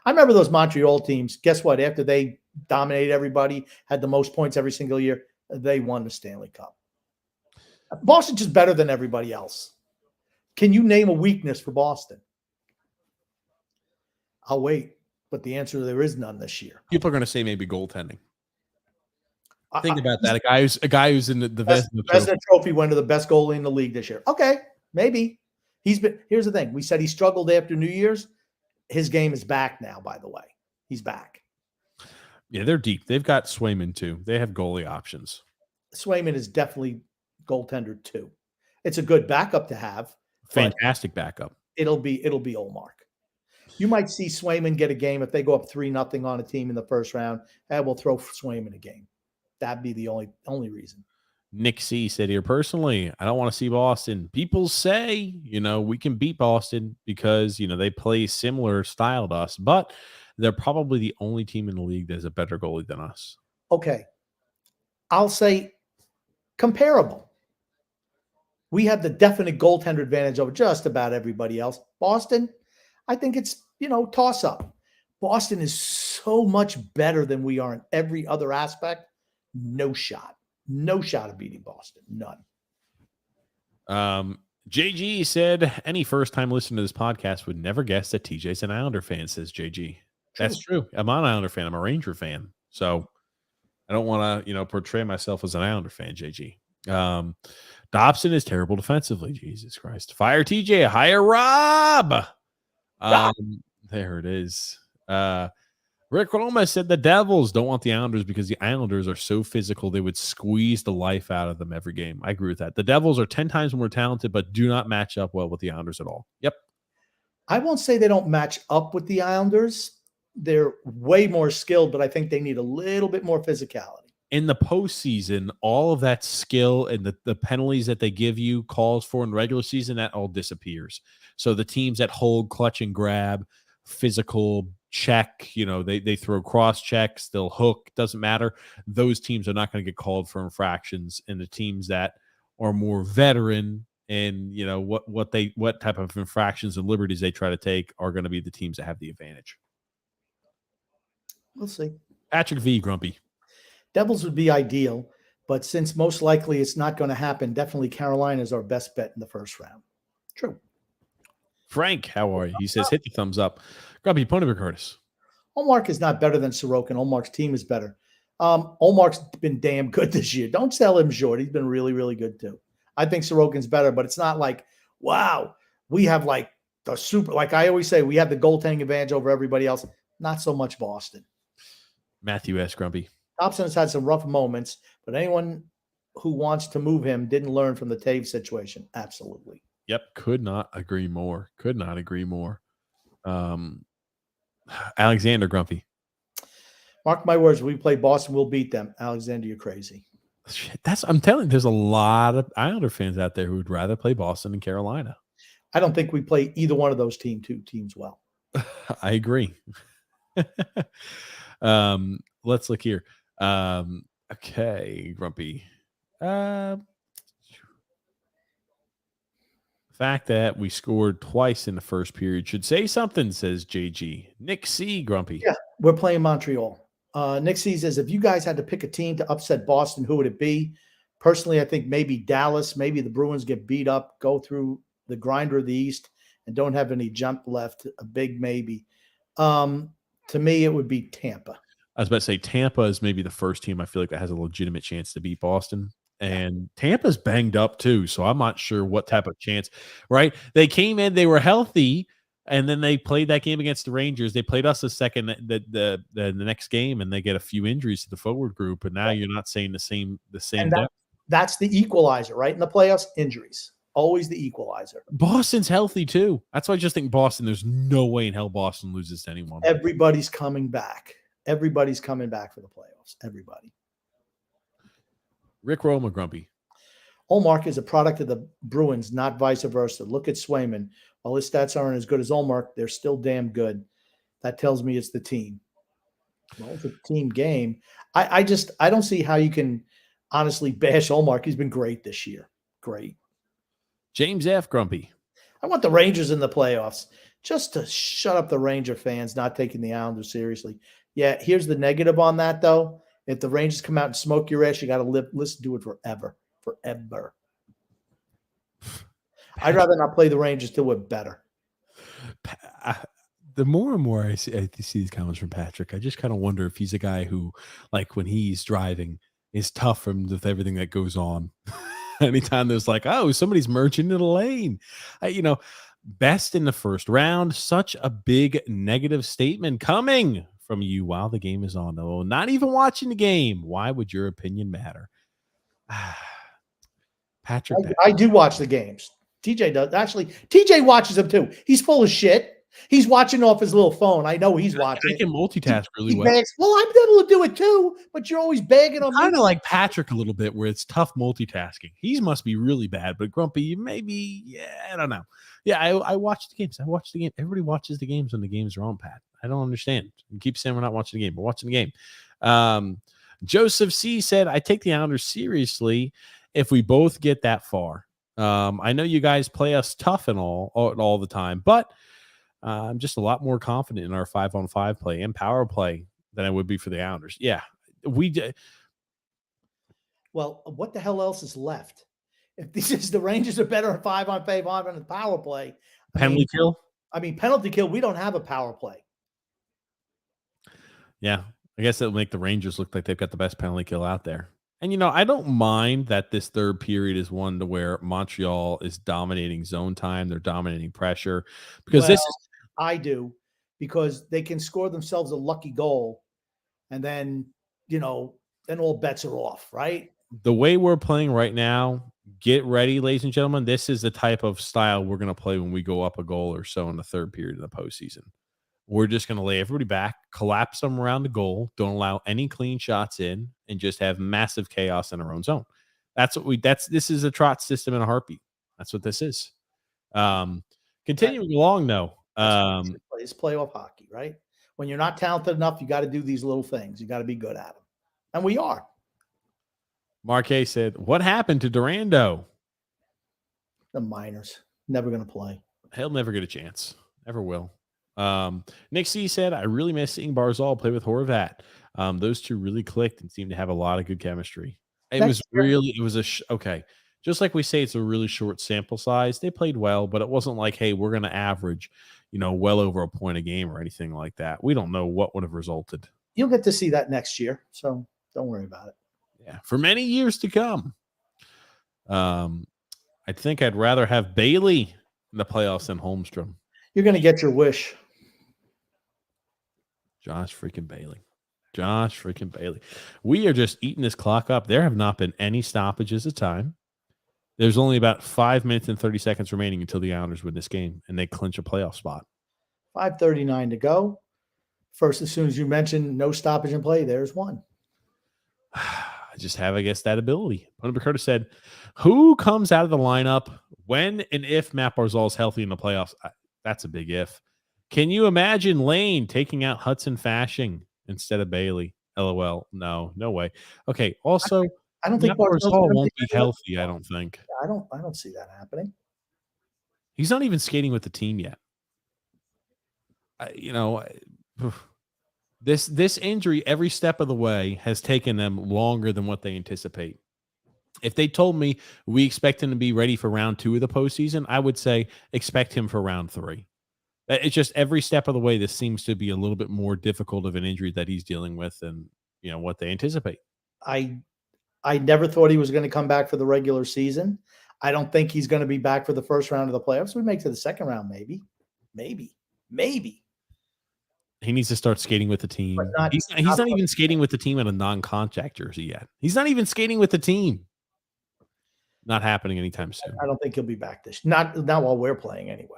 I remember those Montreal teams. Guess what? After they dominated everybody, had the most points every single year, they won the Stanley Cup. Boston's just better than everybody else. Can you name a weakness for Boston? I'll wait, but the answer, there is none this year. People are going to say maybe goaltending. Think about that. A guy who's in the President Trophy winner, the best goalie in the league this year. Okay, maybe. Here's the thing. We said he struggled after New Year's. His game is back now, by the way. He's back. Yeah, they're deep. They've got Swayman too. They have goalie options. Swayman is definitely goaltender too. It's a good backup to have. Fantastic backup. It'll be Olmark. You might see Swayman get a game if they go up 3-0 on a team in the first round. And we'll throw Swayman a game. That'd be the only reason. Nick C said here, personally, I don't want to see Boston. People say, we can beat Boston because, they play similar style to us, but they're probably the only team in the league that has a better goalie than us. Okay. I'll say comparable. We have the definite goaltender advantage over just about everybody else. Boston, I think it's, toss up. Boston is so much better than we are in every other aspect. No shot of beating Boston. None. JG said any first-time listener to this podcast would never guess that TJ's an Islander fan, says JG. That's true. I'm not an Islander fan. I'm a Ranger fan. So I don't want to, portray myself as an Islander fan, JG. Dobson is terrible defensively. Jesus Christ. Fire TJ. Hire Rob. There it is. Rick Roma said the Devils don't want the Islanders because the Islanders are so physical they would squeeze the life out of them every game. I agree with that. The Devils are 10 times more talented, but do not match up well with the Islanders at all. Yep. I won't say they don't match up with the Islanders. They're way more skilled, but I think they need a little bit more physicality. In the postseason, all of that skill and the penalties that they give you calls for in regular season, that all disappears. So the teams that hold, clutch, and grab, physical check, they throw cross checks, they'll hook, doesn't matter. Those teams are not going to get called for infractions, and the teams that are more veteran and what type of infractions and liberties they try to take are going to be the teams that have the advantage. We'll see. Patrick V. Grumpy. Devils would be ideal, but since most likely it's not going to happen, definitely Carolina is our best bet in the first round. True. Frank, how are you? He says, hit the thumbs up. Grumpy, Ponyville Curtis. Olmark is not better than Sorokin. Olmark's team is better. Olmark's been damn good this year. Don't sell him short. He's been really, really good too. I think Sorokin's better, but it's not like, wow, we have like the super, like I always say, we have the goaltending advantage over everybody else. Not so much Boston. Matthew S. Grumpy. Thompson has had some rough moments, but anyone who wants to move him didn't learn from the Taves situation. Absolutely. Yep. Could not agree more. Alexander Grumpy. Mark my words. When we play Boston, we'll beat them. Alexander, you're crazy. I'm telling you, there's a lot of Islander fans out there who would rather play Boston than Carolina. I don't think we play either one of those two teams well. I agree. Let's look here. Okay, Grumpy. Fact that we scored twice in the first period should say something, says JG. Nick C, Grumpy. Yeah, we're playing Montreal. Nick C says, if you guys had to pick a team to upset Boston, who would it be? Personally, I think maybe Dallas. Maybe the Bruins get beat up, go through the grinder of the East, and don't have any jump left. A big maybe. To me, it would be Tampa. I was about to say Tampa is maybe the first team I feel like that has a legitimate chance to beat Boston. And Tampa's banged up too, so I'm not sure what type of chance, right? They came in, they were healthy, and then they played that game against the Rangers. They played us the next game, and they get a few injuries to the forward group, and now you're not saying the same And depth. that's the equalizer, right? In the playoffs, injuries. Always the equalizer. Boston's healthy too. That's why I just think Boston, there's no way in hell Boston loses to anyone. Everybody's coming back. Everybody's coming back for the playoffs. Everybody. Rick Roma, Grumpy. Olmark is a product of the Bruins, not vice versa. Look at Swayman. While his stats aren't as good as Olmark, they're still damn good. That tells me it's the team. Well, it's a team game. I don't see how you can honestly bash Olmark. He's been great this year. Great. James F, Grumpy. I want the Rangers in the playoffs just to shut up the Ranger fans not taking the Islanders seriously. Yeah, here's the negative on that, though. If the Rangers come out and smoke your ass, you got to listen to it forever. Forever. I'd rather not play the Rangers till we're better. The more and more I see these comments from Patrick, I just kind of wonder if he's a guy who, like, when he's driving, is tough with everything that goes on. Anytime there's like, oh, somebody's merging into the lane, best in the first round. Such a big negative statement coming from you while the game is on. Oh, not even watching the game. Why would your opinion matter? Patrick, I do watch the games. TJ does. Actually, TJ watches them too. He's full of shit. He's watching off his little phone. I know he's watching. I can multitask really well. Bags, well, I'm able to do it too, but you're always bagging on me. Kind of like Patrick a little bit, where it's tough multitasking. He must be really bad, but Grumpy, maybe, yeah, I don't know. Yeah, I watch the games. I watch the game. Everybody watches the games when the games are on, Pat. I don't understand. You keep saying we're not watching the game. We're watching the game. Joseph C said, I take the Islanders seriously if we both get that far. I know you guys play us tough and all the time, but I'm just a lot more confident in our 5-on-5 play and power play than I would be for the Islanders. Yeah, we did. Well, what the hell else is left? If this is the Rangers are better at 5-on-5 on the power play, Penalty kill. Penalty kill. We don't have a power play. Yeah, I guess it'll make the Rangers look like they've got the best penalty kill out there. And, I don't mind that this third period is one to where Montreal is dominating zone time. They're dominating pressure because I do, because they can score themselves a lucky goal. And then, then all bets are off, right? The way we're playing right now, get ready, ladies and gentlemen. This is the type of style we're going to play when we go up a goal or so in the third period of the postseason. We're just going to lay everybody back, collapse them around the goal, don't allow any clean shots in, and just have massive chaos in our own zone. This is a trot system in a heartbeat. That's what this is. Continuing along, though. It's playoff hockey, right? When you're not talented enough, you got to do these little things. You got to be good at them. And we are. Marquet said, what happened to Durando? The minors. Never going to play. He'll never get a chance. Never will. Nick C said, I really miss seeing Barzal play with Horvat. Those two really clicked and seemed to have a lot of good chemistry. Okay. Just like we say, it's a really short sample size. They played well, but it wasn't like, hey, we're going to average, well over a point a game or anything like that. We don't know what would have resulted. You'll get to see that next year. So don't worry about it. Yeah. For many years to come. I think I'd rather have Bailey in the playoffs than Holmstrom. You're going to get your wish. Josh freaking Bailey. We are just eating this clock up. There have not been any stoppages of time. There's only about 5 minutes and 30 seconds remaining until the Islanders win this game and they clinch a playoff spot. 5:39 to go. First, as soon as you mentioned no stoppage in play, there's one. I just have, I guess, that ability. Pony Curtis said, who comes out of the lineup when and if Matt Barzal is healthy in the playoffs? That's a big if. Can you imagine Lane taking out Hudson Fashing instead of Bailey? LOL. No way. Okay. Also, I don't think Matt Barzal's Barzal gonna won't be be healthy, I don't think. I don't see that happening. He's not even skating with the team yet. This injury every step of the way has taken them longer than what they anticipate. If they told me we expect him to be ready for round 2 of the postseason, I would say expect him for round 3. It's just every step of the way, this seems to be a little bit more difficult of an injury that he's dealing with than what they anticipate. I never thought he was going to come back for the regular season. I don't think he's going to be back for the first round of the playoffs. We make to the second round, maybe. He needs to start skating with the team. He's not even skating with the team in a non-contact jersey yet. He's not even skating with the team. Not happening anytime soon. I don't think he'll be back not while we're playing anyway.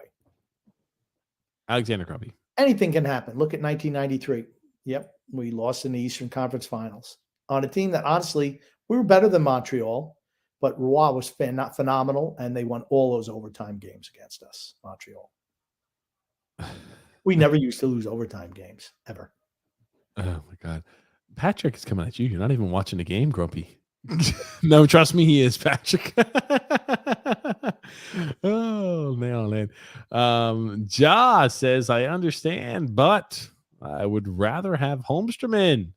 Alexander Grumpy. Anything can happen. Look at 1993. Yep, we lost in the Eastern Conference Finals on a team that honestly we were better than Montreal, but Roy was not phenomenal, and they won all those overtime games against us. Montreal. We never used to lose overtime games ever. Oh my God, Patrick is coming at you. You're not even watching the game, Grumpy. No, trust me, he is, Patrick. Oh man. Ja says, I understand, but I would rather have Holmstrom in.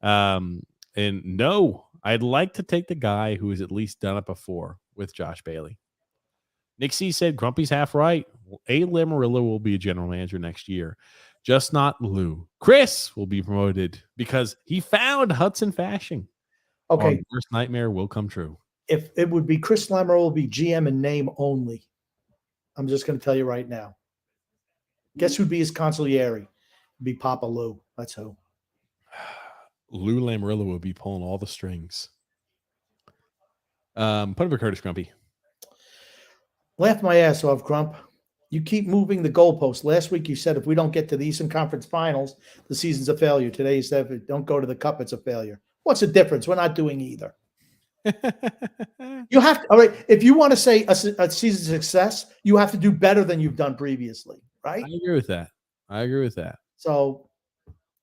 And no, I'd like to take the guy who has at least done it before with Josh Bailey. Nick C said Grumpy's half right. A. Lamorilla will be a general manager next year. Just not Lou. Chris will be promoted because he found Hudson Fashing. Okay. Our worst nightmare will come true. If it would be Chris Lamorilla will be GM in name only. I'm just going to tell you right now. Guess who'd be his consigliere? It'd be Papa Lou. That's who. Lou Lamorilla will be pulling all the strings. Put over Curtis Grumpy. Laugh my ass off, Grump. You keep moving the goalposts. Last week you said if we don't get to the Eastern Conference Finals, the season's a failure. Today you said if we don't go to the Cup, it's a failure. What's the difference? We're not doing either. You have to, all right. If you want to say a season's success, you have to do better than you've done previously, right? I agree with that. So,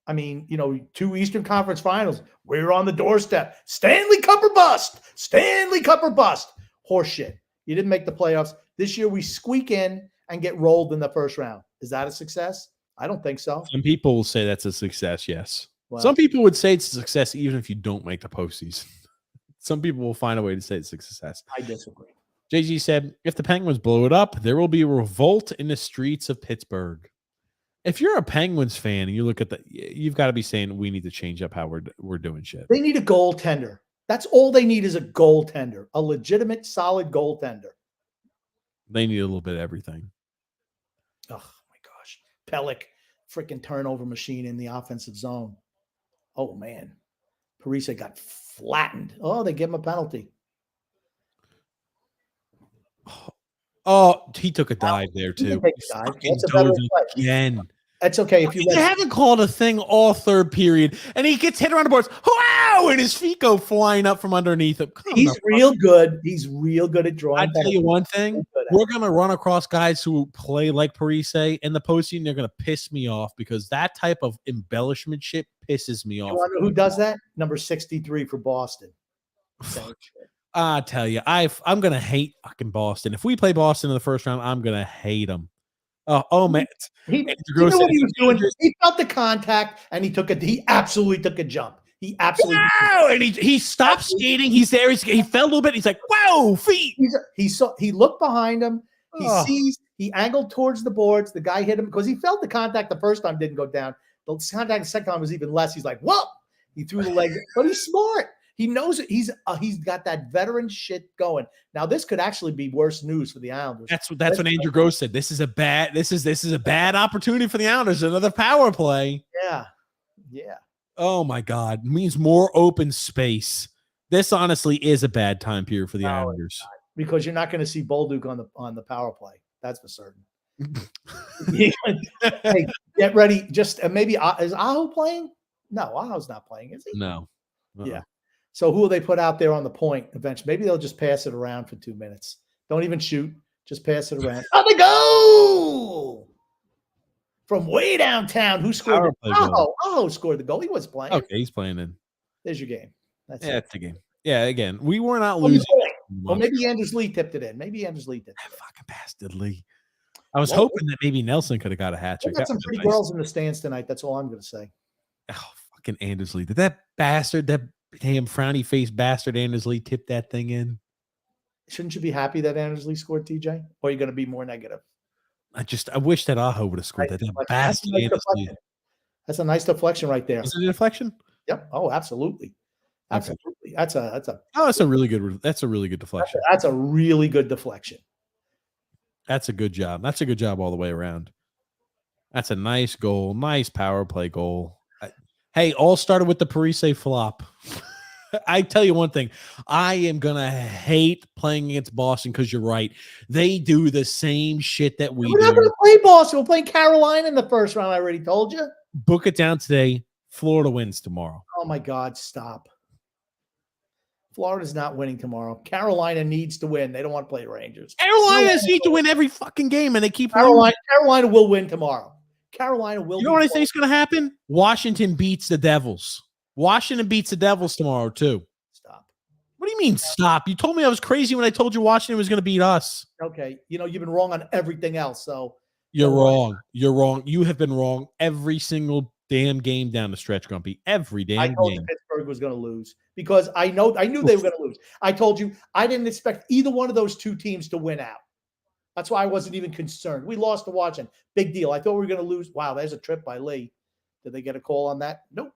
I mean, 2 Eastern Conference Finals. We're on the doorstep. Stanley Cup or bust. Horseshit. You didn't make the playoffs. This year we squeak in and get rolled in the first round. Is that a success? I don't think so. Some people will say that's a success, yes. Well, some people would say it's a success even if you don't make the postseason. Some people will find a way to say it's a success. I disagree. JG said, if the Penguins blow it up, there will be a revolt in the streets of Pittsburgh. If you're a Penguins fan and you look at you've got to be saying we need to change up how we're doing shit. They need a goaltender. That's all they need is a goaltender, a legitimate, solid goaltender. They need a little bit of everything. Oh, my gosh. Pellick, freaking turnover machine in the offensive zone. Oh, man. Parise got flattened. Oh, they give him a penalty. Oh, he took a dive there, too. That's a better play. Again. That's okay. If you haven't called a thing all third period, and he gets hit around the boards. Wow! And his feet go flying up from underneath him. He's real good. He's real good at drawing. I'll tell you one thing. We're going to run across guys who play like Parise in the postseason. They're going to piss me off because that type of embellishment shit pisses me off. You want to know who does that? Number 63 for Boston. I tell you, I'm going to hate fucking Boston. If we play Boston in the first round, I'm going to hate them. Oh man. You know what he was doing? He felt the contact and he absolutely took a jump. He absolutely and he stopped skating. He's there. He fell a little bit. He's like, "Whoa, feet!" He looked behind him. He sees. He angled towards the boards. The guy hit him because he felt the contact the first time didn't go down. The contact the second time was even less. He's like, "Whoa!" He threw the leg, but he's smart. He knows it. He's got that veteran shit going. Now this could actually be worse news for the Islanders. That's what Andrew Gross said. This is a bad opportunity for the Islanders. Another power play. Yeah. Oh my God, it means more open space. This honestly is a bad time period for the Islanders because you're not going to see Bolduc on the power play. That's for certain. Hey, get ready. Just maybe is Aho playing? No, Aho's not playing. Is he? No. Yeah. So who will they put out there on the point eventually? Maybe they'll just pass it around for 2 minutes. Don't even shoot. Just pass it around. On the go! from way downtown. Who scored? Power play goal. Aho scored the goal. He was playing. Okay, he's playing in. There's your game. That's Yeah, it. it's a game. Yeah, again, we were not On the losing. point. Or maybe Anders Lee tipped it in. Maybe Anders Lee tipped it in. Fucking bastard Lee. I was Whoa. hoping that maybe Nelson could have got a hat We trick. got some pretty girls in the stands tonight. That's all I'm going to say. Oh, fucking Anders Lee. Did that bastard, that damn frowny face bastard Anders Lee tip that thing in? Shouldn't you be happy that Anders Lee scored, TJ? Or are you going to be more negative? I wish that Aho would have scored that. Damn bastard Anders Lee. That's a nice deflection right there. Is it a deflection? Yep. Oh, absolutely. Absolutely. Okay. That's a really good deflection. That's a really good deflection. That's a good job. That's a good job all the way around. That's a nice goal. Nice power play goal. Hey, all started with the Parise flop. I tell you one thing. I am going to hate playing against Boston because you're right. They do the same shit that we do. We're not going to play Boston. We're playing Carolina in the first round. I already told you. Book it down today. Florida wins tomorrow. Oh, my God. Stop. Florida's not winning tomorrow. Carolina needs to win. They don't want to play the Rangers. Carolina needs to win every fucking game, and they keep losing. Carolina will win tomorrow. Carolina will. You know what I think is going to happen? Washington beats the Devils. Washington beats the Devils tomorrow, too. Stop. What do you mean stop? You told me I was crazy when I told you Washington was going to beat us. Okay. You've been wrong on everything else, so. You're wrong. You're wrong. You have been wrong every single damn game down the stretch, Grumpy. Every damn game. I told you Pittsburgh was going to lose because I knew they were going to lose. I told you I didn't expect either one of those two teams to win out. That's why I wasn't even concerned. We lost to Washington. Big deal. I thought we were going to lose. Wow, there's a trip by Lee. Did they get a call on that? Nope.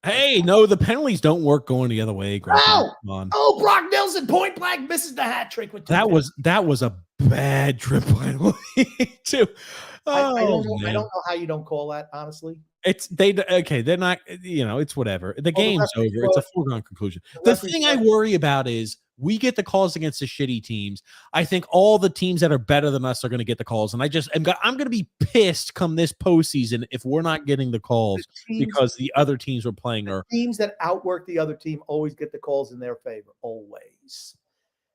Hey, no, the penalties don't work going the other way. Oh, Brock Nelson point blank misses the hat trick with that was a bad trip by Lee too. I don't know how you don't call that, honestly. They're not, it's whatever. The game's over. It's a foregone conclusion. The thing I worry about is we get the calls against the shitty teams. I think all the teams that are better than us are going to get the calls. And I'm going to be pissed come this postseason if we're not getting the calls because the other teams we're playing are teams that outwork the other team always get the calls in their favor. Always.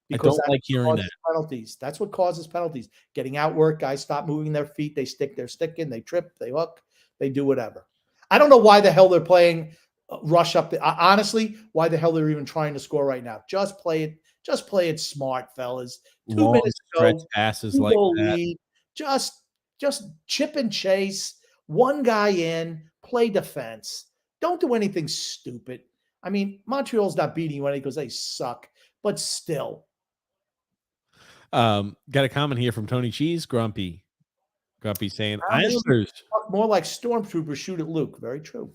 Because I don't like hearing that. Penalties. That's what causes penalties. Getting outworked, guys stop moving their feet. They stick their stick in. They trip. They hook. They do whatever. I don't know why the hell they're playing rush up. Honestly, why the hell they're even trying to score right now? Just play it. Just play it smart, fellas. 2 minutes ago, passes like that. Lead. Just chip and chase. One guy in. Play defense. Don't do anything stupid. I mean, Montreal's not beating you because they suck, but still. Got a comment here from Tony Cheese. Grumpy saying Islanders more like stormtroopers shoot at Luke. Very true.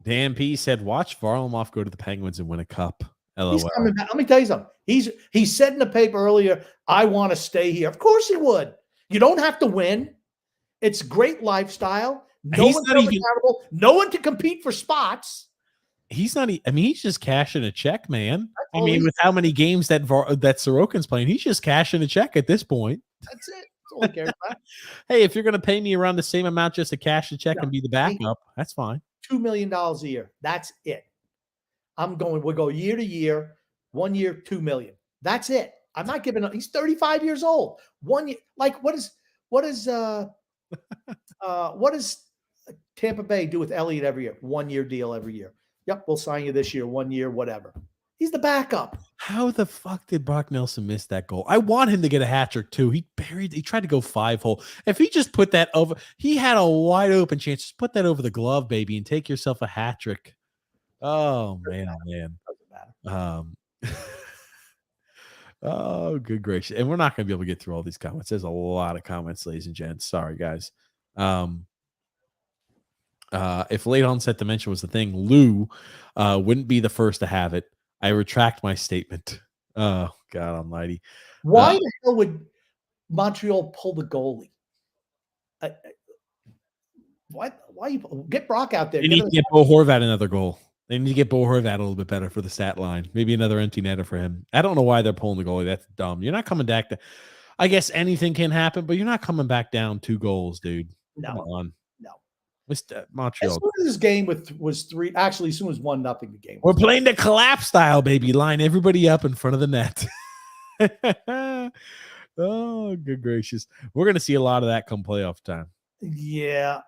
Dan P said, watch Varlamov go to the Penguins and win a cup. LOL. He's coming back. Let me tell you something. He said in the paper earlier, I want to stay here. Of course he would. You don't have to win. It's great lifestyle. No one's accountable. No one to compete for spots. He's not. I mean, he's just cashing a check, man. I mean, with how many games that Sorokin's playing, he's just cashing a check at this point. That's it. That's all he cares about. Hey, if you're going to pay me around the same amount just to cash the check and be the backup, that's fine. $2 million a year. That's it. We'll go year to year. 1 year, $2 million. That's it. I'm not giving up. He's 35 years old. 1 year. Like what does Tampa Bay do with Elliott every year? 1 year deal every year. Yep, we'll sign you this year, 1 year, whatever. He's the backup. How the fuck did Brock Nelson miss that goal? I want him to get a hat trick too. He tried to go 5-hole. If he just put that over, he had a wide open chance. Just put that over the glove, baby, and take yourself a hat trick. Oh man, oh, good gracious. And we're not going to be able to get through all these comments. There's a lot of comments, ladies and gents. Sorry, guys. If late onset dementia was the thing, Lou wouldn't be the first to have it. I retract my statement. Oh, God almighty. Why the hell would Montreal pull the goalie? Why you get Brock out there? They need to get Bo Horvat another goal. They need to get Bo Horvat a little bit better for the stat line. Maybe another empty netter for him. I don't know why they're pulling the goalie. That's dumb. You're not coming back to. I guess anything can happen, but you're not coming back down 2 goals, dude. No. Come on. No. Montreal. As soon as this game was 3, actually, as soon as 1-0, the game. We're playing the collapse style, baby. Line everybody up in front of the net. Oh, good gracious. We're going to see a lot of that come playoff time. Yeah.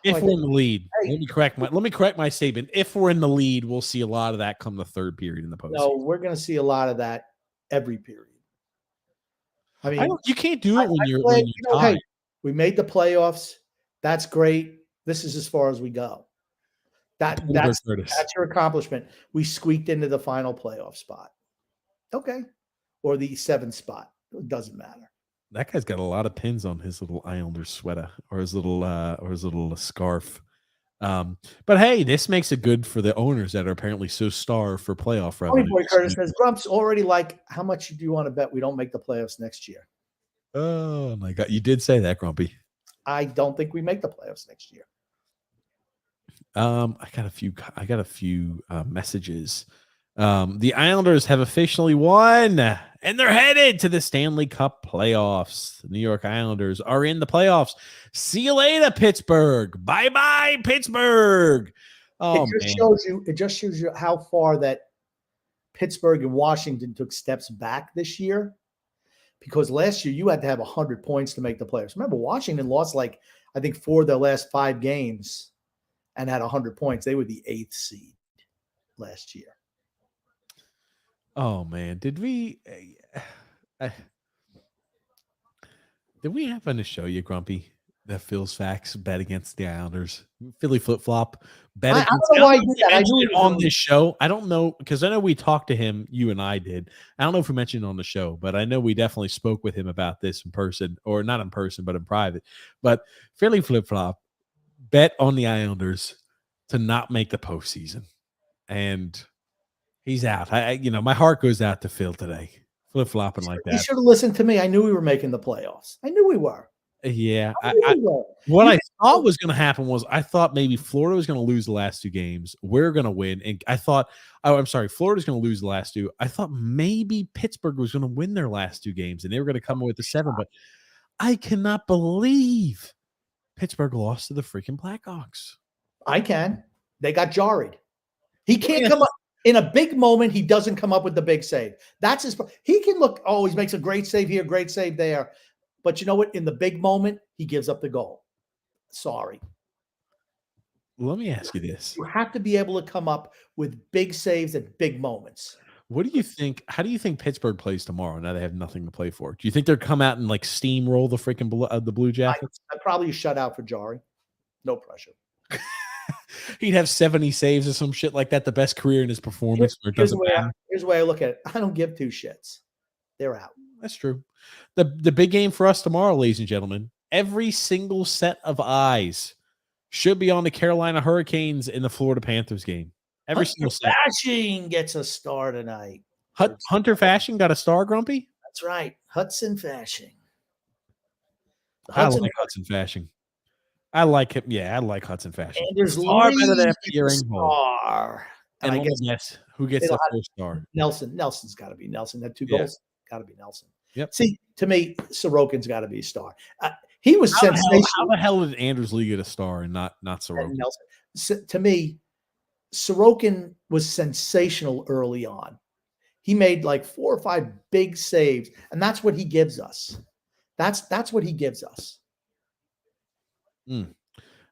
If Like, we're in the lead, hey, let me correct my statement. If we're in the lead, we'll see a lot of that come the third period in the postseason. no, we're going to see a lot of that every period. I mean, You can't do it when you're hey, tied. we made the playoffs. That's great. This is as far as we go. That's your accomplishment. We squeaked into the final playoff spot. Okay. Or the 7th spot. It doesn't matter. That guy's got a lot of pins on his little Islanders sweater or his little scarf. But hey, this makes it good for the owners that are apparently so starved for playoff revenue. Boy Curtis says, Grump's already like, how much do you want to bet we don't make the playoffs next year? Oh my God. You did say that, Grumpy. I don't think we make the playoffs next year. I got a few messages. The Islanders have officially won, and they're headed to the Stanley Cup playoffs. The New York Islanders are in the playoffs. See you later, Pittsburgh. Bye-bye, Pittsburgh. Oh, It just shows you how far that Pittsburgh and Washington took steps back this year. Because last year you had to have 100 points to make the playoffs. Remember, Washington lost I think 4 of their last 5 games and had 100 points. They were the 8th seed last year. Oh man, did we happen to show you, Grumpy, that Phil's Facts bet against the Islanders? Philly flip flop bet. I don't know why you did that. I knew it on this show. I don't know, because I know we talked to him. You and I did. I don't know if we mentioned it on the show, but I know we definitely spoke with him about this in person, or not in person, but in private. But Philly flip flop bet on the Islanders to not make the postseason, and he's out. My heart goes out to Phil today. Flip flopping like that. He should have listened to me. I knew we were making the playoffs. I knew we were. Yeah. What I thought was going to happen was I thought maybe Florida was going to lose the last 2 games. We're going to win. And I thought, Florida's going to lose the last 2. I thought maybe Pittsburgh was going to win their last 2 games and they were going to come away with the 7. But I cannot believe Pittsburgh lost to the freaking Blackhawks. I can. They got jarred. He can't come up. In a big moment, he doesn't come up with the big save. That's his. He can look, he makes a great save here, great save there. But you know what? In the big moment, he gives up the goal. Sorry. Let me ask you this. You have to be able to come up with big saves at big moments. What do you think? How do you think Pittsburgh plays tomorrow? Now they have nothing to play for. Do you think they'll come out and steamroll the freaking the Blue Jackets? I'd probably shut out for Jari. No pressure. He'd have 70 saves or some shit like that. The best career in his performance. Here's the way I look at it. I don't give 2 shits. They're out. That's true. The big game for us tomorrow, ladies and gentlemen. Every single set of eyes should be on the Carolina Hurricanes in the Florida Panthers game. Every single set. Fasching gets a star tonight. Hunter Fasching got a star, Grumpy? That's right. Hudson Fasching. I like Hudson Fasching. I like him. Yeah, I like Hudson Fasching. And there's far better than star. And I guess who gets the first star? Nelson. Nelson's got to be Nelson. Had 2 goals. Got to be Nelson. Yep. See, to me, Sorokin's got to be a star. He was sensational. How the hell did Anders Lee get a star and not Sorokin? Nelson. To me, Sorokin was sensational early on. He made 4 or 5 big saves, and that's what he gives us. That's what he gives us.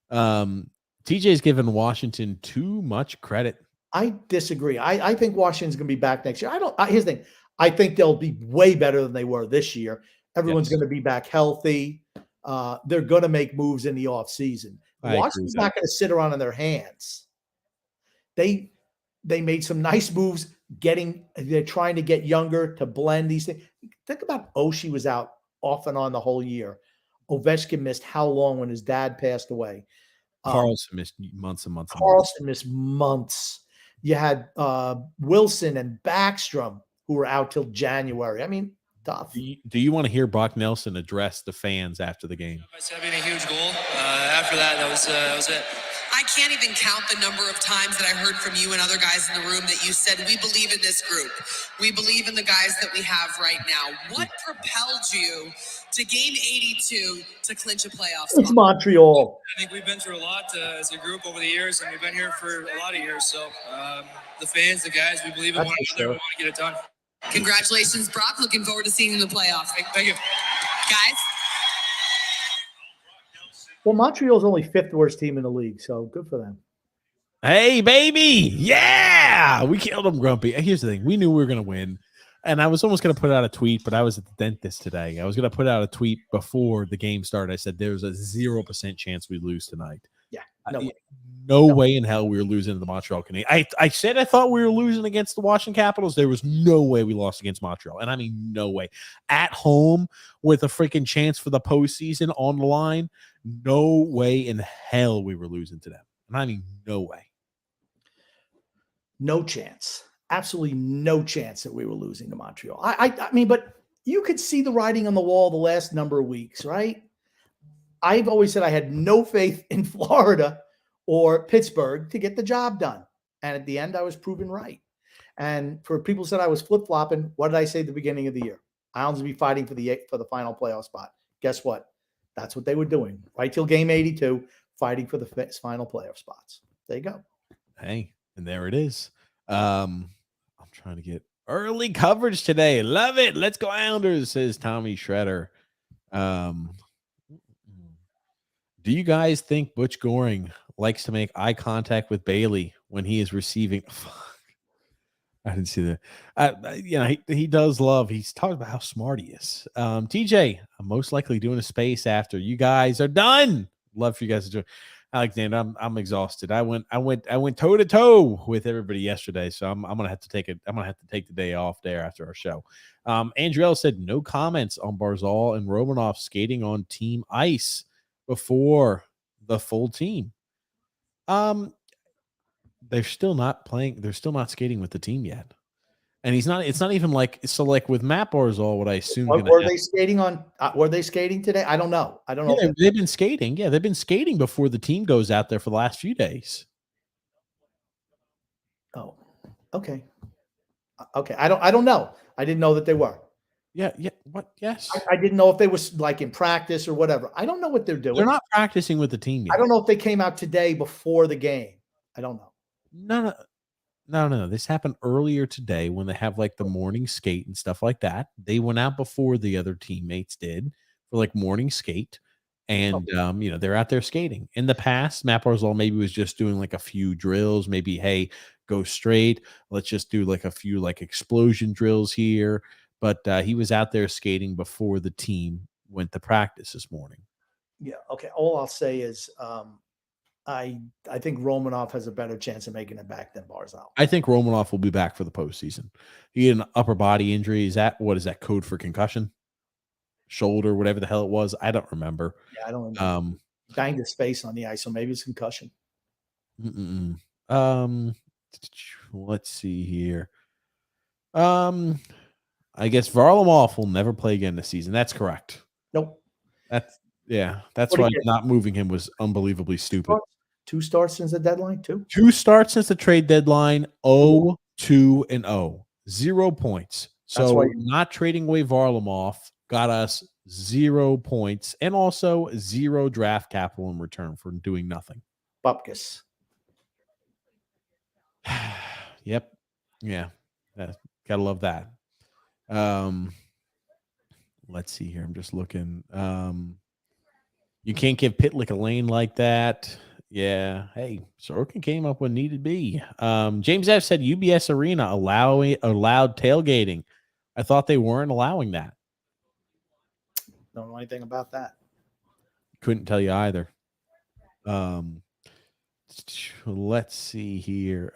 TJ's given Washington too much credit. I disagree. I think Washington's going to be back next year. Here's the thing. I think they'll be way better than they were this year. Everyone's going to be back healthy. They're going to make moves in the offseason. Washington's not going to sit around on their hands. They made some nice moves. They're trying to get younger to blend these things. Think about Oshie was out off and on the whole year. Ovechkin missed how long when his dad passed away? Carlson missed months and months. Carlson missed months. You had Wilson and Backstrom who were out till January. I mean, tough. Do you want to hear Brock Nelson address the fans after the game? Having a huge goal. After that was it. I can't even count the number of times that I heard from you and other guys in the room that you said, we believe in this group. We believe in the guys that we have right now. What propelled you to game 82 to clinch a playoff spot? It's Montreal. I think we've been through a lot as a group over the years, and we've been here for a lot of years. So the fans, the guys, we believe in one another. We want to get it done. Congratulations, Brock. Looking forward to seeing you in the playoffs. Thank you. Guys. Well, Montreal's only 5th worst team in the league, so good for them. Hey, baby. Yeah. We killed them, Grumpy. Here's the thing. We knew we were going to win. And I was almost going to put out a tweet, but I was at the dentist today. I was going to put out a tweet before the game started. I said there's a 0% chance we lose tonight. Yeah. No way. No way in hell we were losing to the Montreal Canadiens. I said I thought we were losing against the Washington Capitals. There was no way we lost against Montreal. And I mean, no way. At home with a freaking chance for the postseason on the line, no way in hell we were losing to them. And I mean, no way. No chance. Absolutely no chance that we were losing to Montreal. I mean, but you could see the writing on the wall the last number of weeks, right? I've always said I had no faith in Florida or Pittsburgh to get the job done. And at the end, I was proven right. And for people who said I was flip-flopping, what did I say at the beginning of the year? Islanders would be fighting for the final playoff spot. Guess what? That's what they were doing. Right till game 82, fighting for the final playoff spots. There you go. Hey, and there it is. I'm trying to get early coverage today. Love it. Let's go Islanders, says Tommy Shredder. Do you guys think Butch Goring likes to make eye contact with Bailey when he is receiving? I didn't see that. He does love. He's talking about how smart he is. TJ, I'm most likely doing a space after you guys are done. Love for you guys to join. Alexander, I'm exhausted. I went toe to toe with everybody yesterday, so I'm gonna have to take it. I'm gonna have to take the day off there after our show. Andriel said no comments on Barzal and Romanov skating on team ice before the full team. They're still not playing. They're still not skating with the team yet. And he's not. It's not even like so. Like with Matt Barzal, what I assume. Were they skating on? Were they skating today? I don't know. I don't know. Yeah, they've been skating. Yeah, they've been skating before the team goes out there for the last few days. Oh, okay. Okay, I don't know. I didn't know that they were. Yeah. What? Yes. I didn't know if they was like in practice or whatever. I don't know what they're doing. They're not practicing with the team yet. I don't know if they came out today before the game. I don't know. No. This happened earlier today when they have like the morning skate and stuff like that. They went out before the other teammates did for like morning skate. And, they're out there skating. In the past, Matt Barzal maybe was just doing like a few drills. Maybe, hey, go straight. Let's just do like a few like explosion drills here. But he was out there skating before the team went to practice this morning. Yeah. Okay. All I'll say is I think Romanov has a better chance of making it back than Barzal. I think Romanov will be back for the postseason. He had an upper body injury. What is that code for concussion? Shoulder, whatever the hell it was. I don't remember. Yeah, I don't remember. Banged his face on the ice, so maybe it's concussion. Let's see here. I guess Varlamov will never play again this season. That's correct. Nope. That's why not moving him was unbelievably stupid. 2 starts since the deadline, 2? 2 starts since the trade deadline, 0-2-0. 0 points. So not trading away Varlamov got us 0 points and also 0 draft capital in return for doing nothing. Bupkis. Yep. Yeah. Gotta love that. Let's see here. I'm just looking. You can't give Pitlick a lane like that. Yeah. Hey, Sorokin came up when needed be. James F said UBS Arena allowed tailgating. I thought they weren't allowing that. Don't know anything about that. Couldn't tell you either. Let's see here.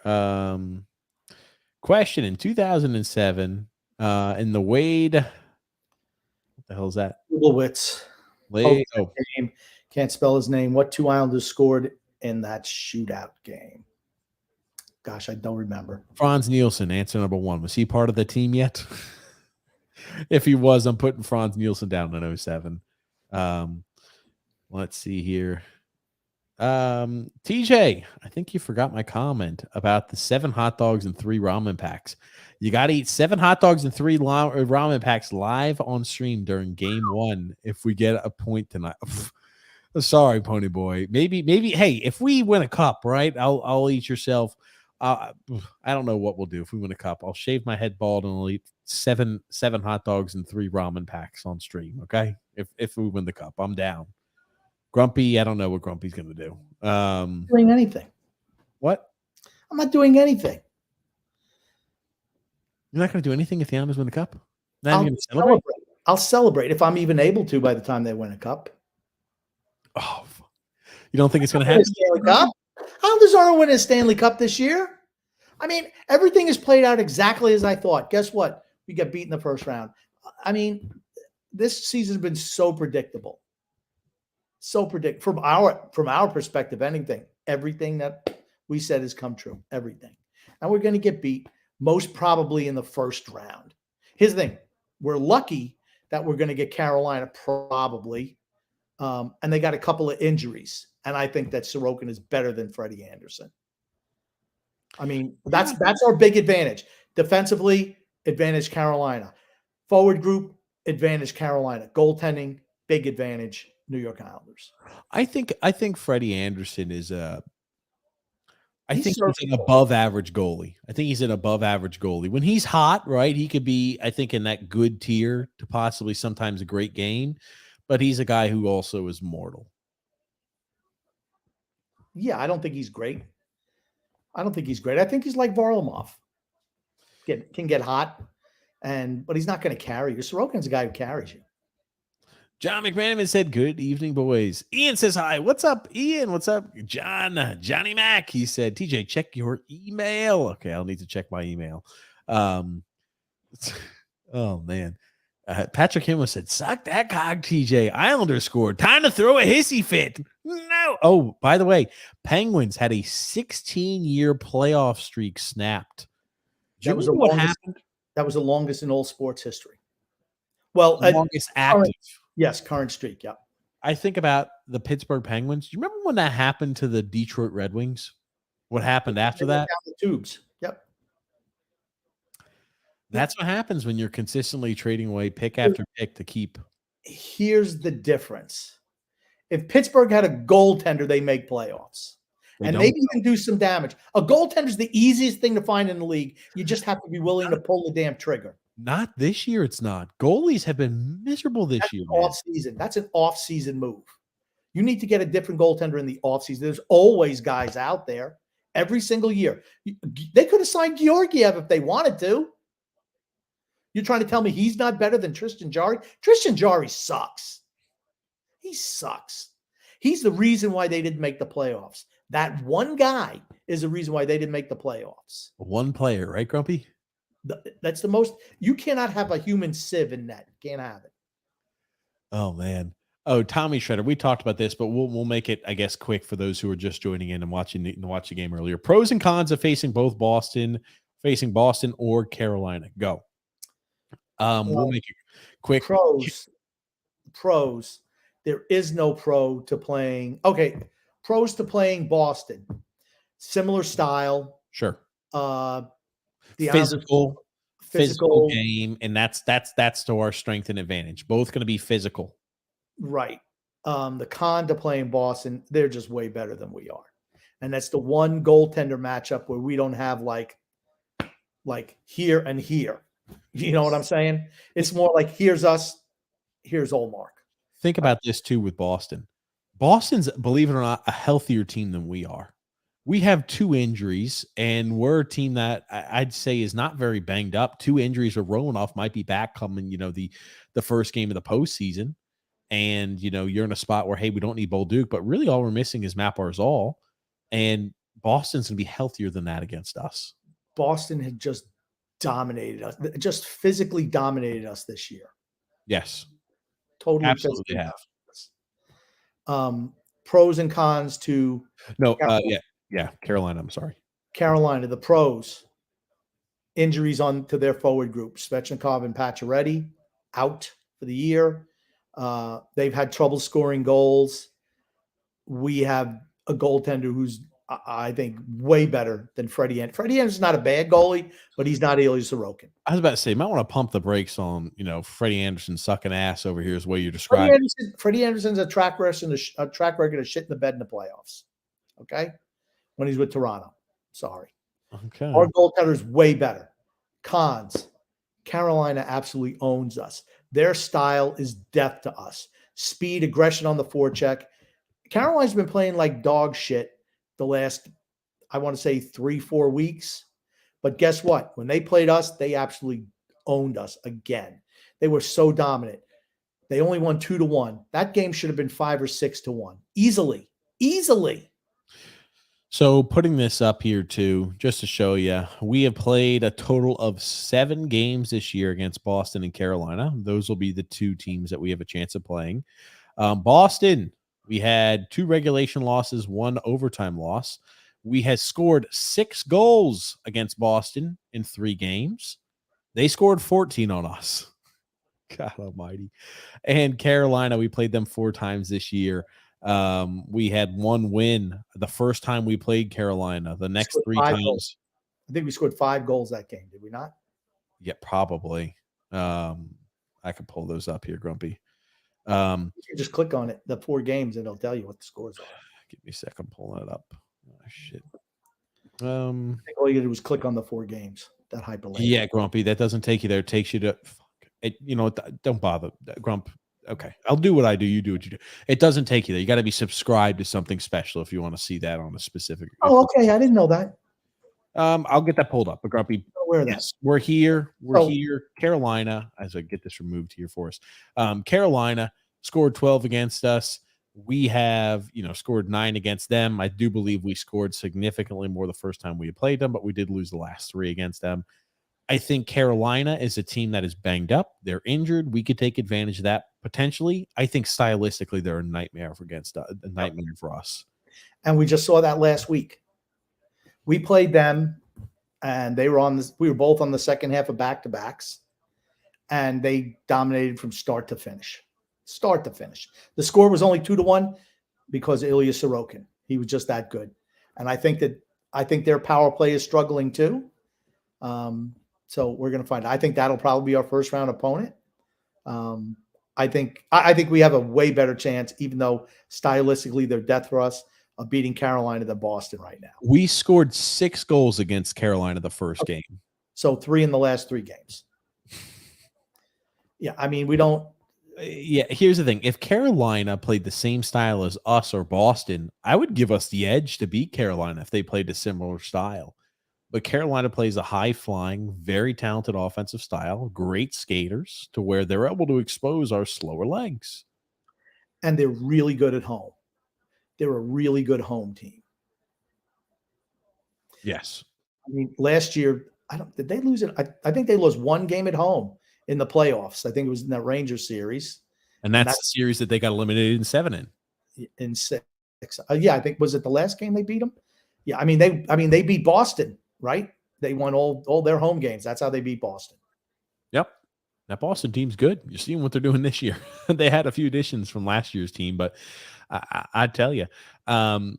Question in 2007, in the Wade. What the hell is that? Lewitz. Game. Can't spell his name. What 2 Islanders scored in that shootout game? Gosh, I don't remember. Franz Nielsen, answer number 1. Was he part of the team yet? If he was, I'm putting Franz Nielsen down in 07. Let's see here. TJ, I think you forgot my comment about the 7 hot dogs and 3 ramen packs. You got to eat 7 hot dogs and 3 ramen packs live on stream during game 1 if we get a point tonight. Sorry, Pony Boy. Maybe. Hey, if we win a cup, right? I'll eat yourself. I don't know what we'll do if we win a cup. I'll shave my head bald and I'll eat 7 hot dogs and 3 ramen packs on stream. Okay, if we win the cup, I'm down. Grumpy, I don't know what Grumpy's going to do. Doing anything. What? I'm not doing anything. You're not going to do anything if the Islanders win the cup? Not I'll even going to celebrate? I'll celebrate if I'm even able to by the time they win a cup. Oh, you don't think it's going to happen? Stanley Cup? Islanders aren't winning a Stanley Cup this year. I mean, everything is played out exactly as I thought. Guess what? We got beat in the first round. I mean, this season's been so predictable. So predictable from our perspective, everything that we said has come true. Everything. And we're going to get beat most probably in the first round. Here's the thing. We're lucky that we're going to get Carolina probably. And they got a couple of injuries. And I think that Sorokin is better than Freddie Anderson. I mean, that's our big advantage. Defensively, advantage Carolina. Forward group, advantage Carolina. Goaltending, big advantage New York Islanders. I think Freddie Anderson is he's an serviceable. above average goalie. I think he's an above average goalie. When he's hot, right, he could be, I think, in that good tier to possibly sometimes a great game, but he's a guy who also is mortal. Yeah, I don't think he's great. I think he's like Varlamov. Can get hot, but he's not going to carry you. Sorokin's a guy who carries you. John McManaman said, "Good evening, boys." Ian says, "Hi, what's up, Ian? What's up, John? Johnny Mac." He said, "TJ, check your email." Okay, I'll need to check my email. Oh man, Patrick Himmel said, "Suck that cock, TJ. Islanders scored. Time to throw a hissy fit." No. Oh, by the way, Penguins had a 16-year playoff streak snapped. Do you remember what happened? That was the longest in all sports history. Well, longest active. Yes, current streak. Yeah. I think about the Pittsburgh Penguins. Do you remember when that happened to the Detroit Red Wings? What happened after that? Down the tubes. Yep. That's what happens when you're consistently trading away pick after pick to keep. Here's the difference. If Pittsburgh had a goaltender, they make playoffs. And maybe even do some damage. A goaltender is the easiest thing to find in the league. You just have to be willing to pull the damn trigger. Not this year, it's not. Goalies have been miserable this year. Off-season. That's an off-season move. You need to get a different goaltender in the off-season. There's always guys out there every single year. They could have signed Georgiev if they wanted to. You're trying to tell me he's not better than Tristan Jarry? Tristan Jarry sucks. He sucks. He's the reason why they didn't make the playoffs. That one guy is the reason why they didn't make the playoffs. One player, right, Grumpy? That's the most. You cannot have a human sieve in net. Can't have it. Oh man. Oh, Tommy Shredder. We talked about this, but we'll make it, I guess, quick for those who are just joining in and watching the game earlier. Pros and cons of facing Boston or Carolina. Go. We'll make it quick. Pros. There is no pro to playing. Okay, pros to playing Boston. Similar style. Sure. The physical game, and that's to our strength and advantage. Both going to be physical. Right. The con to playing Boston, they're just way better than we are. And that's the one goaltender matchup where we don't have like here and here. You know what I'm saying? It's more like here's us, here's Olmark. Think about this too with Boston. Boston's, believe it or not, a healthier team than we are. We have 2 injuries, and we're a team that I'd say is not very banged up. 2 injuries, or Romanov might be back coming, the first game of the postseason. And, you're in a spot where, hey, we don't need Bolduc, but really all we're missing is Matt Barzal. And Boston's going to be healthier than that against us. Boston had just dominated us, just physically dominated us this year. Yes. Totally. Absolutely have. Pros and cons to Carolina. I'm sorry. Carolina, the pros. Injuries to their forward group. Svechnikov and Pacioretty out for the year. They've had trouble scoring goals. We have a goaltender who's, I think, way better than Freddie Anderson. Freddie Anderson's not a bad goalie, but he's not Ilya Sorokin. I was about to say, you might want to pump the brakes on, Freddie Anderson sucking ass over here is the way you're describing. Freddie Anderson's a track record of shit in the bed in the playoffs. Okay? When he's with Toronto. Sorry. Okay. Our goaltender's way better. Cons. Carolina absolutely owns us. Their style is death to us. Speed, aggression on the forecheck. Carolina's been playing like dog shit the last, I want to say 3-4 weeks. But guess what? When they played us, they absolutely owned us again. They were so dominant. They only won 2-1. That game should have been 5 or 6-1. Easily. Easily. So putting this up here too, just to show you, we have played a total of 7 games this year against Boston and Carolina. Those will be the 2 teams that we have a chance of playing. Boston, we had 2 regulation losses, 1 overtime loss. We had scored 6 goals against Boston in 3 games. They scored 14 on us. God almighty. And Carolina, we played them 4 times this year. We had 1 win the first time we played Carolina. The next 3 times. Goals. I think we scored 5 goals that game. Did we not? Yeah, probably. I can pull those up here, Grumpy. You can just click on it, the 4 games, and it'll tell you what the scores are. Give me a second, pulling it up. Oh, shit. I think all you did was click on the 4 games. That hyperlink. Yeah, Grumpy. That doesn't take you there. It takes you to don't bother, Grump. Okay, I'll do what I do. You do what you do. It doesn't take you there. You got to be subscribed to something special if you want to see that on a specific. Oh, okay. I didn't know that. I'll get that pulled up. But Grumpy, yes, we're here. We're here. Carolina, as I get this removed here for us. Carolina scored 12 against us. We have, scored 9 against them. I do believe we scored significantly more the first time we played them, but we did lose the last 3 against them. I think Carolina is a team that is banged up. They're injured. We could take advantage of that potentially. I think stylistically they're a nightmare for us. And we just saw that last week. We played them, and they were on this. We were both on the second half of back-to-backs, and they dominated from start to finish. Start to finish. The score was only 2-1 because Ilya Sorokin. He was just that good. And I think their power play is struggling too. So we're going to find. I think that'll probably be our first round opponent. I think we have a way better chance, even though stylistically they're death for us, of beating Carolina than Boston right now. We scored 6 goals against Carolina the first game. So 3 in the last 3 games. Yeah, I mean, we don't. Yeah, here's the thing. If Carolina played the same style as us or Boston, I would give us the edge to beat Carolina if they played a similar style. But Carolina plays a high-flying, very talented offensive style, great skaters, to where they're able to expose our slower legs. And they're really good at home. They're a really good home team. Yes. I mean, last year, did they lose it? I think they lost 1 game at home in the playoffs. I think it was in that Rangers series. And that's the series that they got eliminated in 7 in 6. Yeah, I think, was it the last game they beat them? Yeah, I mean they beat Boston, right? They won all their home games. That's how they beat Boston. Yep. That Boston team's good. You're seeing what they're doing this year. They had a few additions from last year's team, but I tell you, I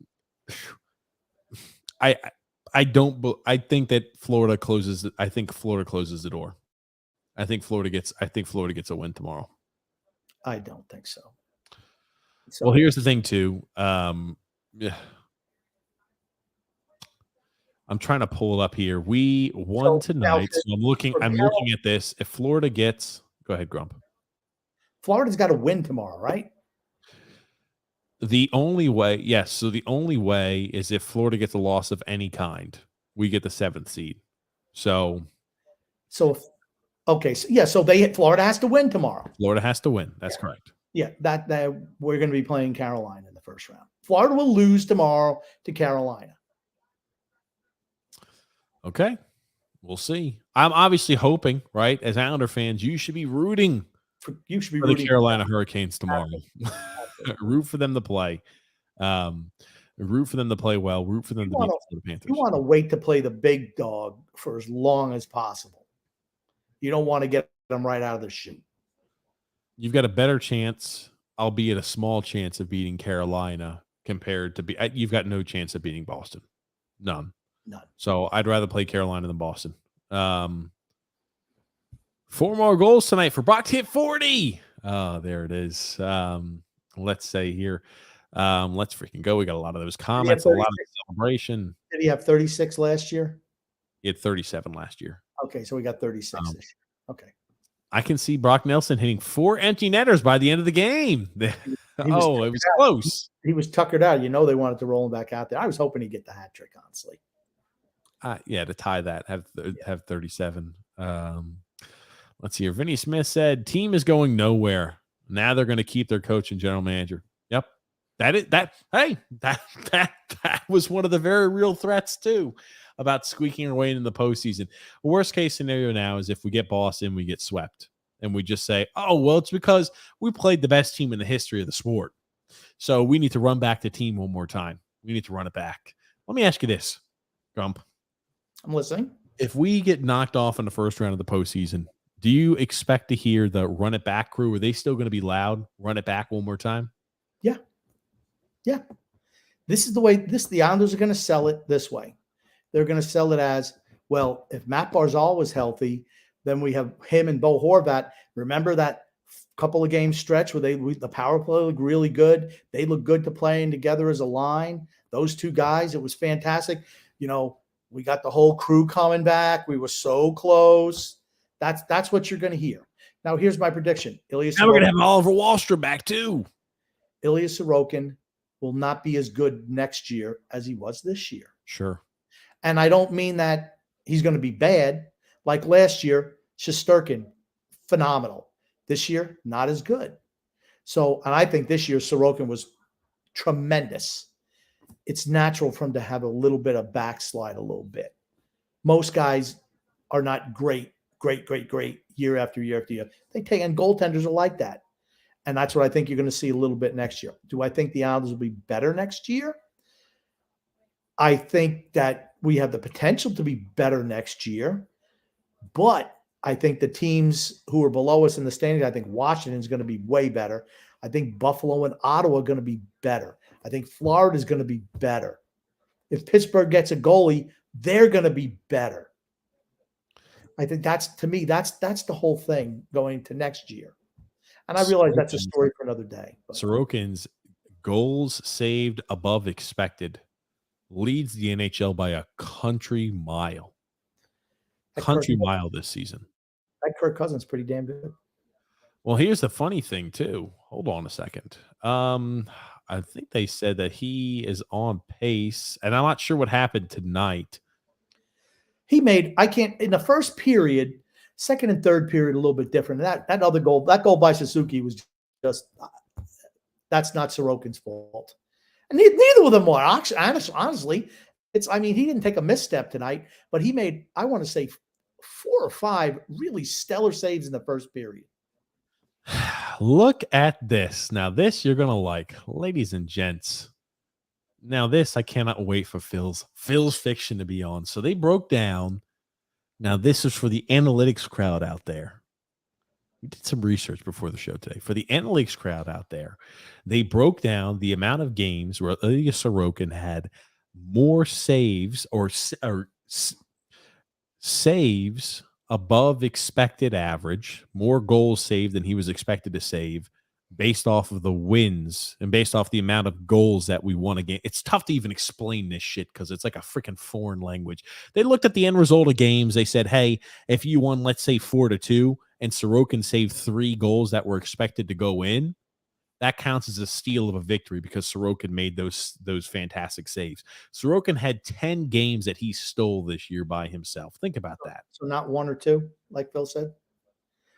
think that Florida closes. I think Florida closes the door. I think Florida gets a win tomorrow. I don't think so. Well, here's the thing too. Yeah. I'm trying to pull it up here. We won tonight, so I'm looking at this. If Florida gets, go ahead, Grump. Florida's got to win tomorrow, right? The only way, yes. So the only way is if Florida gets a loss of any kind, we get the 7th seed. So okay, so Florida has to win tomorrow. Florida has to win. That's correct. Yeah, that we're going to be playing Carolina in the first round. Florida will lose tomorrow to Carolina. Okay, we'll see. I'm obviously hoping, right? As Islander fans, you should be rooting for the Carolina Hurricanes tomorrow. Root for them to play. Root for them to play well. Root for them to beat the Panthers. You want to wait to play the big dog for as long as possible. You don't want to get them right out of the chute. You've got a better chance, albeit a small chance, of beating Carolina compared to you've got no chance of beating Boston. None. So I'd rather play Carolina than Boston. 4 more goals tonight for Brock to hit 40. Oh, there it is. Let's say here. Let's freaking go. We got a lot of those comments, a lot of celebration. Did he have 36 last year? He had 37 last year. Okay, so we got 36 this year. Okay. I can see Brock Nelson hitting 4 empty netters by the end of the game. He was Oh, it was close. he was tuckered out. You know, they wanted to roll him back out there. I was hoping he'd get the hat trick, honestly. Yeah, to tie that, have 37. Let's see here. Vinny Smith said, "Team is going nowhere. Now they're going to keep their coach and general manager." Yep, that was one of the very real threats too about squeaking our way into the postseason. Worst case scenario now is if we get Boston, we get swept, and we just say, "Oh well, it's because we played the best team in the history of the sport, so we need to run back the team one more time. We need to run it back." Let me ask you this, Grump. I'm listening. If we get knocked off in the first round of the postseason, do you expect to hear the run it back crew? Are they still going to be loud? Run it back one more time? Yeah. Yeah. This is the way the Islanders are going to sell it this way. They're going to sell it as, well, if Matt Barzal was healthy, then we have him and Bo Horvat. Remember that couple of game stretch where the power play looked really good. They looked good to playing together as a line. Those two guys, it was fantastic. You know, we got the whole crew coming back. We were so close. That's what you're going to hear. Now, here's my prediction. Now we're going to have Oliver Wahlstrom back too. Ilya Sorokin will not be as good next year as he was this year. Sure. And I don't mean that he's going to be bad. Like last year, Shesterkin, phenomenal. This year, not as good. So, and I think this year Sorokin was tremendous. It's natural for him to have a little bit of backslide a little bit. Most guys are not great year after year after year. They take, and goaltenders are like that. And that's what I think you're going to see a little bit next year. Do I think the Islanders will be better next year? I think that we have the potential to be better next year, but I think the teams who are below us in the standings, I think Washington is going to be way better. I think Buffalo and Ottawa are going to be better. I think Florida is going to be better. If Pittsburgh gets a goalie, they're going to be better. I think that's the whole thing going to next year. And I realize that's a story for another day. But. Sorokin's goals saved above expected leads the NHL by a country mile. Mile this season. That Kirk Cousins pretty damn good. Well, here's the funny thing too. Hold on a second. I think they said that he is on pace, and I'm not sure what happened tonight. He made, in the first period, second and third period, a little bit different. That other goal, that goal by Suzuki was just, that's not Sorokin's fault. And neither of them were. Honestly, he didn't take a misstep tonight, but he made, I want to say, 4 or 5 really stellar saves in the first period. Look at this. Now, this you're going to like, ladies and gents. Now, this I cannot wait for Phil's Fiction to be on. So they broke down. Now, this is for the analytics crowd out there. We did some research before the show today. For the analytics crowd out there, they broke down the amount of games where Ilya Sorokin had more saves or saves above expected average, more goals saved than he was expected to save based off of the wins and based off the amount of goals that we won a game. It's tough to even explain this shit because it's like a freaking foreign language. They looked at the end result of games. They said, hey, if you won, let's say 4-2, and Sorokin saved 3 goals that were expected to go in, that counts as a steal of a victory because Sorokin made those fantastic saves. Sorokin had 10 games that he stole this year by himself. Think about that. So not 1 or 2, like Phil said?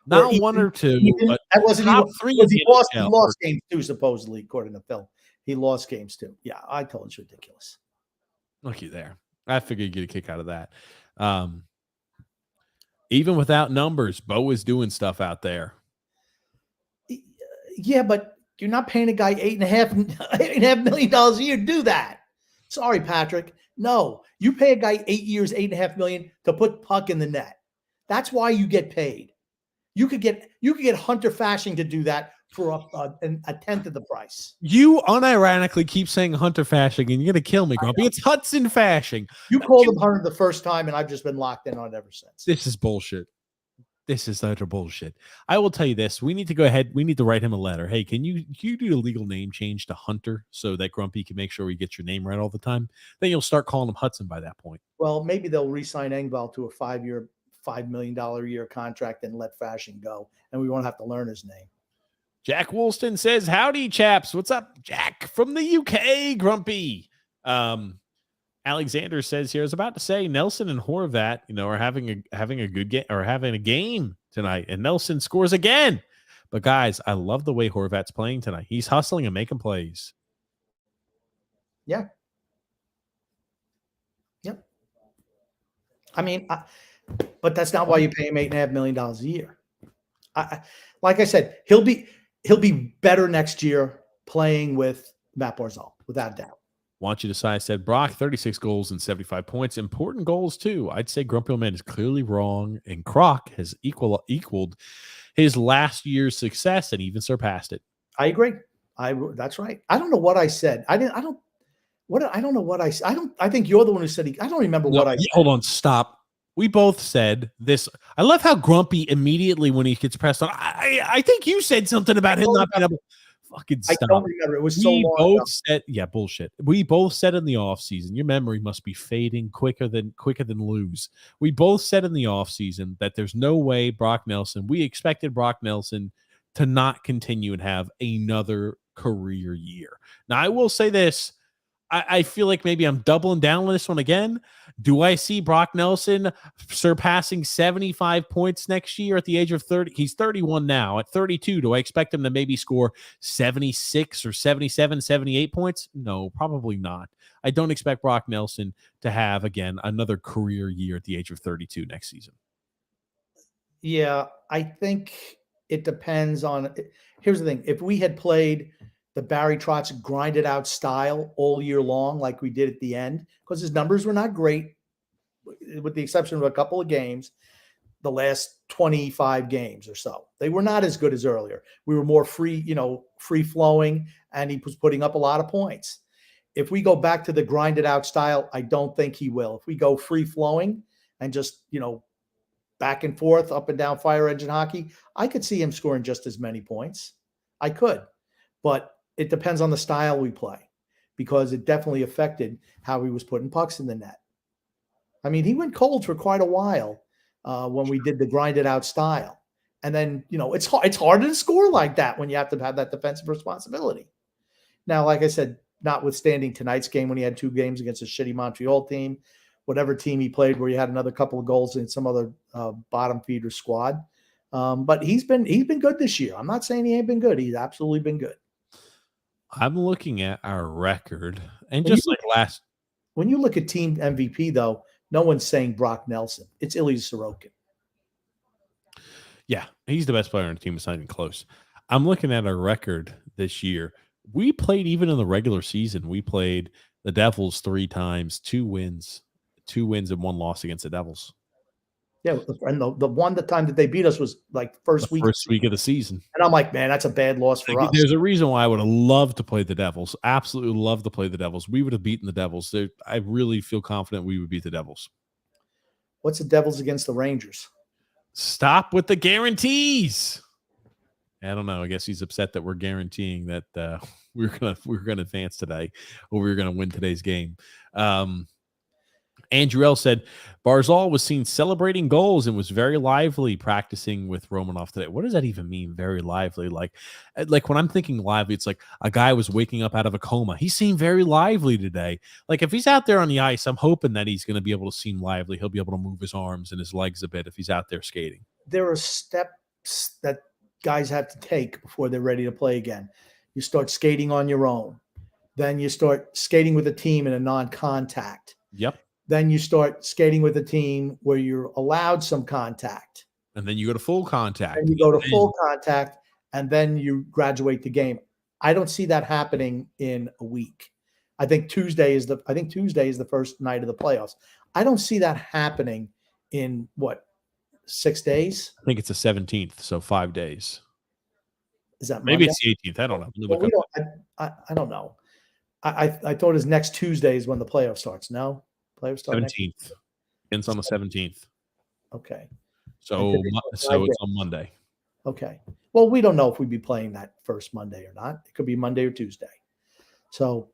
Not 1 or 2. But that wasn't top even, 3. He lost games too, supposedly, according to Phil. He lost games too. Yeah, I told you it's ridiculous. Looky there. I figured you'd get a kick out of that. Even without numbers, Bo is doing stuff out there. Yeah, but you're not paying a guy $8.5 million a year to do that. Sorry, Patrick. No, you pay a guy 8 years, $8.5 million to put puck in the net. That's why you get paid. You could get Hunter Fashing to do that for a tenth of the price. You unironically keep saying Hunter Fashing, and you're going to kill me, Grumpy. It's Hudson Fashing. You called him Hunter the first time, and I've just been locked in on it ever since. This is bullshit. This is utter bullshit. I will tell you this. We need to go ahead. We need to write him a letter. Hey, can you do a legal name change to Hunter so that Grumpy can make sure we get your name right all the time? Then you'll start calling him Hudson by that point. Well, maybe they'll re-sign Engvall to a 5-year, $5 million a year contract and let Fashing go, and we won't have to learn his name. Jack Woolston says, howdy, chaps. What's up, Jack? From the UK, Grumpy. Alexander says here, I was about to say Nelson and Horvat, are having a good game or having a game tonight, and Nelson scores again. But guys, I love the way Horvat's playing tonight. He's hustling and making plays. Yeah. Yep. I mean, but that's not why you pay him $8.5 million a year. Like I said, he'll be better next year playing with Matt Barzal, without a doubt. Want you to say, I said, Brock, 36 goals and 75 points. Important goals, too. I'd say Grumpy Old Man is clearly wrong, and Croc has equaled his last year's success and even surpassed it. I agree. That's right. I don't know what I said. I don't know what I said. I think you're the one who said I don't remember what I said. Hold on, stop. We both said this. I love how Grumpy immediately when he gets pressed on. I think you said something about him not being able. Fucking stop. I don't remember. It was so long both ago. said, yeah, bullshit. We both said in the offseason, your memory must be fading quicker than lose. We both said in the offseason that there's no way we expected Brock Nelson to not continue and have another career year. Now, I will say this. I feel like maybe I'm doubling down on this one again. Do I see Brock Nelson surpassing 75 points next year at the age of 30? He's 31 now. At 32, do I expect him to maybe score 76 or 77, 78 points? No, probably not. I don't expect Brock Nelson to have, again, another career year at the age of 32 next season. Yeah, I think it depends on – here's the thing. If we had played – the Barry Trotz grinded out style all year long, like we did at the end, because his numbers were not great, with the exception of a couple of games, the last 25 games or so. They were not as good as earlier. We were more free flowing, and he was putting up a lot of points. If we go back to the grinded out style, I don't think he will. If we go free flowing and just, back and forth, up and down fire engine hockey, I could see him scoring just as many points. I could, but it depends on the style we play, because it definitely affected how he was putting pucks in the net. I mean, he went cold for quite a while when we did the grinded out style. And then, it's harder to score like that when you have to have that defensive responsibility. Now, like I said, notwithstanding tonight's game when he had 2 games against a shitty Montreal team, whatever team he played where he had another couple of goals in some other bottom feeder squad. But he's been good this year. I'm not saying he ain't been good. He's absolutely been good. I'm looking at our record, and when you look at team MVP, though, no one's saying Brock Nelson. It's Ilya Sorokin. Yeah, he's the best player on the team. It's not even close. I'm looking at our record this year. We played, even in the regular season, we played the Devils 3 times, 2 wins and 1 loss against the Devils. Yeah, and the time that they beat us was like first week of the season. And I'm like, man, that's a bad loss for us. There's a reason why I would have loved to play the Devils. Absolutely love to play the Devils. We would have beaten the Devils. I really feel confident we would beat the Devils. What's the Devils against the Rangers? Stop with the guarantees. I don't know. I guess he's upset that we're guaranteeing that we're gonna advance today, or we're gonna win today's game. Andrew L. said, Barzal was seen celebrating goals and was very lively practicing with Romanov today. What does that even mean, very lively? Like when I'm thinking lively, it's like a guy was waking up out of a coma. He seemed very lively today. Like if he's out there on the ice, I'm hoping that he's going to be able to seem lively. He'll be able to move his arms and his legs a bit if he's out there skating. There are steps that guys have to take before they're ready to play again. You start skating on your own. Then you start skating with a team in a non-contact. Yep. Then you start skating with a team where you're allowed some contact. And then you go to full contact. And you go to full contact, and then you graduate the game. I don't see that happening in a week. I think Tuesday is the first night of the playoffs. I don't see that happening in 6 days? I think it's the 17th, so 5 days. Is that maybe Monday? it's the 18th? I don't know. I don't know. I thought his next Tuesday is when the playoff starts. No? Playoffs start 17th. Ends on the 17th. Okay. So it's on Monday. Okay. Well, we don't know if we'd be playing that first Monday or not. It could be Monday or Tuesday. So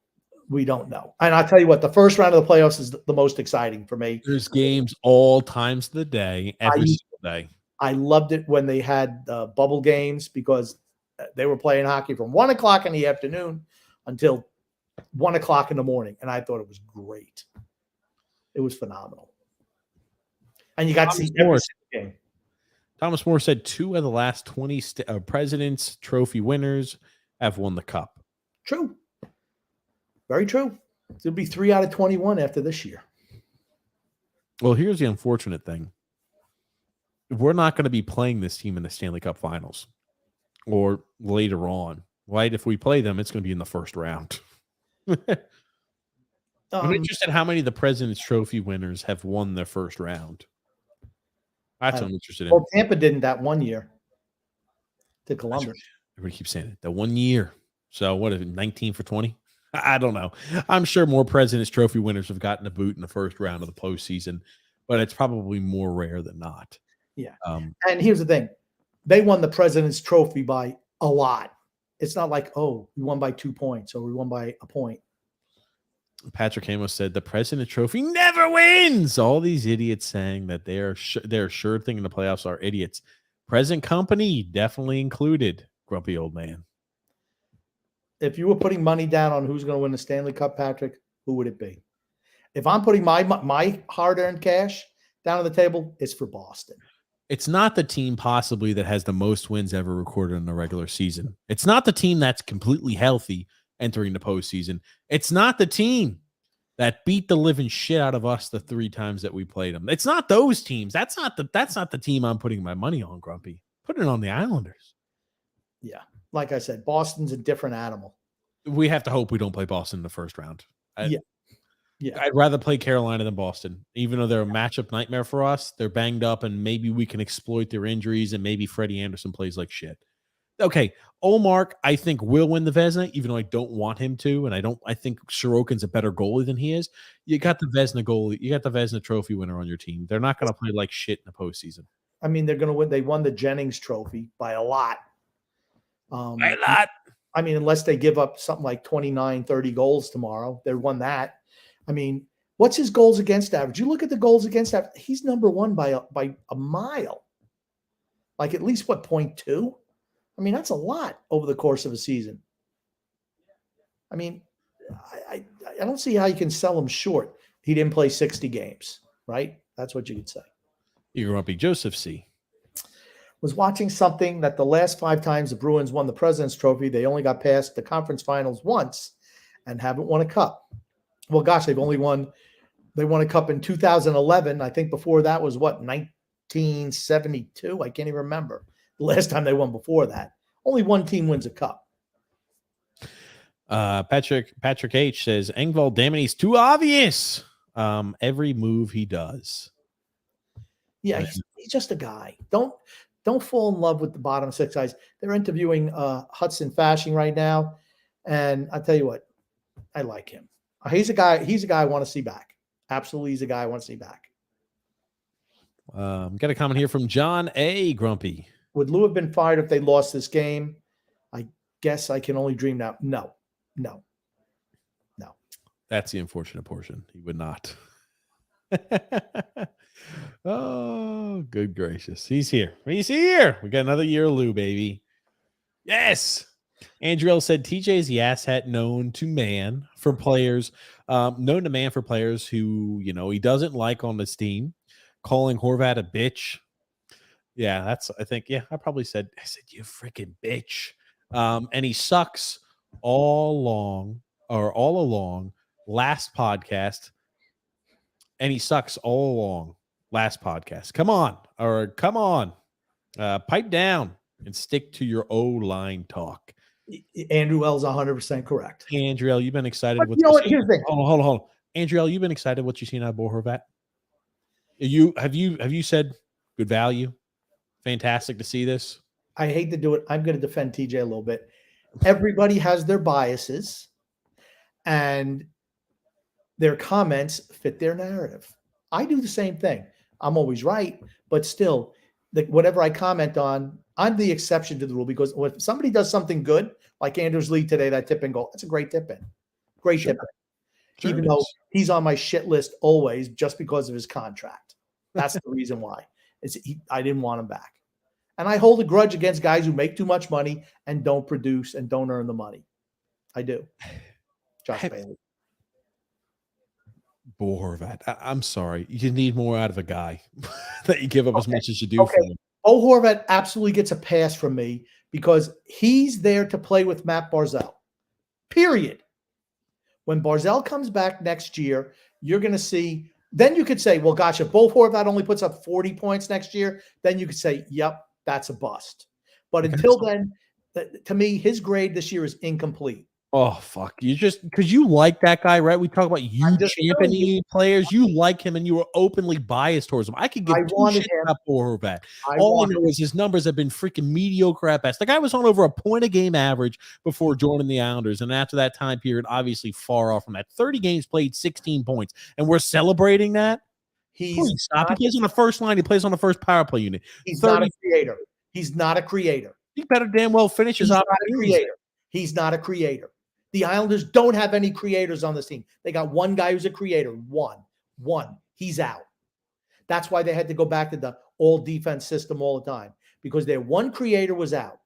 we don't know. And I'll tell you what, the first round of the playoffs is the most exciting for me. There's games all times of the day, every single day. I loved it when they had bubble games because they were playing hockey from 1 o'clock in the afternoon until 1 o'clock in the morning. And I thought it was great. It was phenomenal. And you got to see every game. Thomas Moore said 2 of the last 20 President's Trophy winners have won the cup. True. Very true. It'll be 3 out of 21 after this year. Well, here's the unfortunate thing. We're not going to be playing this team in the Stanley Cup Finals or later on, right? If we play them, it's going to be in the first round. I'm interested in how many of the President's Trophy winners have won their first round. That's what I'm interested in. Well, Tampa didn't that one year to Columbus. Right. Everybody keeps saying it. The 1 year. So what is it, 19 for 20? I don't know. I'm sure more President's Trophy winners have gotten a boot in the first round of the postseason, but it's probably more rare than not. Yeah. And here's the thing. They won the President's Trophy by a lot. It's not like, oh, we won by 2 points or we won by a point. Patrick Amos said the President's Trophy never wins. All these idiots saying that they're sure thing in the playoffs are idiots. Present company definitely included. Grumpy old man. If you were putting money down on who's going to win the Stanley Cup, Patrick, who would it be? If I'm putting my hard-earned cash down on the table, it's for Boston. It's not the team possibly that has the most wins ever recorded in the regular season. It's not the team that's completely healthy entering the postseason. It's not the team that beat the living shit out of us the 3 times that we played them. It's not those teams. That's not the team I'm putting my money on, Grumpy. Put it on the Islanders. Yeah. Like I said, Boston's a different animal. We have to hope we don't play Boston in the first round. Yeah. I'd rather play Carolina than Boston. Even though they're a matchup nightmare for us, they're banged up, and maybe we can exploit their injuries, and maybe Freddie Anderson plays like shit. Okay, Olmark, I think, will win the Vezina, even though I don't want him to, and I think Sorokin's a better goalie than he is. You got the Vezina goalie, you got the Vezina Trophy winner on your team. They're not going to play like shit in the postseason. I mean, they're going to win. They won the Jennings Trophy by a lot. By a lot. I mean, unless they give up something like 29, 30 goals tomorrow, they won that. I mean, what's his goals against average? You look at the goals against average. He's number 1 by a mile. Like at least 0.2? I mean, that's a lot over the course of a season. I mean, I don't see how you can sell him short. He didn't play 60 games, right? That's what you could say. You're Grumpy Joseph C. Was watching something that the last 5 times the Bruins won the President's Trophy, they only got past the conference finals once and haven't won a cup. Well, gosh, they won a cup in 2011. I think before that was 1972. I can't even remember the last time they won before that. Only one team wins a cup. Patrick H says Engvall, damn it, he's too obvious. Every move he does. Yeah, he's just a guy. Don't fall in love with the bottom 6 guys. They're interviewing Hudson Fasching right now, and I tell you what, I like him. He's a guy I want to see back. Absolutely, he's a guy I want to see back. Got a comment here from John A. Grumpy. Would Lou have been fired if they lost this game? I guess I can only dream now. No. That's the unfortunate portion. He would not. Oh, good gracious. He's here. We got another year of Lou, baby. Yes. Andriel said TJ is the asshat known to man for players who, he doesn't like on this team. Calling Horvat a bitch. Yeah, I probably said, you freaking bitch. And he sucks all along last podcast. And he sucks all along last podcast. Come on. Pipe down and stick to your O-line talk. Andrew L's 100% correct. Andriel, you've been excited. But you know what? Here's the thing. Hold on. Andriel, you've been excited what you've seen out of Bo Horvat? Have you said good value? Fantastic to see this. I hate to do it. I'm going to defend TJ a little bit. Everybody has their biases, and their comments fit their narrative. I do the same thing. I'm always right, but still, whatever I comment on, I'm the exception to the rule, because if somebody does something good, like Andrews Lee today, that tip and goal, that's a great tip in. Great tip in. Sure, even though he's on my shit list always just because of his contract. That's the reason why. I didn't want him back. And I hold a grudge against guys who make too much money and don't produce and don't earn the money. I do. Josh Bailey. Bo Horvat. I'm sorry. You need more out of a guy that you give up as much as you do Okay. for him. Bo Horvat absolutely gets a pass from me because he's there to play with Matt Barzal. Period. When Barzal comes back next year, you're going to see. Then you could say, well, gosh, if Bo Horvat only puts up 40 points next year, then you could say, yep, that's a bust. But until then, to me, his grade this year is incomplete. Oh, fuck. You just because you like that guy, right? We talk about you championing players. You like him and you were openly biased towards him. I could give two shits about Bo Horvat. All I know is his numbers have been freaking mediocre at best. The guy was on over a point a game average before joining the Islanders. And after that time period, obviously far off from that. 30 games played, 16 points. And we're celebrating that? Please stop. He plays on the first line. He plays on the first power play unit. He's not a creator. He's not a creator. He better damn well finish his opportunities. He's not a creator. The Islanders don't have any creators on this team. They got one guy who's a creator. One. He's out. That's why they had to go back to the all defense system all the time, because their one creator was out.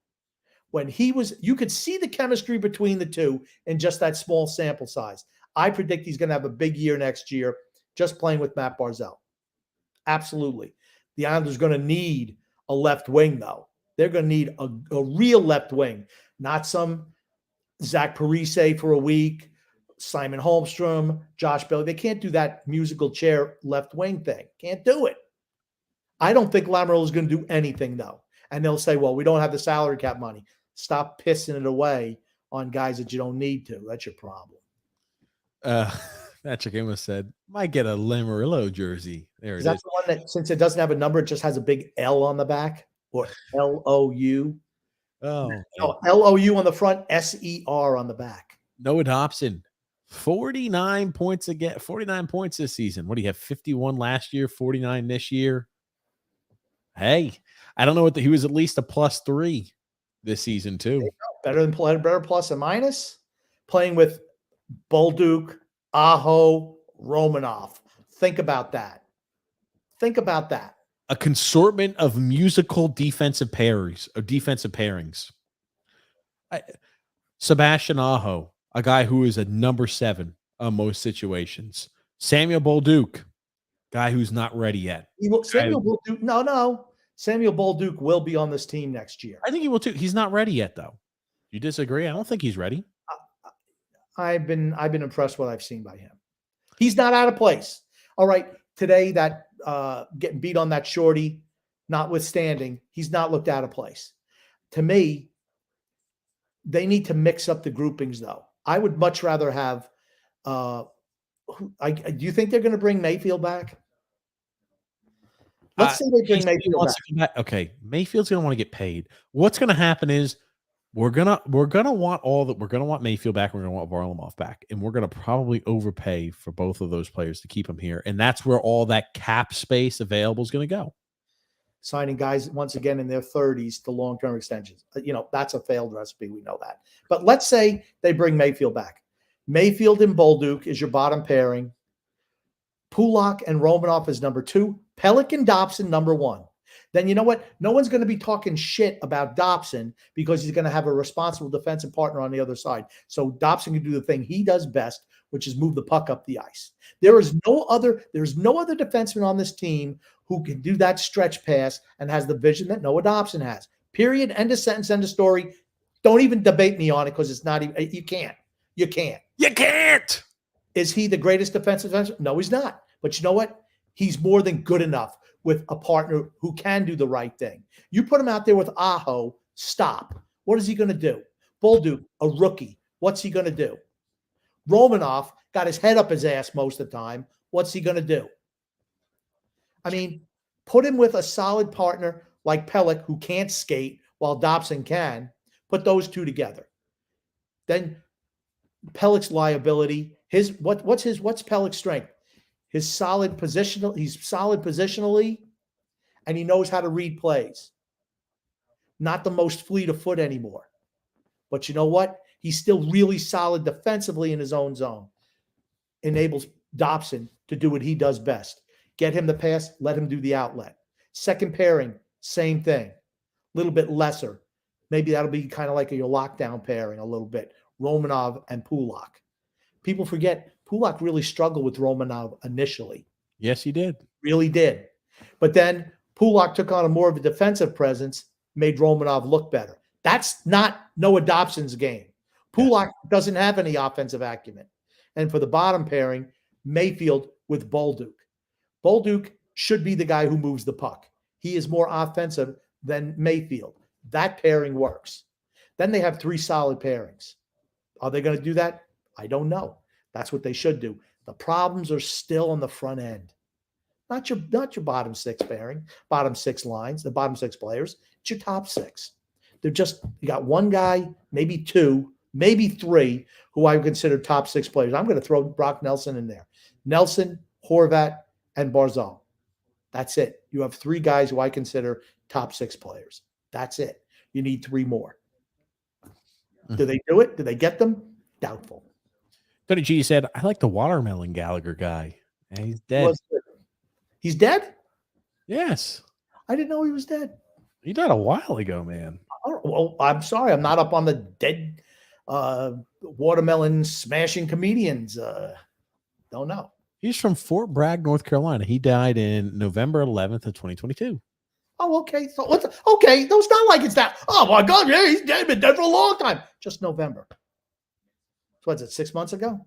When he was, you could see the chemistry between the two in just that small sample size. I predict he's going to have a big year next year just playing with Matt Barzal. Absolutely. The Islanders are going to need a left wing, though. They're going to need a real left wing, not some Zach Parise for a week, Simon Holmstrom, Josh Bailey. They can't do that musical chair left wing thing. Can't do it. I don't think Lamoriello is going to do anything, though. And they'll say, well, we don't have the salary cap money. Stop pissing it away on guys that you don't need to. That's your problem. Patrick Amos said, might get a Lamoriello jersey. There it is. That's the one that, since it doesn't have a number, it just has a big L on the back, or L-O-U. Oh, no, L-O-U on the front, S-E-R on the back. Noah Dobson, 49 points again, 49 points this season. What do you have? 51 last year, 49 this year. Hey, I don't know what he was at least a +3 this season too. Better plus and minus. Playing with Bolduc, Aho, Romanov. Think about that. A consortment of musical defensive pairings. Sebastian Aho, a guy who is a number 7 on most situations. Samuel Bolduc, guy who's not ready yet. Samuel Bolduc will be on this team next year. I think he will too. He's not ready yet, though. You disagree? I don't think he's ready. I've been impressed with what I've seen by him. He's not out of place. All right, today that getting beat on that shorty, notwithstanding, he's not looked out of place. To me, they need to mix up the groupings, though. I would much rather have. Do you think they're going to bring Mayfield back? Let's say they bring Mayfield back. Okay, Mayfield's going to want to get paid. What's going to happen is we're gonna want Mayfield back. We're gonna want Varlamov back, and we're gonna probably overpay for both of those players to keep them here. And that's where all that cap space available is going to go. Signing guys once again in their 30s to long-term extensions. That's a failed recipe. We know that. But let's say they bring Mayfield back. Mayfield and Bolduc is your bottom pairing. Pulak and Romanov is number 2. Pelech and Dobson number 1. Then you know what? No one's going to be talking shit about Dobson because he's going to have a responsible defensive partner on the other side. So Dobson can do the thing he does best, which is move the puck up the ice. There's no other defenseman on this team who can do that stretch pass and has the vision that Noah Dobson has. Period. End of sentence. End of story. Don't even debate me on it because it's not even. You can't. Is he the greatest defenseman? No, he's not. But you know what? He's more than good enough with a partner who can do the right thing. You put him out there with Aho, stop. What is he going to do? Bolduc, a rookie. What's he going to do? Romanov got his head up his ass most of the time. What's he going to do? I mean, put him with a solid partner like Pelech, who can't skate while Dobson can. Put those two together. Then Pelech's liability. What's Pelech's strength? He's solid positionally, and he knows how to read plays. Not the most fleet of foot anymore. But you know what? He's still really solid defensively in his own zone. Enables Dobson to do what he does best. Get him the pass, let him do the outlet. Second pairing, same thing. little bit lesser. Maybe that'll be kind of like your lockdown pairing a little bit. Romanov and Pulak. People forget Pulak really struggled with Romanov initially. Yes, he did. Really did. But then Pulak took on a more of a defensive presence, made Romanov look better. That's not Noah Dobson's game. Pulak doesn't have any offensive acumen. And for the bottom pairing, Mayfield with Bolduc. Bolduc should be the guy who moves the puck. He is more offensive than Mayfield. That pairing works. Then they have 3 solid pairings. Are they going to do that? I don't know. That's what they should do. The problems are still on the front end. Not your bottom 6 pairing, bottom 6 lines, the bottom 6 players. It's your top 6. They're just, you got one guy, maybe 2, maybe 3, who I would consider top 6 players. I'm going to throw Brock Nelson in there. Nelson, Horvat, and Barzal. That's it. You have 3 guys who I consider top 6 players. That's it. You need 3 more. Do they do it? Do they get them? Doubtful. Tony G said, I like the watermelon Gallagher guy. And he's dead. He's dead? Yes. I didn't know he was dead. He died a while ago, man. Well, I'm sorry. I'm not up on the dead watermelon smashing comedians. Don't know. He's from Fort Bragg, North Carolina. He died in November 11th of 2022. Oh, okay. So okay. It's not like it's that. Oh my God, yeah, he's dead. Been dead for a long time. Just November. So what's it? 6 months ago?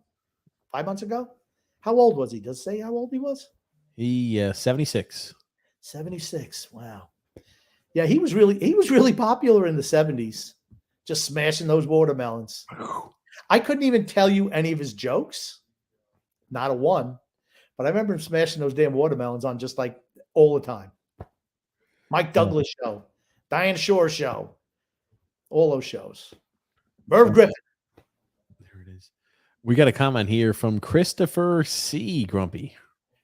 5 months ago? How old was he? Does it say how old he was? He 76. 76. Wow. Yeah, he was really popular in the 70s. Just smashing those watermelons. I couldn't even tell you any of his jokes. Not a one. But I remember him smashing those damn watermelons on just like all the time. Mike Douglas show, Diane Shore show, all those shows. Merv Griffin. There it is. We got a comment here from Christopher C. Grumpy.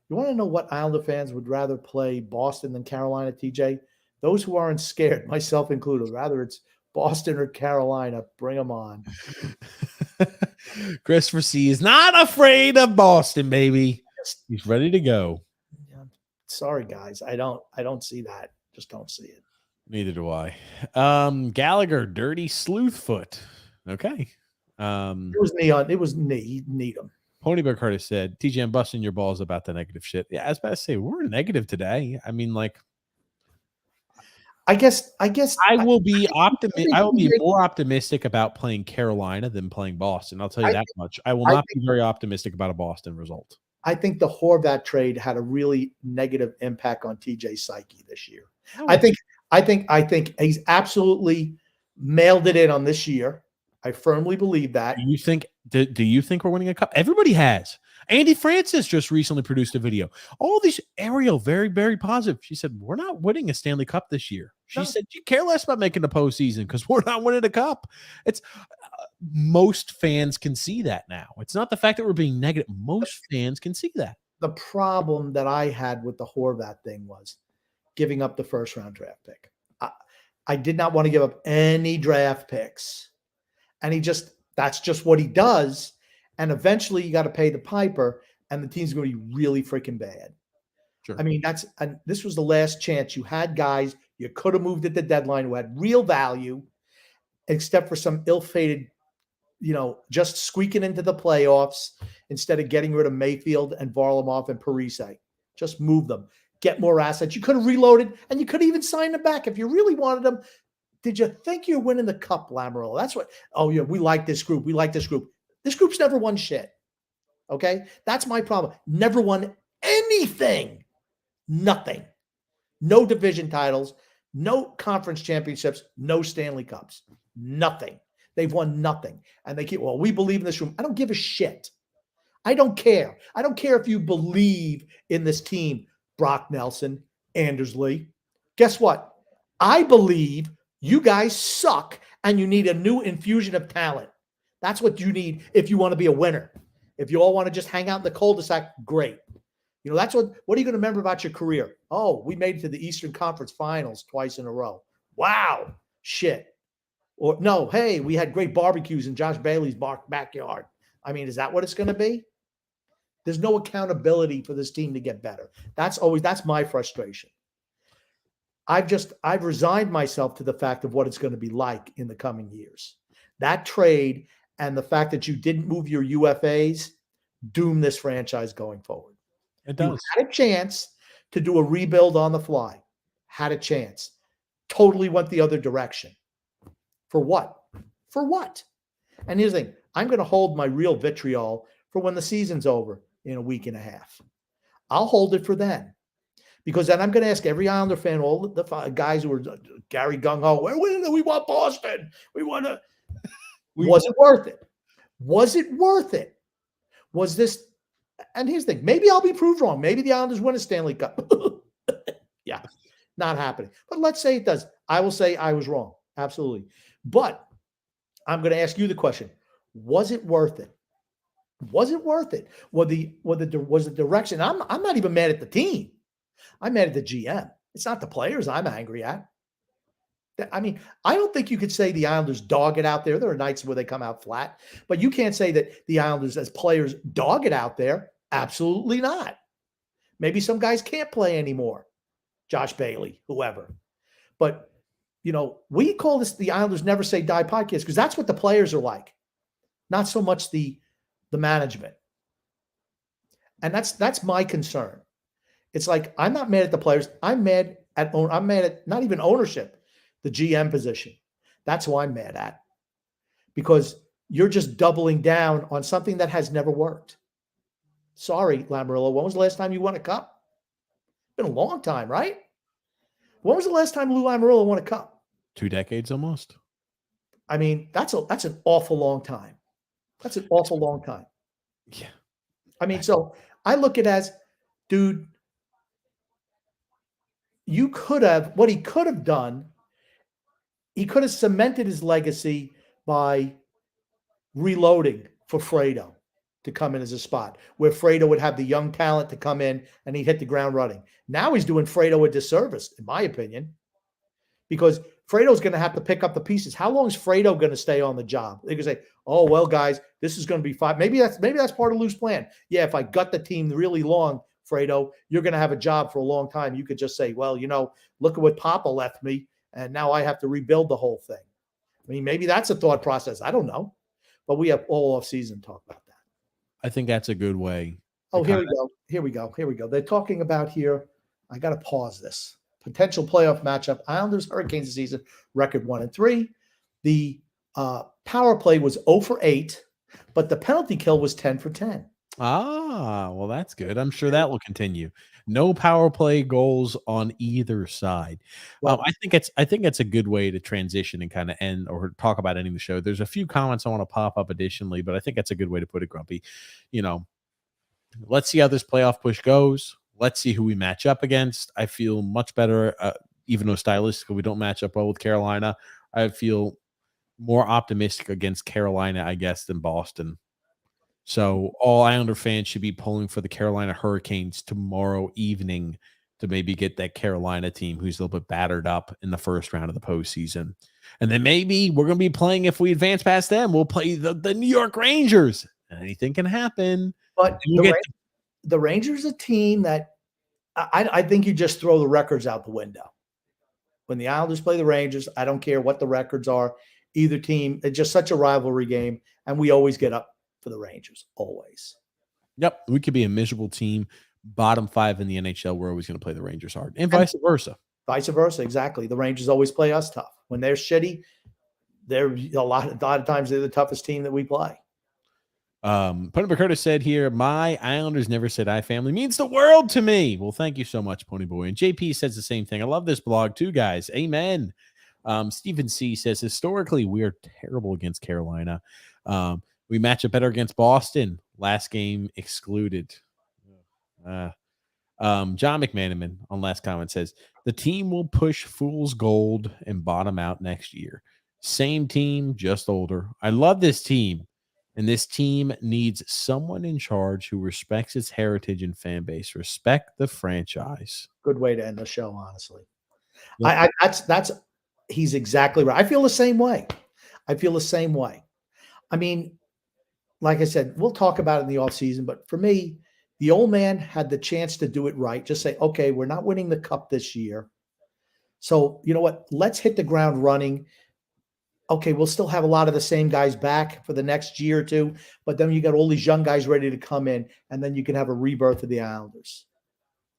You want to know what Islander fans would rather play Boston than Carolina, TJ? Those who aren't scared, myself included, rather it's Boston or Carolina. Bring them on. Christopher C. is not afraid of Boston, baby. He's ready to go. Yeah, sorry, guys. I don't see that. Just don't see it. Neither do I. Gallagher, dirty sleuthfoot. Okay. It was Neon. It was Needham. Ponybear Carter said, TJ, I'm busting your balls about the negative shit. Yeah, I was about to say, we're negative today. I mean, like, I guess I will be optimistic. I will be more optimistic about playing Carolina than playing Boston. I'll tell you that much. I will not be very optimistic about a Boston result. I think the Horvat trade had a really negative impact on TJ's psyche this year. Oh. I think he's absolutely mailed it in on this year. I firmly believe that. Do you think we're winning a cup? Everybody has. Andy Francis just recently produced a video. All these Ariel, very, very positive. She said, we're not winning a Stanley Cup this year. She said, you care less about making the postseason because we're not winning a cup. It's most fans can see that now. It's not the fact that we're being negative. Most fans can see that. The problem that I had with the Horvat thing was giving up the first round draft pick. I did not want to give up any draft picks. And that's just what he does. And eventually you got to pay the piper and the team's going to be really freaking bad. Sure. I mean, this was the last chance. You had guys you could have moved at the deadline who had real value, except for some ill-fated, just squeaking into the playoffs instead of getting rid of Mayfield and Varlamov and Parise. Just move them. Get more assets. You could have reloaded and you could even sign them back if you really wanted them. Did you think you're winning the cup, Lamorello? That's what. Oh, yeah, we like this group. We like this group. This group's never won shit. Okay? That's my problem. Never won anything. Nothing. No division titles, no conference championships, no Stanley Cups. Nothing. They've won nothing. And they keep, we believe in this room. I don't give a shit. I don't care. I don't care if you believe in this team, Brock Nelson, Anders Lee. Guess what? I believe you guys suck and you need a new infusion of talent. That's what you need if you want to be a winner. If you all want to just hang out in the cul-de-sac, great. That's what are you going to remember about your career? Oh, we made it to the Eastern Conference Finals twice in a row. Wow. Shit. Or no, hey, we had great barbecues in Josh Bailey's backyard. I mean, is that what it's going to be? There's no accountability for this team to get better. That's my frustration. I've resigned myself to the fact of what it's going to be like in the coming years. That trade and the fact that you didn't move your UFAs doom this franchise going forward. It You does. had a chance to do a rebuild on the fly. Had a chance. Totally went the other direction. For what? For what? And here's the thing. I'm going to hold my real vitriol for when the season's over in a week and a half. I'll hold it for then. Because then I'm going to ask every Islander fan, all the guys who are Gary Gung-Ho, we want Boston. We want to. Was it worth it? Was it worth it? Was this? And here's the thing. Maybe I'll be proved wrong. Maybe the Islanders win a Stanley Cup. Yeah, not happening. But let's say it does. I will say I was wrong. Absolutely. But I'm going to ask you the question. Was it worth it? Was it worth it? Was the direction? I'm not even mad at the team. I'm mad at the GM. It's not the players I'm angry at. I mean, I don't think you could say the Islanders dog it out there. There are nights where they come out flat, but you can't say that the Islanders as players dog it out there. Absolutely not. Maybe some guys can't play anymore. Josh Bailey, whoever. But, we call this the Islanders Never Say Die podcast because that's what the players are like. Not so much the management. And that's my concern. It's like, I'm not mad at the players. I'm mad at not even ownership, the GM position. That's who I'm mad at. Because you're just doubling down on something that has never worked. Sorry, Lamoriello. When was the last time you won a cup? It's been a long time, right? When was the last time Lou Lamoriello won a cup? 2 decades almost. I mean, that's an awful long time. That's an awful long time. Yeah. I mean, so I look at it as, dude, what he could have done, he could have cemented his legacy by reloading for Fredo to come in as a spot where Fredo would have the young talent to come in and he'd hit the ground running. Now he's doing Fredo a disservice, in my opinion, because Fredo's going to have to pick up the pieces. How long is Fredo going to stay on the job? They can say, oh, well, guys, this is going to be fine. Maybe that's part of Lou's plan. Yeah, if I gut the team really long, Fredo, you're going to have a job for a long time. You could just say, well, look at what Papa left me, and now I have to rebuild the whole thing. I mean, maybe that's a thought process. I don't know. But we have all off season to talk about that. I think that's a good way. Oh, here we go. They're talking about here. I got to pause this. Potential playoff matchup. Islanders, Hurricanes this season, record 1-3. The power play was 0 for 8, but the penalty kill was 10 for 10. Ah, well, that's good. I'm sure that will continue. No power play goals on either side. Well, I think it's a good way to transition and kind of end or talk about ending the show. There's a few comments I want to pop up additionally, but I think that's a good way to put it, Grumpy. Let's see how this playoff push goes. Let's see who we match up against. I feel much better, even though stylistically we don't match up well with Carolina. I feel more optimistic against Carolina, I guess, than Boston. So all Islander fans should be pulling for the Carolina Hurricanes tomorrow evening to maybe get that Carolina team who's a little bit battered up in the first round of the postseason. And then maybe we're going to be playing, if we advance past them, we'll play the New York Rangers. Anything can happen. But the Rangers are a team that I think you just throw the records out the window. When the Islanders play the Rangers, I don't care what the records are. Either team, it's just such a rivalry game, and we always get up for the Rangers, always. Yep, we could be a miserable team, bottom 5 in the NHL. We're always going to play the Rangers hard, and vice versa. Vice versa, exactly. The Rangers always play us tough. When they're shitty, they're a lot of times they're the toughest team that we play. Pony Curtis said here, my Islanders Never Say Die family means the world to me. Well, thank you so much, Pony Boy. And JP says the same thing. I love this blog too, guys. Amen. Stephen C says, historically, we are terrible against Carolina. We match up better against Boston. Last game excluded. John McManaman on last comment says, the team will push fool's gold and bottom out next year. Same team, just older. I love this team. And this team needs someone in charge who respects its heritage and fan base. Respect the franchise. Good way to end the show, honestly. Yep. He's exactly right. I feel the same way. I mean, like I said, we'll talk about it in the offseason, but for me, the old man had the chance to do it right. Just say, okay, we're not winning the cup this year. So you know what? Let's hit the ground running. Okay, we'll still have a lot of the same guys back for the next year or two, but then you got all these young guys ready to come in, and then you can have a rebirth of the Islanders.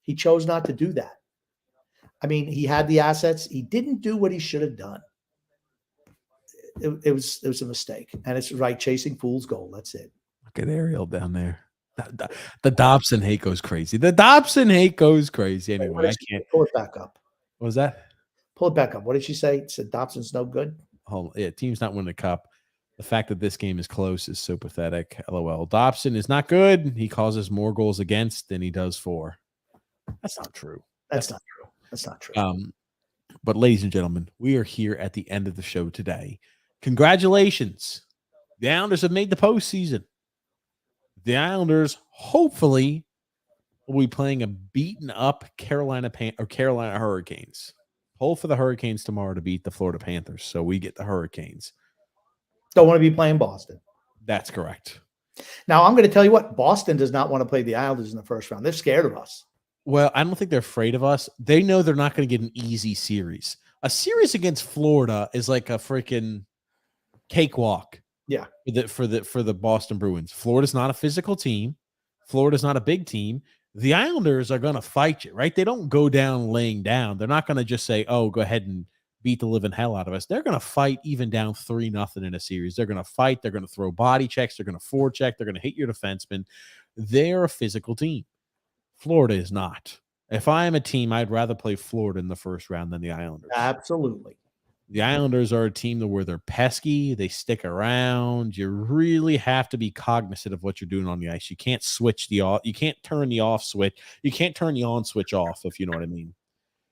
He chose not to do that. I mean, he had the assets. He didn't do what he should have done. It was a mistake, and it's right chasing fool's gold. That's it. Look at Ariel down there. The Dobson hate goes crazy. The Dobson hate goes crazy. Anyway, I can't. Pull it back up. What was that? Pull it back up. What did she say? It said Dobson's no good. Oh, yeah, team's not winning the cup. The fact that this game is close is so pathetic. LOL. Dobson is not good. He causes more goals against than he does for. That's not true. That's not true. That's not true. But ladies and gentlemen, we are here at the end of the show today. Congratulations. The Islanders have made the postseason. The Islanders hopefully will be playing a beaten up Carolina Hurricanes. Hold for the Hurricanes tomorrow to beat the Florida Panthers. So we get the Hurricanes. Don't want to be playing Boston. That's correct. Now, I'm going to tell you what. Boston does not want to play the Islanders in the first round. They're scared of us. Well, I don't think they're afraid of us. They know they're not going to get an easy series. A series against Florida is like a freaking cakewalk. Yeah. For the Boston Bruins. Florida's not a physical team. Florida's not a big team. The Islanders are going to fight you, right? They don't go down laying down. They're not going to just say, oh, go ahead and beat the living hell out of us. They're going to fight even down 3-0 in a series. They're going to fight. They're going to throw body checks. They're going to forecheck. They're going to hit your defenseman. They're a physical team. Florida is not. If I am a team, I'd rather play Florida in the first round than the Islanders. Absolutely. The Islanders are a team where they're pesky. They stick around. You really have to be cognizant of what you're doing on the ice. You can't switch the off. You can't turn the off switch. You can't turn the on switch off, if you know what I mean.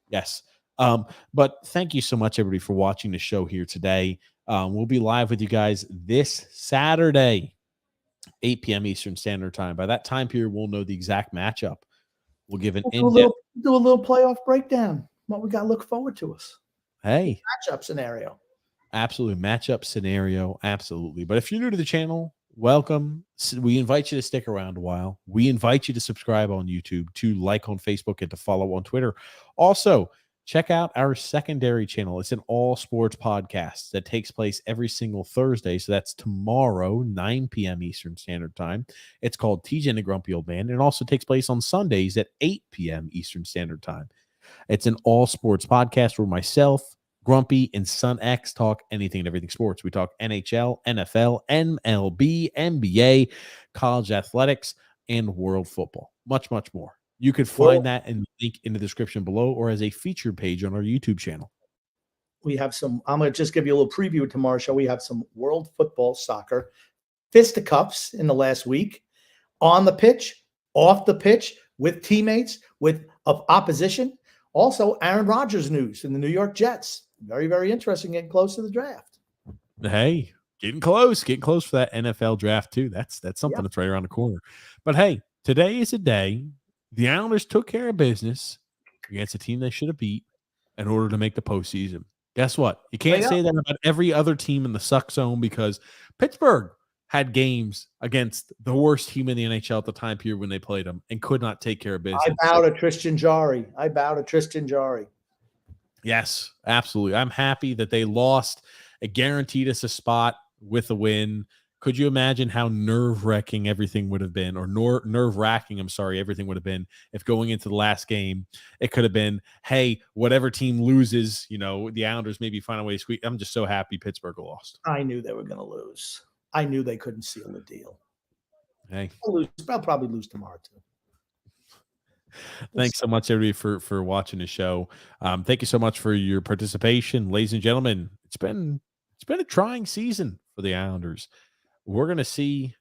Yes. But thank you so much, everybody, for watching the show here today. We'll be live with you guys this Saturday, 8 p.m. Eastern Standard Time. By that time period, we'll know the exact matchup. We'll give an in-depth. Do a little playoff breakdown. What we got to look forward to us. Hey. Matchup scenario. Absolutely. Matchup scenario. Absolutely. But if you're new to the channel, welcome. We invite you to stick around a while. We invite you to subscribe on YouTube, to like on Facebook, and to follow on Twitter. Also, check out our secondary channel. It's an all sports podcast that takes place every single Thursday. So that's tomorrow, 9 p.m. Eastern Standard Time. It's called TJ and the Grumpy Old Man. And it also takes place on Sundays at 8 p.m. Eastern Standard Time. It's an all sports podcast where myself, Grumpy, and Son X talk anything and everything sports. We talk NHL, NFL, MLB, NBA, college athletics, and world football. Much, much more. You could find that and link in the description below or as a featured page on our YouTube channel. We have some, I'm going to just give you a little preview of tomorrow's show. We have some world football soccer fisticuffs in the last week, on the pitch, off the pitch, with teammates, of opposition. Also, Aaron Rodgers news in the New York Jets. Very, very interesting, getting close to the draft. Hey, getting close for that NFL draft too. That's something that's right around the corner. But hey, today is a day the Islanders took care of business against a team they should have beat in order to make the postseason. Guess what? You can't say that about every other team in the suck zone, because Pittsburgh had games against the worst team in the NHL at the time period when they played them and could not take care of business. I bow to Tristan Jarry. Yes, absolutely. I'm happy that they lost. It guaranteed us a spot with a win. Could you imagine how nerve-wracking everything would have been, or nerve-wracking, everything would have been if going into the last game, it could have been, hey, whatever team loses, the Islanders maybe find a way to squeak. I'm just so happy Pittsburgh lost. I knew they were going to lose. I knew they couldn't seal the deal. Hey, I'll probably lose tomorrow too. Thanks so much, everybody, for watching the show. Thank you so much for your participation, ladies and gentlemen. It's been a trying season for the Islanders. We're going to see.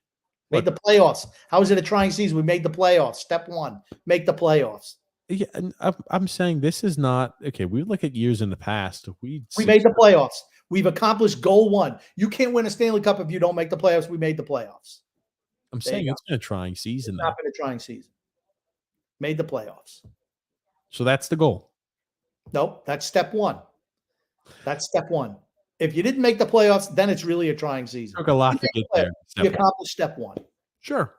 Made the playoffs. How is it a trying season? We made the playoffs. Step one, make the playoffs. Yeah, and I'm saying this is not okay. We look at years in the past. We made the playoffs. We've accomplished goal one. You can't win a Stanley Cup if you don't make the playoffs. We made the playoffs. I'm saying it's been a trying season. It's not been a trying season. Made the playoffs. So that's the goal. Nope, that's step one. That's step one. If you didn't make the playoffs, then it's really a trying season. It took a lot to get there. You accomplished step one. Sure.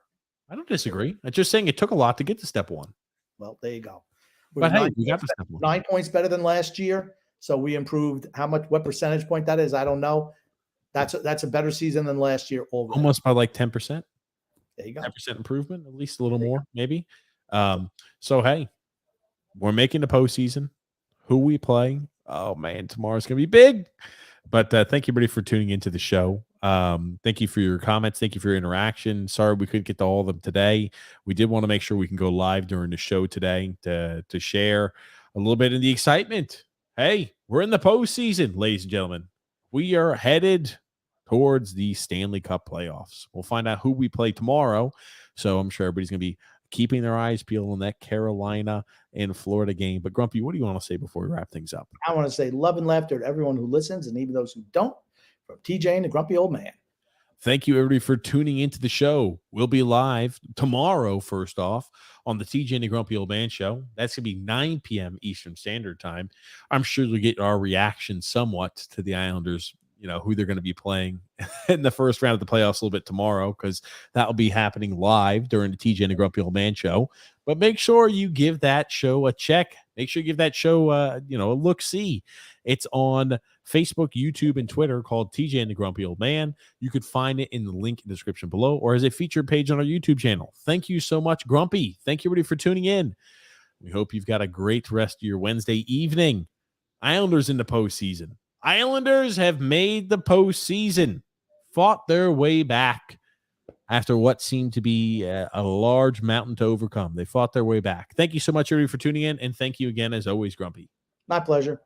I don't disagree. I'm just saying it took a lot to get to step one. Well, there you go. We But were hey, we got the step one. 9 points better than last year. So we improved what percentage point that is? I don't know. That's a better season than last year already. Almost by like 10%. There you go. 10% improvement, at least a little more, maybe. So hey, we're making the postseason. Who we play? Oh man, tomorrow's gonna be big. But thank you, everybody, for tuning into the show. Thank you for your comments. Thank you for your interaction. Sorry we couldn't get to all of them today. We did want to make sure we can go live during the show today to share a little bit of the excitement. Hey, we're in the postseason, ladies and gentlemen. We are headed towards the Stanley Cup playoffs. We'll find out who we play tomorrow. So I'm sure everybody's going to be keeping their eyes peeled on that Carolina and Florida game. But Grumpy, what do you want to say before we wrap things up? I want to say love and laughter to everyone who listens and even those who don't, from TJ and the Grumpy Old Man. Thank you, everybody, for tuning into the show. We'll be live tomorrow, first off, on the TJ and the Grumpy Old Man show. That's going to be 9 p.m. Eastern Standard Time. I'm sure you'll get our reaction somewhat to the Islanders, who they're going to be playing in the first round of the playoffs a little bit tomorrow, because that will be happening live during the TJ and the Grumpy Old Man show. But make sure you give that show a check. Make sure you give that show, a look-see. It's on Facebook, YouTube, and Twitter called TJ and the Grumpy Old Man. You could find it in the link in the description below or as a featured page on our YouTube channel. Thank you so much, Grumpy. Thank you, everybody, for tuning in. We hope you've got a great rest of your Wednesday evening. Islanders in the postseason. Islanders have made the postseason, fought their way back after what seemed to be a large mountain to overcome. They fought their way back. Thank you so much, everybody, for tuning in, and thank you again, as always, Grumpy. My pleasure.